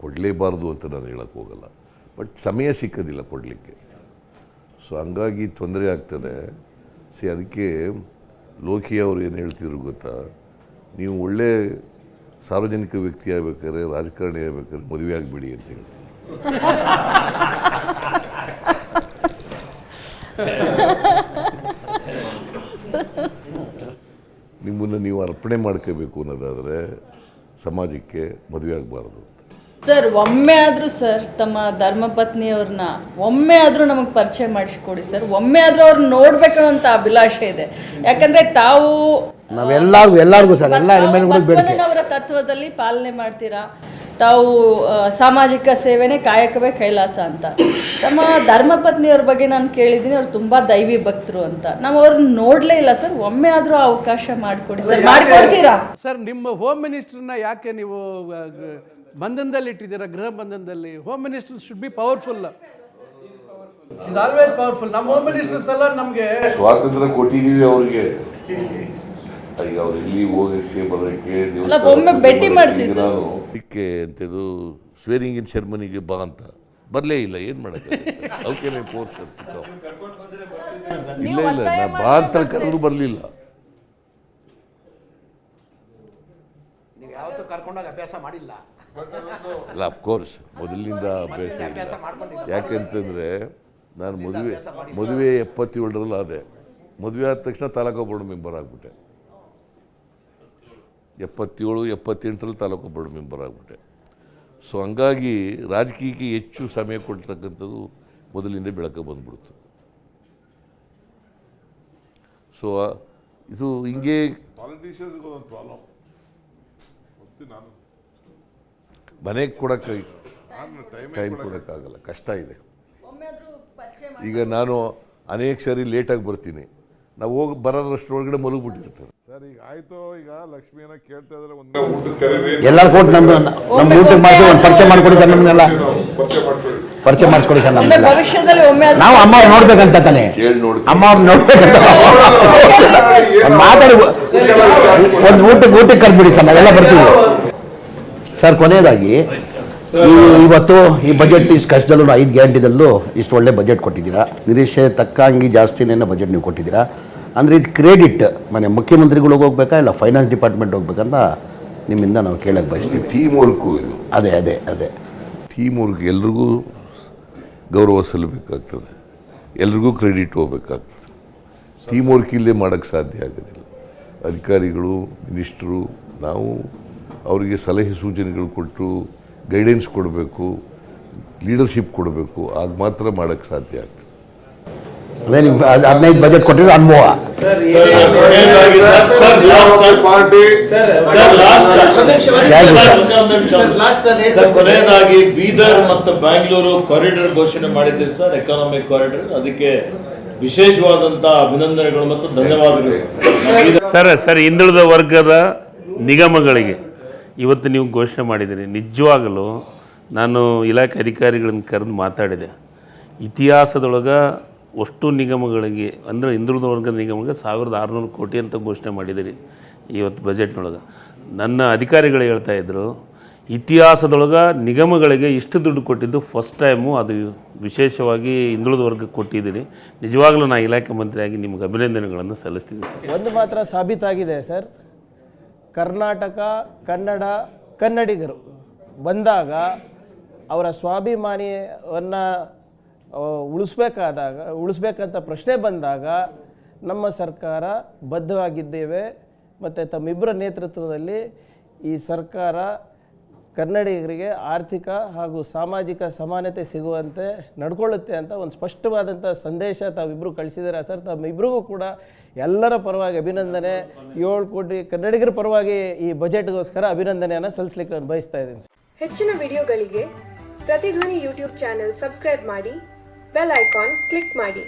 ಕೊಡಲೇಬಾರ್ದು ಅಂತ ನಾನು ಹೇಳಕ್ಕೆ ಹೋಗಲ್ಲ. ಬಟ್ ಸಮಯ ಸಿಕ್ಕೋದಿಲ್ಲ ಕೊಡಲಿಕ್ಕೆ. ಸೊ ಹಂಗಾಗಿ ತೊಂದರೆ ಆಗ್ತದೆ. ಅದಕ್ಕೆ ಲೋಕಿ ಅವರು ಏನು ಹೇಳ್ತಿದ್ರು ಗೊತ್ತಾ, ನೀವು ಒಳ್ಳೆ ಸಾರ್ವಜನಿಕ ವ್ಯಕ್ತಿ ಆಗ್ಬೇಕಾದ್ರೆ, ರಾಜಕಾರಣಿ ಆಗ್ಬೇಕಾದ್ರೆ ಮದುವೆ ಆಗಿಬಿಡಿ ಅಂತ ಹೇಳ್ತೀವಿ. ನಿಮ್ಮನ್ನು ನೀವು ಅರ್ಪಣೆ ಮಾಡ್ಕೋಬೇಕು ಅನ್ನೋದಾದರೆ ಸಮಾಜಕ್ಕೆ ಮದುವೆ ಆಗಬಾರ್ದು ಸರ್. ಒಮ್ಮೆ ಆದರೂ ಸರ್ ತಮ್ಮ ಧರ್ಮಪತ್ನಿಯವ್ರನ್ನ ಒಮ್ಮೆ ಆದರೂ ನಮಗೆ ಪರಿಚಯ ಮಾಡಿಸ್ಕೊಡಿ ಸರ್. ಒಮ್ಮೆ ಆದರೂ ಅವ್ರನ್ನ ನೋಡಬೇಕು ಅಂತ ಅಭಿಲಾಷೆ ಇದೆ. ಯಾಕಂದರೆ ತಾವು ಎಲ್ಲರಿಗೂ ಸರ್, ಎಲ್ಲ ಬಸವಣ್ಣನವರ ತತ್ವದಲ್ಲಿ ಪಾಲನೆ ಮಾಡ್ತೀರಾ. ತಾವು ಸಾಮಾಜಿಕ ಸೇವೆನೇ ಕಾಯಕವೇ ಕೈಲಾಸ ಅಂತ. ತಮ್ಮ ಧರ್ಮಪತ್ನಿಯವ್ರ ಬಗ್ಗೆ ನಾನು ಕೇಳಿದ್ದೀನಿ, ಅವ್ರು ತುಂಬ ದೈವಿ ಭಕ್ತರು ಅಂತ. ನಾವು ಅವ್ರನ್ನ ನೋಡಲೇ ಇಲ್ಲ ಸರ್. ಒಮ್ಮೆ ಆದರೂ ಅವಕಾಶ ಮಾಡಿಕೊಡಿ ಸರ್. ಮಾಡಿಕೊಡ್ತೀರಾ ಸರ್? ನಿಮ್ಮ ಹೋಮ್ ಮಿನಿಸ್ಟ್ರನ್ನ ಯಾಕೆ ನೀವು ಬಂಧನದಲ್ಲಿ ಇಟ್ಟಿದ್ದೀರಾ? ಗೃಹ ಬಂಧನದಲ್ಲಿ. Home minister should be powerful. Is always powerful. ನಮ್ಮ ಹೋಮ್ ಮಿನಿಸ್ಟರ್ಸ್ ಎಲ್ಲ ನಮಗೆ ಸ್ವಾತಂತ್ರ್ಯ ಕೊಟ್ಟಿದ್ದೀವಿ ಅವ್ರಿಗೆ. ಈಗ ಅವ್ರು ಇಲ್ಲಿ ಹೋಗೋಕ್ಕೆ ಬರೋಕ್ಕೆ ಒಮ್ಮೆ ಭೇಟಿ ಮಾಡಿಸಿ ಅದಕ್ಕೆ ಅಂಥದ್ದು ಸ್ವೇರಿಂಗ್ ಇನ್ ಸೆರೆಮನಿಗೆ ಬಾ ಅಂತ ಬರಲೇ ಇಲ್ಲ, ಏನು ಮಾಡೋಕ್ಕಾಗುತ್ತೆ? ಅವಕ್ಕೆ ಫೋರ್ಸ್ ಇಲ್ಲ ಇಲ್ಲ, ನಾನು ಬಾ ಅಂತ ಕರೆದ್ರು ಬರಲಿಲ್ಲ. ಕರ್ಕೊಂಡೋಗಿ ಅಭ್ಯಾಸ ಮಾಡಿಲ್ಲ ಅಲ್ಲ, ಅಫ್ಕೋರ್ಸ್ ಮೊದಲಿನಿಂದ ಅಭ್ಯಾಸ ಇಲ್ಲ. ಯಾಕೆಂತಂದರೆ ನಾನು ಮದುವೆ 77ರಲ್ಲಿ ಆದೆ. ಮದುವೆ ಆದ ತಕ್ಷಣ ತಾಲೂಕು ಬೋರ್ಡ್ ಮೆಂಬರ್ ಆಗಿಬಿಟ್ಟೆ. 77, 78ರಲ್ಲಿ ತಾಲೂಕು ಬೋರ್ಡ್ ಮೆಂಬರ್ ಆಗಿಬಿಟ್ಟೆ. ಸೊ ಹಂಗಾಗಿ ರಾಜಕೀಯಕ್ಕೆ ಹೆಚ್ಚು ಸಮಯ ಕೊಡ್ತಕ್ಕಂಥದ್ದು ಮೊದಲಿಂದ ಬೆಳಕು ಬಂದ್ಬಿಡ್ತು. ಸೊ ಇದು ಹಿಂಗೆ ಪಾಲಿಟಿಷಿಯನ್ಸ್ಗೆ ಒಂದು ಪ್ರಾಬ್ಲಮ್, ನಾನು ಮನೆಗೆ ಕೊಡೋಕ್ಕೆ ಟೈಮ್ ಕೊಡೋಕ್ಕಾಗಲ್ಲ, ಕಷ್ಟ ಇದೆ. ಈಗ ನಾನು ಅನೇಕ ಸಾರಿ ಲೇಟಾಗಿ ಬರ್ತೀನಿ, ನಾವು ಹೋಗಿ ಬರೋದ್ರಷ್ಟರೊಳಗಡೆ ಮಲಗಿಬಿಟ್ಟಿರ್ತಾರೆ. ಸರ್ ಈಗ ಆಯ್ತು, ಈಗ ಲಕ್ಷ್ಮಿಯನ್ನ ಕೇಳ್ತಾ ಇದ್ರೆ ಒಂದು ಊಟದ ಕರೀರಿ, ಎಲ್ಲರೂ ಕೊಟ್ಟು ನಮ್ಮ ಊಟಕ್ಕೆ ಮಾಡಿ ಒಂದು ಪರಿಚಯ ಮಾಡಿಕೊಡಿ ಸರ್, ನಮ್ಮನ್ನೆಲ್ಲ ಪರಿಚಯ ಮಾಡಿಸ್ಕೊಡಿ ಸರ್ ನಮ್ಮನ್ನೆಲ್ಲ. ಭವಿಷ್ಯದಲ್ಲಿ ಒಮ್ಮೆ ನಾವು ಅಮ್ಮ ಅವ್ರು ನೋಡ್ಬೇಕಂತ ತಾನೆ, ಕೇಳಿ ನೋಡಿ ಅಮ್ಮ ಅವ್ರು ನೋಡ್ಬೇಕಂತ ಮಾತಾಡಿ ಒಂದು ಊಟಕ್ಕೆ ಕರೆದ್ಬಿಡಿ ಸರ್, ನಾವೆಲ್ಲ ಬರ್ತೀವಿ ಸರ್. ಕೊನೆಯದಾಗಿ ಇವತ್ತು ಈ ಬಜೆಟ್ ಇಷ್ಟು ಕಷ್ಟದಲ್ಲೂ 5 ಗ್ಯಾರಂಟಿದಲ್ಲೂ ಇಷ್ಟು ಒಳ್ಳೆ ಬಜೆಟ್ ಕೊಟ್ಟಿದ್ದೀರಾ. ನಿರೀಕ್ಷೆ ತಕ್ಕಂಗೆ ಜಾಸ್ತಿನೇ ಬಜೆಟ್ ನೀವು ಕೊಟ್ಟಿದ್ದೀರಾ. ಅಂದರೆ ಇದು ಕ್ರೆಡಿಟ್ ಮನೆ ಮುಖ್ಯಮಂತ್ರಿಗಳಿಗೆ ಹೋಗ್ಬೇಕಾ ಇಲ್ಲ ಫೈನಾನ್ಸ್ ಡಿಪಾರ್ಟ್ಮೆಂಟ್ ಹೋಗ್ಬೇಕಂತ ನಿಮ್ಮಿಂದ ನಾವು ಕೇಳಕ್ಕೆ ಬಯಸ್ತೀವಿ. ಟೀಮ್ ವರ್ಕು ಇದು, ಅದೇ ಟೀಮ್ ವರ್ಕ್. ಎಲ್ರಿಗೂ ಗೌರವ ಸಲ್ಲಬೇಕಾಗ್ತದೆ, ಎಲ್ರಿಗೂ ಕ್ರೆಡಿಟ್ ಹೋಗ್ಬೇಕಾಗ್ತದೆ. ಟೀಮ್ ವರ್ಕ್ ಇಲ್ಲದೆ ಮಾಡೋಕ್ಕೆ ಸಾಧ್ಯ ಆಗೋದಿಲ್ಲ. ಅಧಿಕಾರಿಗಳು, ಮಿನಿಸ್ಟ್ರು, ನಾವು ಅವರಿಗೆ ಸಲಹೆ ಸೂಚನೆಗಳು ಕೊಟ್ಟು ಗೈಡೆನ್ಸ್ ಕೊಡಬೇಕು, ಲೀಡರ್ಶಿಪ್ ಕೊಡಬೇಕು, ಆಗ ಮಾತ್ರ ಮಾಡೋಕ್ಕೆ ಸಾಧ್ಯ ಆಗ್ತದೆ. ಅದೇ ನೀವು 15 ಬಜೆಟ್ ಕೊಟ್ಟಿರೋ ಅನುಭವ. ಕೊನೆಯದಾಗಿ ಬೀದರ್ ಮತ್ತು ಬ್ಯಾಂಗ್ಳೂರು ಕಾರಿಡಾರ್ ಘೋಷಣೆ ಮಾಡಿದ್ದೀರಿ ಸರ್, ಎಕಾನಮಿಕ್ ಕಾರಿಡಾರ್. ಅದಕ್ಕೆ ವಿಶೇಷವಾದಂತಹ ಅಭಿನಂದನೆಗಳು ಮತ್ತು ಧನ್ಯವಾದಗಳು ಸರ್. ಹಿಂದುಳಿದ ವರ್ಗದ ನಿಗಮಗಳಿಗೆ ಇವತ್ತು ನೀವು ಘೋಷಣೆ ಮಾಡಿದ್ದೀರಿ. ನಿಜವಾಗಲೂ ನಾನು ಇಲಾಖೆ ಅಧಿಕಾರಿಗಳನ್ನ ಕರೆದು ಮಾತಾಡಿದೆ. ಇತಿಹಾಸದೊಳಗೆ ಅಷ್ಟು ನಿಗಮಗಳಿಗೆ ಅಂದರೆ ಹಿಂದುಳಿದ ವರ್ಗದ ನಿಗಮಗಳಿಗೆ 1600 ಕೋಟಿ ಅಂತ ಘೋಷಣೆ ಮಾಡಿದ್ದೀರಿ ಇವತ್ತು ಬಜೆಟ್ನೊಳಗೆ. ನನ್ನ ಅಧಿಕಾರಿಗಳು ಹೇಳ್ತಾಯಿದ್ರು, ಇತಿಹಾಸದೊಳಗೆ ನಿಗಮಗಳಿಗೆ ಇಷ್ಟು ದುಡ್ಡು ಕೊಟ್ಟಿದ್ದು ಫಸ್ಟ್ ಟೈಮು, ಅದು ವಿಶೇಷವಾಗಿ ಹಿಂದುಳಿದ ವರ್ಗಕ್ಕೆ ಕೊಟ್ಟಿದ್ದೀರಿ. ನಿಜವಾಗ್ಲೂ ನಾನು ಇಲಾಖೆ ಮಂತ್ರಿಯಾಗಿ ನಿಮಗೆ ಅಭಿನಂದನೆಗಳನ್ನು ಸಲ್ಲಿಸ್ತೀನಿ ಸರ್. ಒಂದು ಮಾತ್ರ ಸಾಬೀತಾಗಿದೆ ಸರ್, ಕರ್ನಾಟಕ ಕನ್ನಡಿಗರು ಬಂದಾಗ ಅವರ ಸ್ವಾಭಿಮಾನಿಯನ್ನು ಉಳಿಸ್ಬೇಕಂತ ಪ್ರಶ್ನೆ ಬಂದಾಗ ನಮ್ಮ ಸರ್ಕಾರ ಬದ್ಧವಾಗಿದ್ದೇವೆ. ಮತ್ತು ತಮ್ಮಿಬ್ಬರ ನೇತೃತ್ವದಲ್ಲಿ ಈ ಸರ್ಕಾರ ಕನ್ನಡಿಗರಿಗೆ ಆರ್ಥಿಕ ಹಾಗೂ ಸಾಮಾಜಿಕ ಸಮಾನತೆ ಸಿಗುವಂತೆ ನಡ್ಕೊಳ್ಳುತ್ತೆ ಅಂತ ಒಂದು ಸ್ಪಷ್ಟವಾದಂಥ ಸಂದೇಶ ತಾವಿಬ್ಬರು ಕಳಿಸಿದ್ದೀರಾ ಸರ್. ತಮ್ಮಿಬ್ಬರಿಗೂ ಕೂಡ ಎಲ್ಲರ ಪರವಾಗಿ ಅಭಿನಂದನೆ. 7 ಕೋಟಿ ಕನ್ನಡಿಗರ ಪರವಾಗಿ ಈ ಬಜೆಟ್ಗೋಸ್ಕರ ಅಭಿನಂದನೆಯನ್ನು ಸಲ್ಲಿಸಲಿಕ್ಕೆ ಬಯಸ್ತಾ ಇದ್ದೀನಿ. ಹೆಚ್ಚಿನ ವಿಡಿಯೋಗಳಿಗೆ ಪ್ರತಿಧ್ವನಿ ಯೂಟ್ಯೂಬ್ ಚಾನೆಲ್ ಸಬ್ಸ್ಕ್ರೈಬ್ ಮಾಡಿ, ಬೆಲ್ ಐಕಾನ್ ಕ್ಲಿಕ್ ಮಾಡಿ.